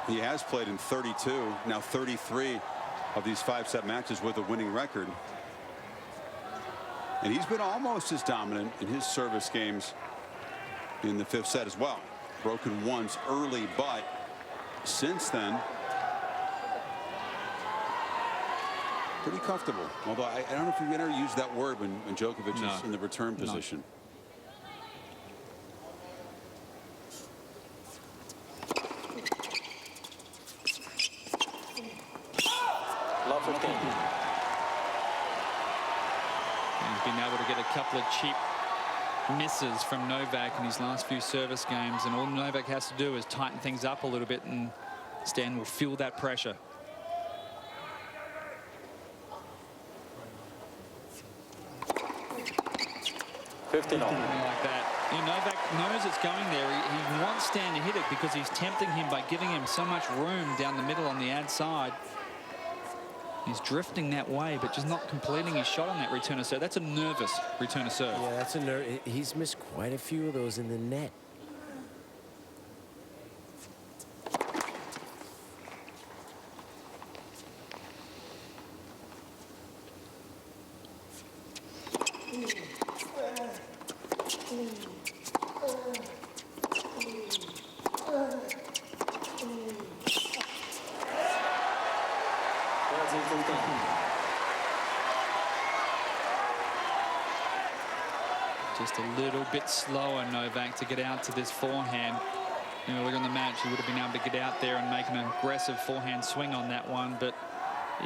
He has played in 32, now 33 of these 5-set matches with a winning record. And he's been almost as dominant in his service games in the 5th set as well. Broken once early, but since then, pretty comfortable. Although I don't know if you ever use that word when Djokovic is in the return position.
He's been able to get a couple of cheap misses from Novak in his last few service games, and all Novak has to do is tighten things up a little bit, and Stan will feel that pressure.
Like
that. Novak knows it's going there. He wants Stan to hit it because he's tempting him by giving him so much room down the middle on the ad side. He's drifting that way, but just not completing his shot on that return of serve. That's a nervous return of serve.
Yeah, that's a nerve. He's missed quite a few of those in the net.
Just a little bit slower, Novak, to get out to this forehand. You know, look on the match, he would have been able to get out there and make an aggressive forehand swing on that one. But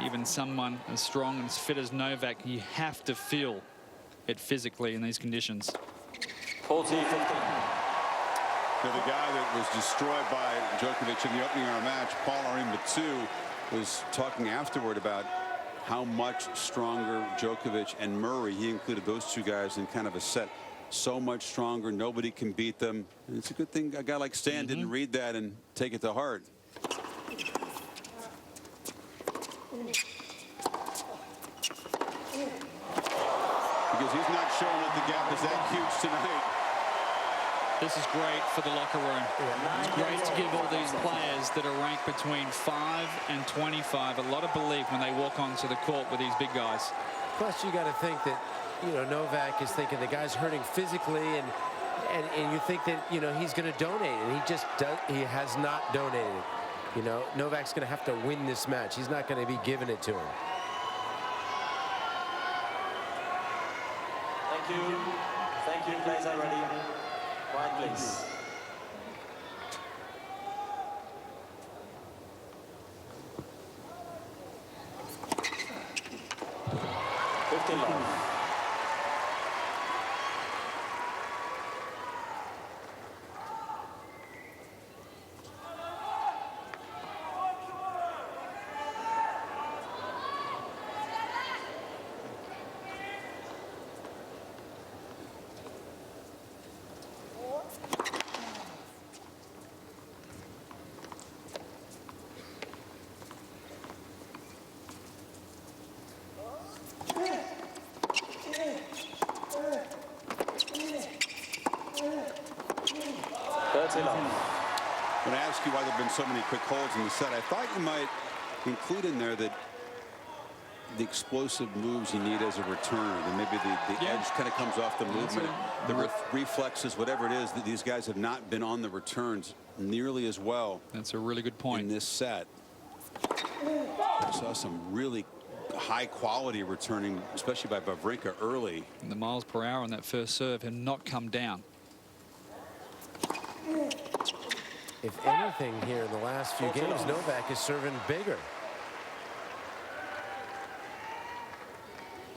even someone as strong and as fit as Novak, you have to feel it physically in these conditions.
40-15.
The guy that was destroyed by Djokovic in the opening round match, Paul-Henri Mathieu, was talking afterward about how much stronger Djokovic and Murray, he included those two guys in kind of a set, so much stronger, nobody can beat them. And it's a good thing a guy like Stan didn't read that and take it to heart. Because he's not showing that the gap is that huge tonight.
This is great for the locker room. It's great to give all these players that are ranked between 5 and 25 a lot of belief when they walk onto the court with these big guys.
Plus, you got to think that, you know, Novak is thinking the guy's hurting physically, and you think that, you know, he's going to donate, and he has not donated. You know, Novak's going to have to win this match. He's not going to be giving it to him.
Thank you. Thank you. Players are ready. Quiet, please. 30 love.
I'm going to ask you why there have been so many quick holds in the set. I thought you might include in there that the explosive moves you need as a returner, and maybe the edge kind of comes off the movement, the reflexes, whatever it is, that these guys have not been on the returns nearly as well.
That's a really good point.
In this set, I saw some really high quality returning, especially by Wawrinka early.
And the miles per hour on that first serve had not come down.
If anything here in the last few games, Novak is serving bigger.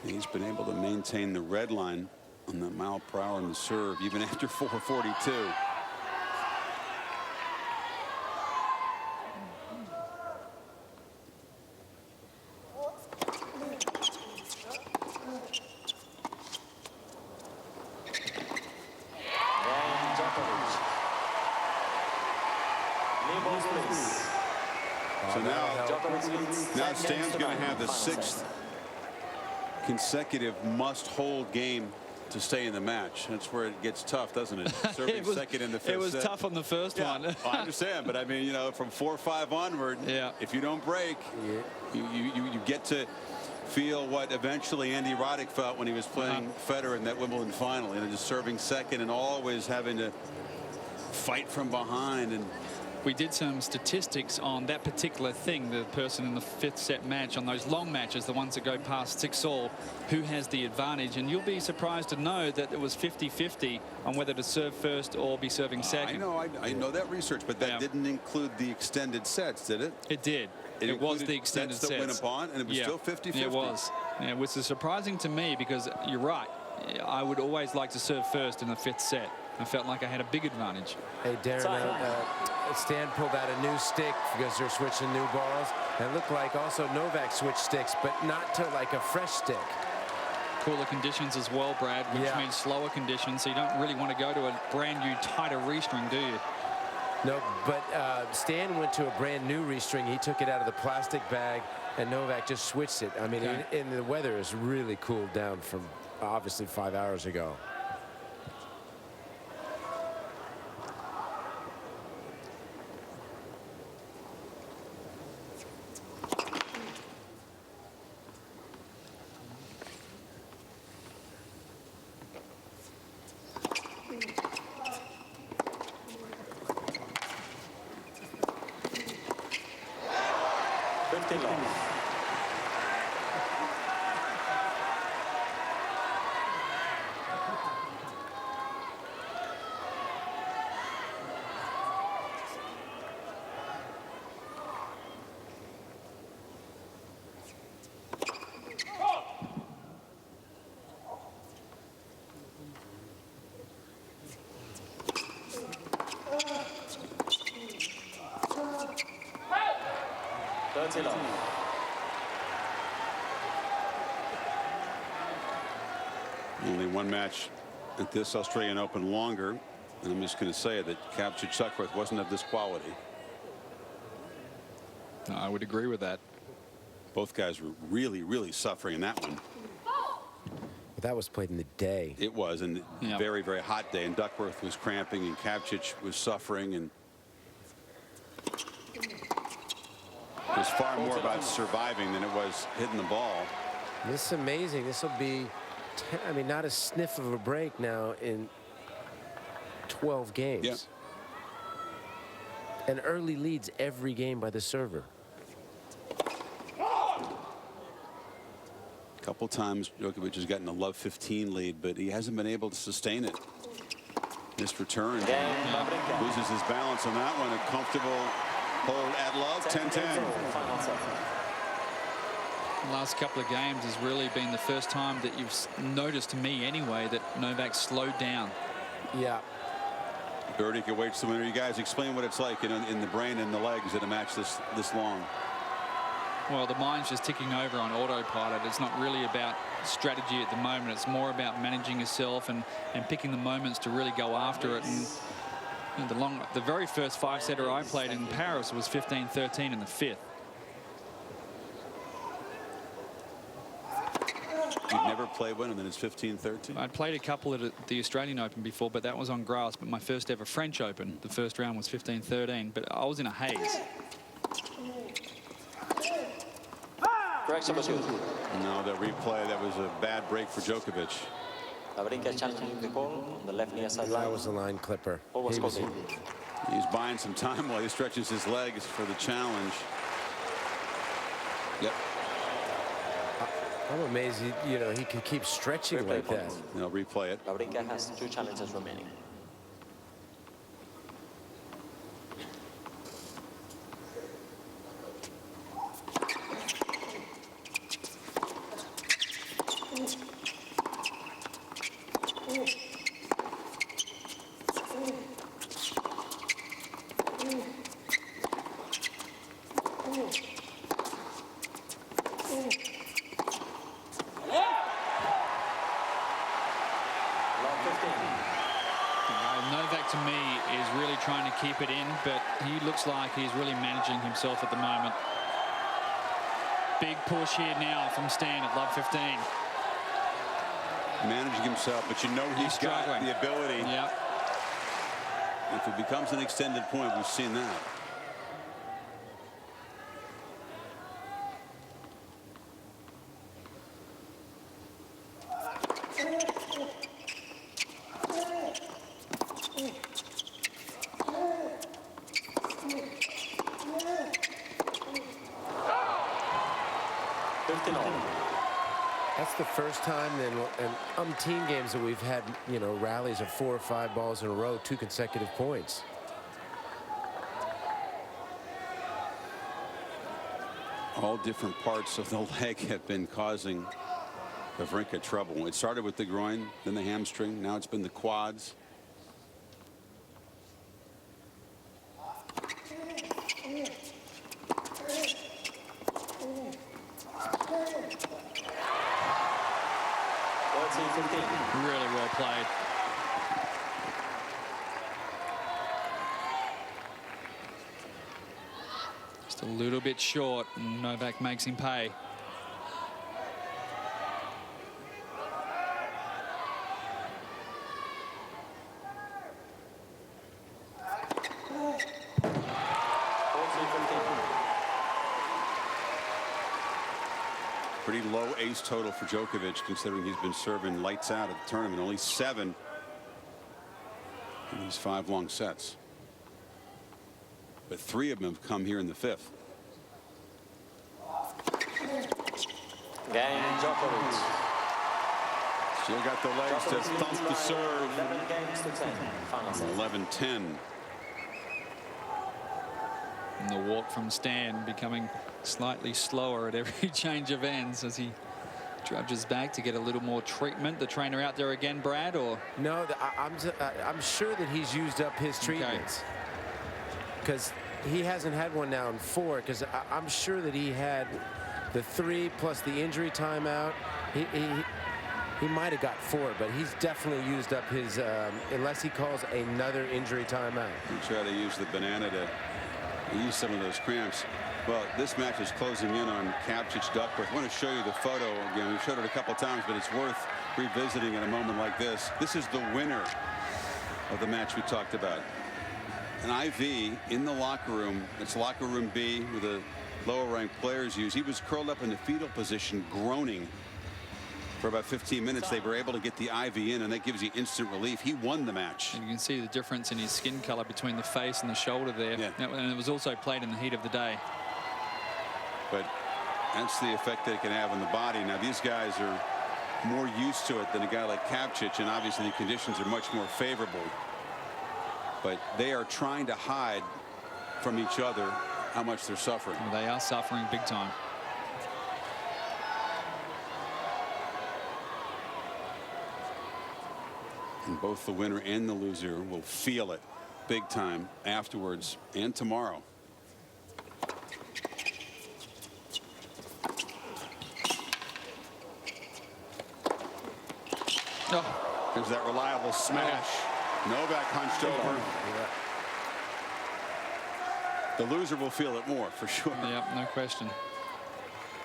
He's been able to maintain the red line on that mile per hour in the serve even after 442. So now Stan's going to have the 6th consecutive must-hold game to stay in the match. That's where it gets tough, doesn't it? Serving second in the 5th set.
It was tough on the first one.
Well, I understand, but I mean, you know, from 4-5 onward, if you don't break, you get to feel what eventually Andy Roddick felt when he was playing Federer in that Wimbledon final. You know, just serving second and always having to fight from behind. And
we did some statistics on that particular thing, the person in the 5th set match, on those long matches, the ones that go past 6-all, who has the advantage. And you'll be surprised to know that it was 50-50 on whether to serve first or be serving second.
I know that research, but that didn't include the extended sets, did it?
It did. It was the extended sets.
That win upon, and it was still 50-50.
It was. Which is surprising to me, because you're right. I would always like to serve first in the 5th set. I felt like I had a big advantage.
Hey, Darren, Stan pulled out a new stick because they're switching new balls. And it looked like also Novak switched sticks, but not to like a fresh stick.
Cooler conditions as well, Brad, which means slower conditions, so you don't really want to go to a brand new tighter restring, do you?
No, but Stan went to a brand new restring. He took it out of the plastic bag, and Novak just switched it. I mean, and the weather is really cooled down from obviously 5 hours ago.
Only one match at this Australian Open longer, and I'm just going to say that Duckworth wasn't of this quality.
No, I would agree with that.
Both guys were really suffering in that one.
But that was played in the day.
It was, and very hot day, and Duckworth was cramping, and Kapcic was suffering, and it was far more about surviving than it was hitting the ball.
This is amazing. This will be, I mean, not a sniff of a break now in 12 games. And early leads every game by the server.
A couple times Djokovic has gotten a love 15 lead, but he hasn't been able to sustain it. This return loses his balance on that one. A comfortable hold at love, 10-10.
The last couple of games has really been the first time that you've noticed, to me anyway, that Novak slowed down.
Yeah.
Burdick awaits the winner. You guys explain what it's like in the brain and the legs in a match this long.
Well, the mind's just ticking over on autopilot. It's not really about strategy at the moment. It's more about managing yourself and picking the moments to really go after it. And the very first 5-setter I played in Paris was 15-13 in the 5th.
You've never ever played one, and then it's 15-13?
I'd played a couple at the Australian Open before, but that was on grass. But my first ever French Open, the first round was 15-13, but I was in a haze.
Correct, number 2.
No, that replay, that was a bad break for Djokovic.
Wawrinka challenging the call on the left near sideline.
That was a line clipper.
He's buying some time while he stretches his legs for the challenge. Yep.
I'm amazed he can keep stretching like that.
They'll replay it.
Wawrinka has 2 challenges remaining.
Novak, to me, is really trying to keep it in, but he looks like he's really managing himself at the moment. Big push here now from Stan at love 15.
Managing himself, but you know he's got the ability.
Yep.
If it becomes an extended point, we've seen that.
That's the first time in umpteen games that we've had, rallies of 4 or 5 balls in a row, 2 consecutive points.
All different parts of the leg have been causing Wawrinka trouble. It started with the groin, then the hamstring. Now it's been the quads.
Really well played. Just a little bit short, and Novak makes him pay.
Pretty low ace total for Djokovic, considering he's been serving lights out at the tournament. Only 7 in these 5 long sets. But 3 of them have come here in the 5th.
Game Djokovic.
Still got the legs to thump the serve.
11 games to 10. Final set.
11-10.
And the walk from Stan becoming slightly slower at every change of ends as he trudges back to get a little more treatment. The trainer out there again, Brad, or?
No, I'm sure that he's used up his treatments. Because he hasn't had one now in 4, because I'm sure that he had the 3 plus the injury timeout. He might have got 4, but he's definitely used up his, unless he calls another injury timeout.
You try to use the banana to ease some of those cramps. Well, this match is closing in on Kapchich Duckworth. I want to show you the photo again. We've showed it a couple times, but it's worth revisiting in a moment like this. This is the winner of the match we talked about. An IV in the locker room. It's locker room B with the lower ranked players use. He was curled up in the fetal position, groaning for about 15 minutes. They were able to get the IV in, and that gives you instant relief. He won the match.
And you can see the difference in his skin color between the face and the shoulder there.
Yeah.
And it was also played in the heat of the day.
But that's the effect that it can have on the body. Now, these guys are more used to it than a guy like Kapchich, and obviously the conditions are much more favorable. But they are trying to hide from each other how much they're suffering.
Well, they are suffering big time.
And both the winner and the loser will feel it big time afterwards and tomorrow.
Oh.
There's that reliable smash. Novak hunched over. The loser will feel it more, for sure.
Yep, no question.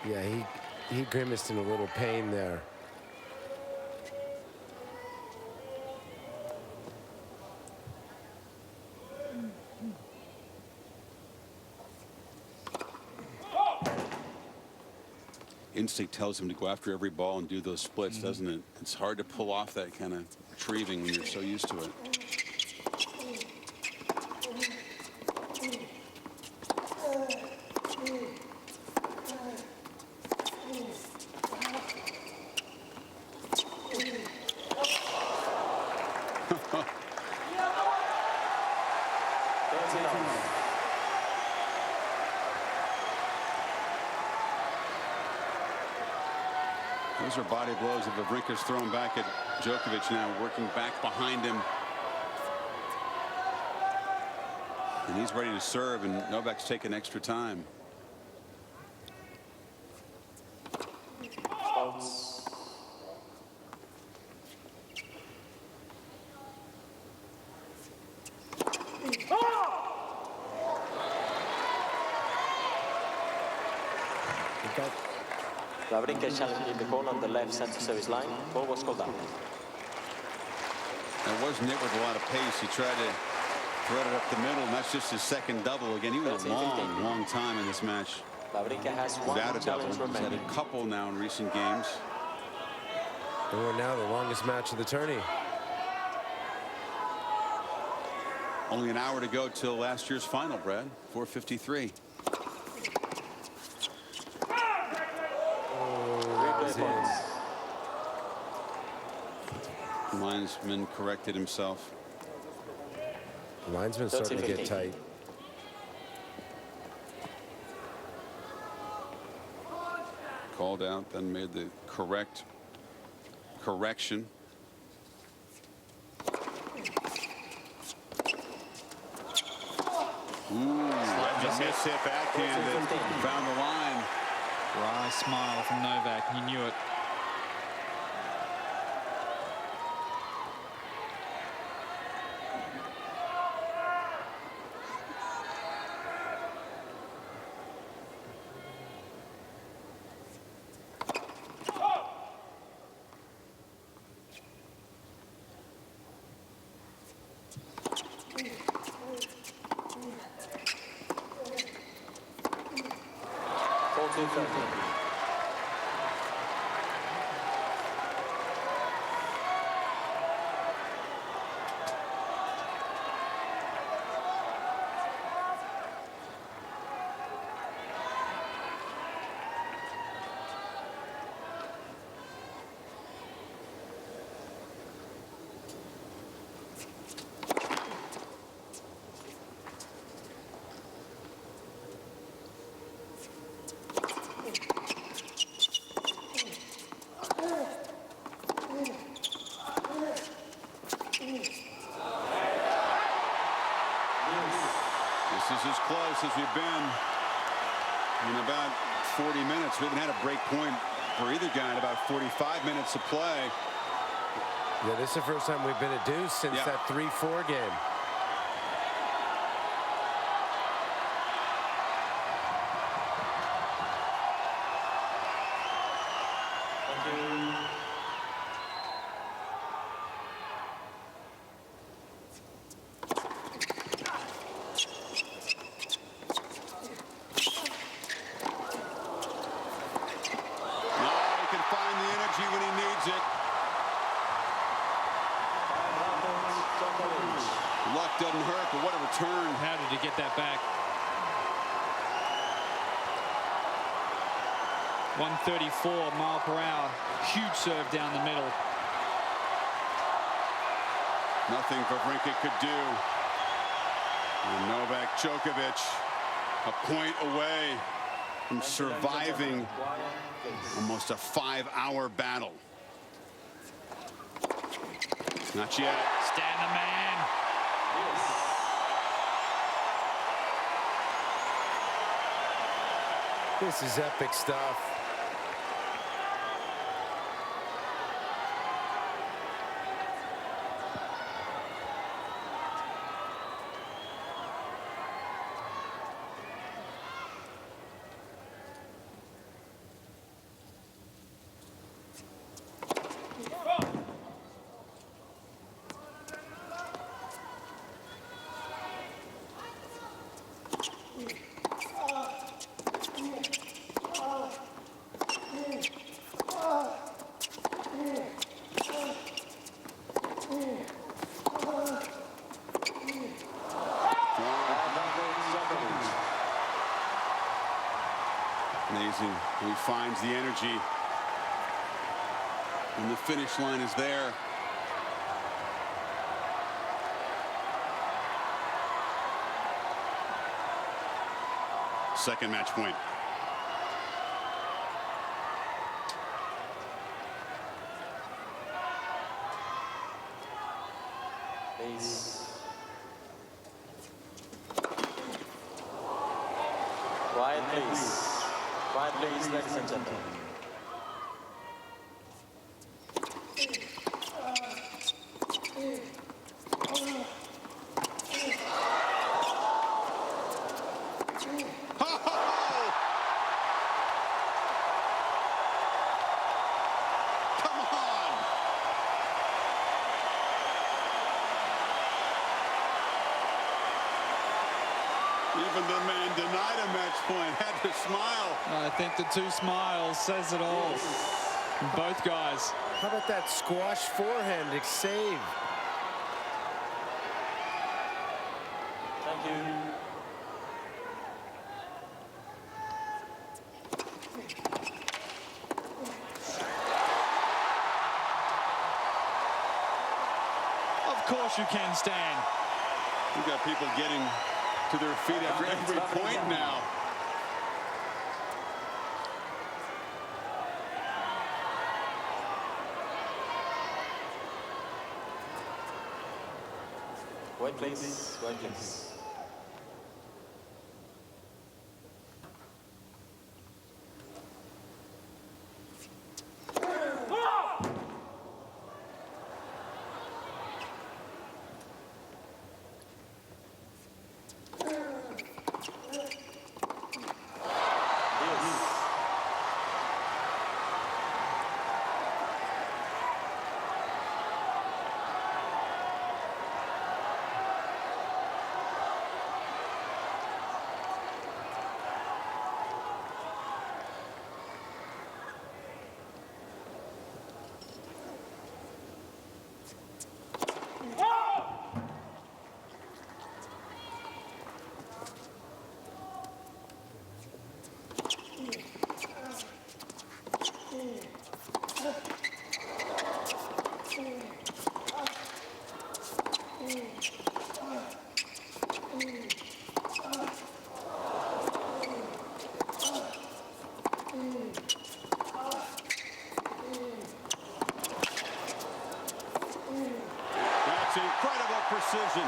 Yeah, he grimaced in a little pain there.
instinct tells him to go after every ball and do those splits, doesn't it? It's hard to pull off that kind of retrieving when you're so used to it. Those are body blows that Wawrinka's thrown back at Djokovic now, working back behind him. And he's ready to serve, and Novak's taking extra time.
Wawrinka challenging the ball on the left center service line. Ball was called out.
That wasn't it with a lot of pace. He tried to thread it up the middle, and that's just his second double. Again, he went a long time in this match.
Wawrinka has one
Without a double.
challenge
He's had
remaining.
a couple now in recent games.
And we're now the longest match of the tourney.
Only an hour to go till last year's final, Brad. 4:53. Linesman corrected himself.
The linesman's starting to get tight.
Called out, then made the correction. Just hit backhand that found the line.
Dry smile from Novak. He knew it.
This is as close as we've been in about 40 minutes. We haven't had a break point for either guy in about 45 minutes of play.
Yeah, this is the first time we've been at deuce since that 3-4 game.
Luck doesn't hurt, but what a return.
How did he get that back? 134 mile per hour. Huge serve down the middle.
Nothing Wawrinka could do. And Novak Djokovic a point away from surviving almost a 5-hour battle. Not yet.
Stand the man.
This is epic stuff.
the energy. And the finish line is there. Second match point.
Please. Quiet, please. Quiet, please, ladies and gentlemen.
Even the man denied a match point, had to smile.
I think the two smiles says it all. From both guys.
How about that squash forehand save?
Thank you.
Of course you can, Stan.
We've got people getting to their feet after every point now.
Wait, please. Wait, please.
That's incredible precision.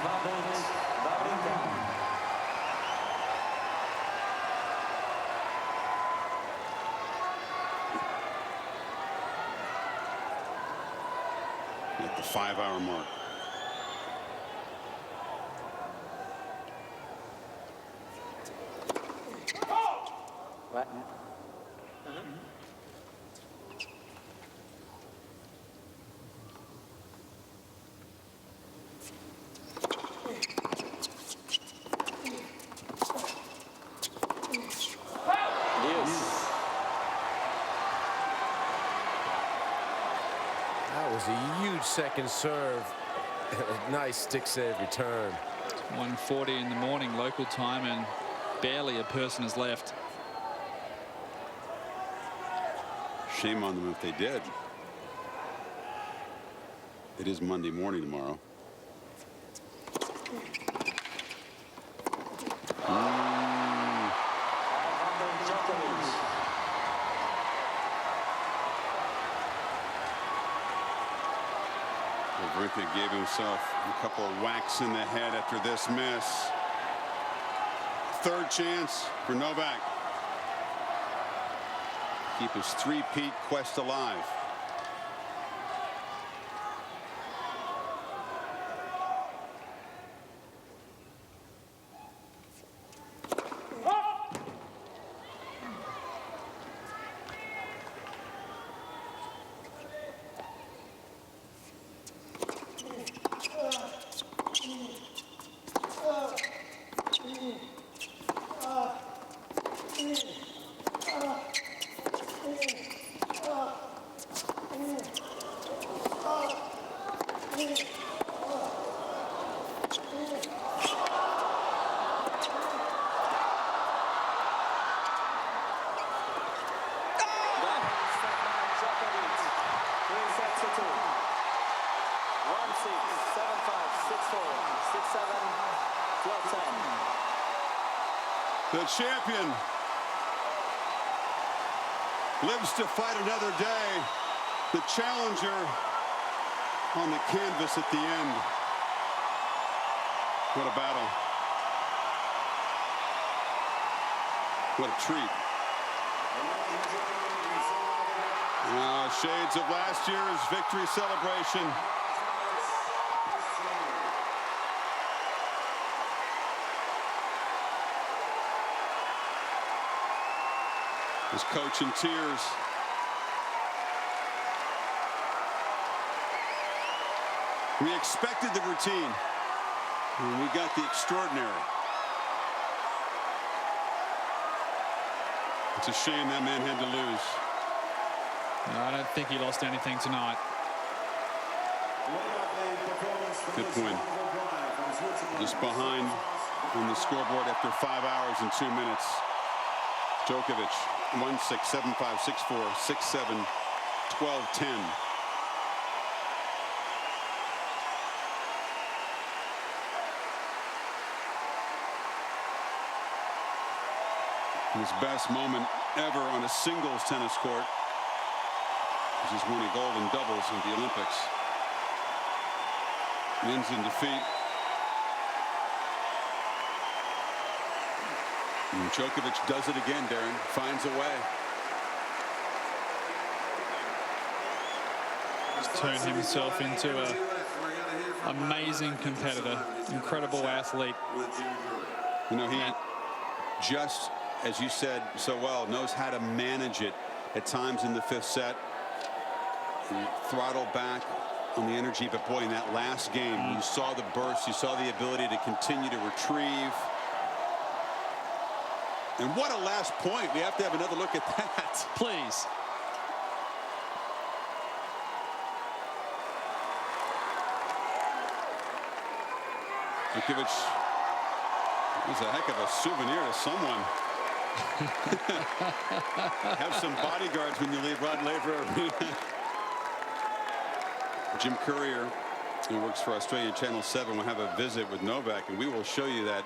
Advantage, Wawrinka.
At the 5-hour mark.
What?
That was a huge second serve. Nice stick save return.
1:40 in the morning local time, and barely a person is left.
Shame on them if they did. It is Monday morning tomorrow.
Djokovic.
Wawrinka gave himself a couple of whacks in the head after this miss. Third chance for Novak. Keep his three-peat quest alive. The champion lives to fight another day. The challenger on the canvas at the end. What a battle. What a treat. Shades of last year's victory celebration. His coach in tears. We expected the routine, and we got the extraordinary. It's a shame that man had to lose.
No, I don't think he lost anything tonight.
Good point. Just behind on the scoreboard after 5 hours and 2 minutes. Djokovic, 1-6, 7-5, 6-4, 6-7, 12-10. His best moment ever on a singles tennis court. He's won a gold in doubles at the Olympics. Ends in defeat. And Djokovic does it again, Darren. Finds a way.
Turned himself into an amazing competitor, incredible athlete.
You know, he just, as you said so well, knows how to manage it at times in the fifth set. He throttled back on the energy, but boy, in that last game, you saw the burst, you saw the ability to continue to retrieve. And what a last point. We have to have another look at that.
Please.
Djokovic is a heck of a souvenir to someone. Have some bodyguards when you leave Rod Laver Arena. Jim Courier, who works for Australian Channel 7, will have a visit with Novak, and we will show you that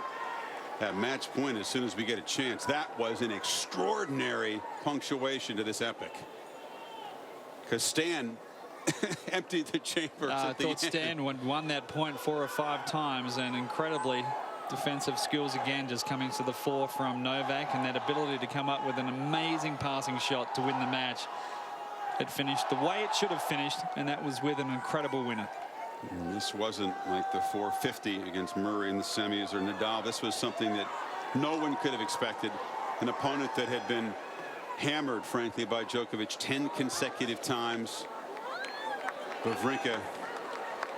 match point as soon as we get a chance. That was an extraordinary punctuation to this epic. Because Stan emptied the chambers.
I thought Stan won that point 4 or 5 times, and incredibly defensive skills again just coming to the fore from Novak, and that ability to come up with an amazing passing shot to win the match. It finished the way it should have finished, and that was with an incredible winner.
And this wasn't like the 450 against Murray in the semis or Nadal. This was something that no one could have expected. An opponent that had been hammered, frankly, by Djokovic 10 consecutive times. Wawrinka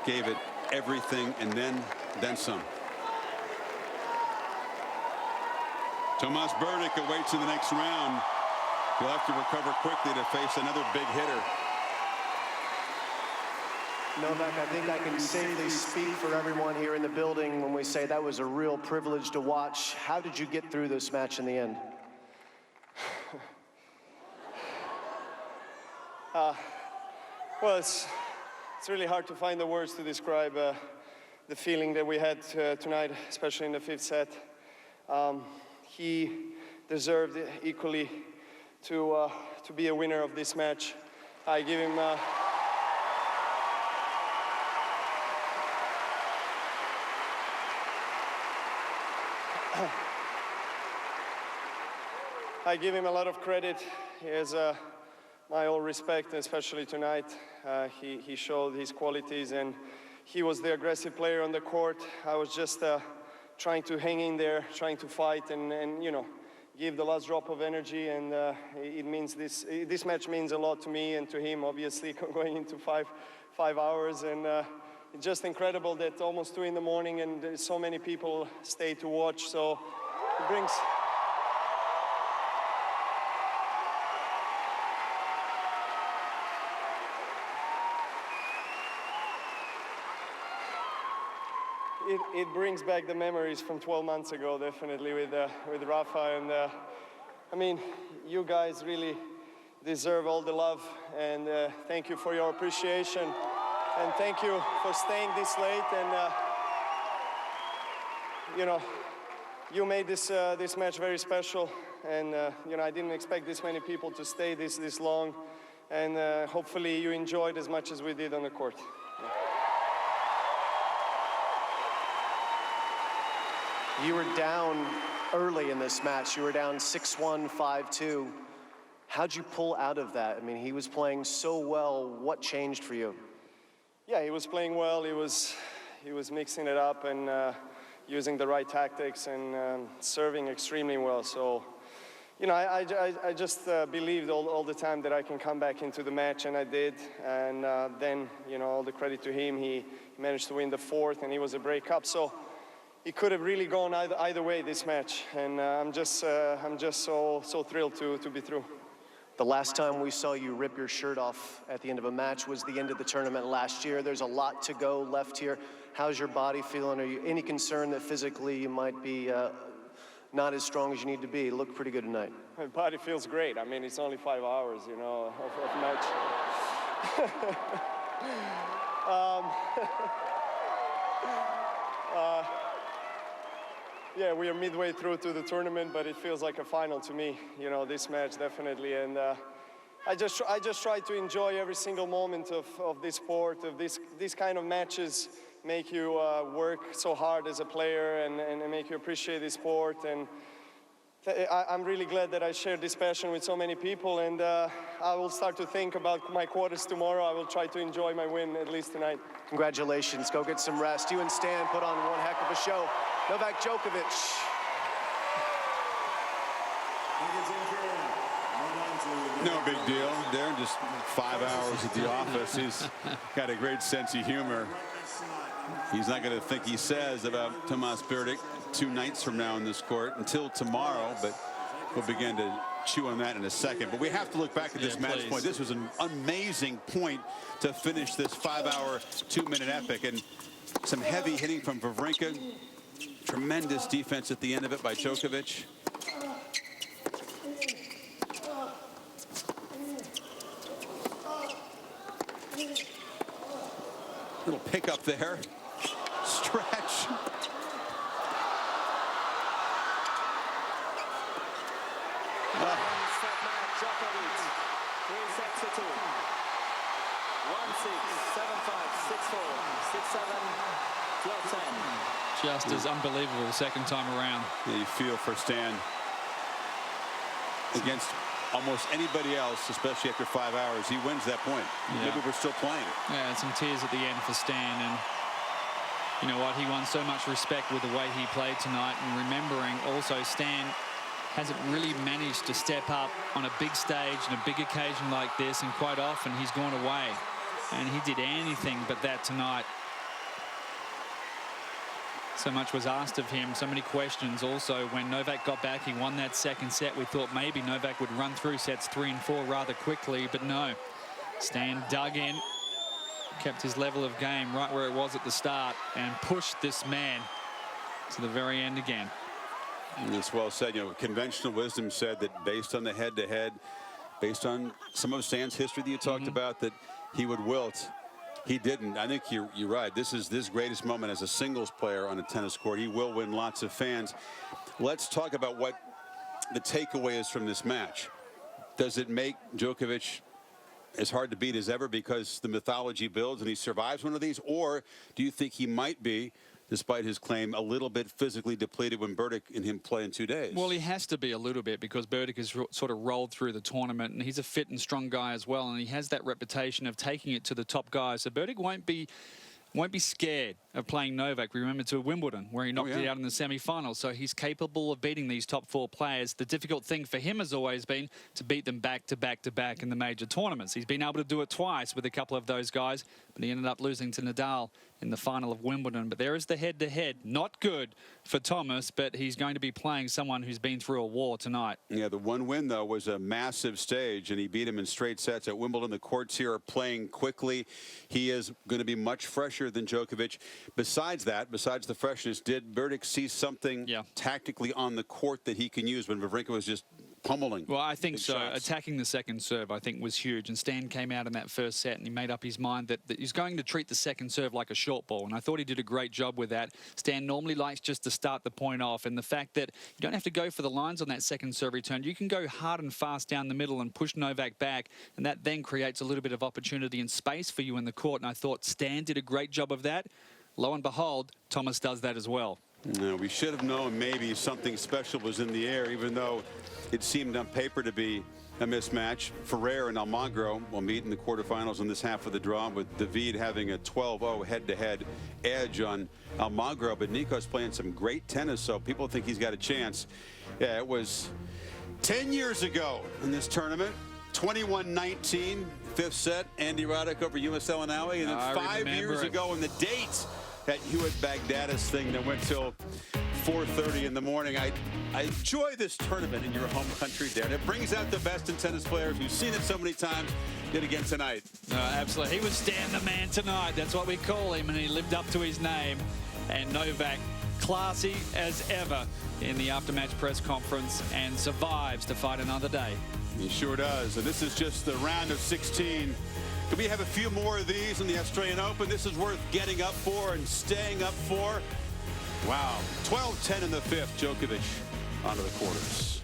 gave it everything and then some. Tomas Berdych awaits in the next round. He'll have to recover quickly to face another big hitter.
Novak, I think I can safely speak for everyone here in the building when we say that was a real privilege to watch. How did you get through this match in the end?
Well, it's really hard to find the words to describe the feeling that we had tonight, especially in the fifth set. He deserved equally to be a winner of this match. I give him I give him a lot of credit. He has my all respect, especially tonight. He showed his qualities, and he was the aggressive player on the court. I was just trying to hang in there, trying to fight, and you know, give the last drop of energy. And it means this match means a lot to me and to him, obviously, going into five hours. And it's just incredible that almost 2 in the morning and so many people stay to watch. So it brings. It brings back the memories from 12 months ago, definitely, with Rafa. And I mean, you guys really deserve all the love, and thank you for your appreciation, and thank you for staying this late. And you know, you made this this match very special, and you know, I didn't expect this many people to stay this long, and hopefully you enjoyed as much as we did on the court.
You were down early in this match. You were down 6-1, 5-2. How'd you pull out of that? I mean, he was playing so well. What changed for you?
Yeah, he was playing well. He was mixing it up and using the right tactics and serving extremely well. So, you know, I just believed all the time that I can come back into the match, and I did. And then, you know, all the credit to him. He managed to win the fourth, and he was a break-up. So it could have really gone either way this match, and I'm just so thrilled to be through.
The last time we saw you rip your shirt off at the end of a match was the end of the tournament last year. There's a lot to go left here. How's your body feeling? Are you any concern that physically you might be not as strong as you need to be? You look pretty good tonight.
My body feels great. I mean, it's only 5 hours, you know, of match. Yeah, we are midway through to the tournament, but it feels like a final to me, you know, this match definitely. And I just try to enjoy every single moment of this sport, of these kind of matches make you work so hard as a player and make you appreciate the sport. And I'm really glad that I shared this passion with so many people, and I will start to think about my quarters tomorrow. I will try to enjoy my win, at least tonight.
Congratulations. Go get some rest. You and Stan put on one heck of a show. Novak Djokovic.
No big deal. Darren, just 5 hours at the office. He's got a great sense of humor. He's not going to think he says about Tomas Berdych 2 nights from now in this court until tomorrow, but we'll begin to chew on that in a second. But we have to look back at this match point. This was an amazing point to finish this 5-hour, 2-minute epic, and some heavy hitting from Wawrinka. Tremendous defense at the end of it by Djokovic. Little pickup there. Stretch.
Djokovic, 3 sets to 2. 1-6, 7-5, 6-4, 6-7, 12-10.
Just as unbelievable second time around.
Yeah, you feel for Stan against almost anybody else, especially after 5 hours. He wins that point.
Yeah.
Maybe we're still playing.
Yeah, and some tears at the end for Stan. And you know what? He won so much respect with the way he played tonight. And remembering also, Stan hasn't really managed to step up on a big stage and a big occasion like this. And quite often he's gone away. And he did anything but that tonight. So much was asked of him, so many questions. Also, when Novak got back, he won that second set. We thought maybe Novak would run through sets 3 and 4 rather quickly, but no. Stan dug in, kept his level of game right where it was at the start, and pushed this man to the very end again.
And it's well said. You know, conventional wisdom said that based on the head-to-head, based on some of Stan's history that you talked about, that he would wilt. He didn't. I think you're right. This is his greatest moment as a singles player on a tennis court. He will win lots of fans. Let's talk about what the takeaway is from this match. Does it make Djokovic as hard to beat as ever because the mythology builds and he survives one of these? Or do you think he might be, despite his claim, a little bit physically depleted when Berdych and him play in 2 days?
Well, he has to be a little bit because Berdych has sort of rolled through the tournament, and he's a fit and strong guy as well, and he has that reputation of taking it to the top guys. So Berdych won't be scared of playing Novak. Remember to Wimbledon, where he knocked it out in the semi-finals. So he's capable of beating these top 4 players. The difficult thing for him has always been to beat them back to back to back in the major tournaments. He's been able to do it twice with a couple of those guys, but he ended up losing to Nadal in the final of Wimbledon. But there is the head-to-head. Not good for Thomas, but he's going to be playing someone who's been through a war tonight.
Yeah, the one win, though, was a massive stage, and he beat him in straight sets at Wimbledon. The courts here are playing quickly. He is going to be much fresher than Djokovic. Besides that, besides the freshness, did Berdych see something tactically on the court that he can use when Wawrinka was just pummeling.
Well, I think
big
so.
shots.
Attacking the second serve, I think, was huge. And Stan came out in that first set and he made up his mind that he's going to treat the second serve like a short ball. And I thought he did a great job with that. Stan normally likes just to start the point off. And the fact that you don't have to go for the lines on that second serve return. You can go hard and fast down the middle and push Novak back. And that then creates a little bit of opportunity and space for you in the court. And I thought Stan did a great job of that. Lo and behold, Thomas does that as well.
No, we should have known maybe something special was in the air, even though it seemed on paper to be a mismatch. Ferrer and Almagro will meet in the quarterfinals in this half of the draw, with David having a 12-0 head-to-head edge on Almagro. But Nico's playing some great tennis, so people think he's got a chance. Yeah, it was 10 years ago in this tournament. 21-19, fifth set, Andy Roddick over USL Inaue, and then 5 years ago in the date, that Hewitt-Baghdadis thing that went till 4:30 in the morning. I enjoy this tournament in your home country, Darren. It brings out the best in tennis players. We've seen it so many times. Did again tonight.
Absolutely. He was Stan the man tonight. That's what we call him, and he lived up to his name. And Novak, classy as ever in the after-match press conference, and survives to fight another day.
He sure does. And this is just the round of 16. Can we have a few more of these in the Australian Open? This is worth getting up for and staying up for. Wow. 12-10 in the fifth. Djokovic onto the quarters.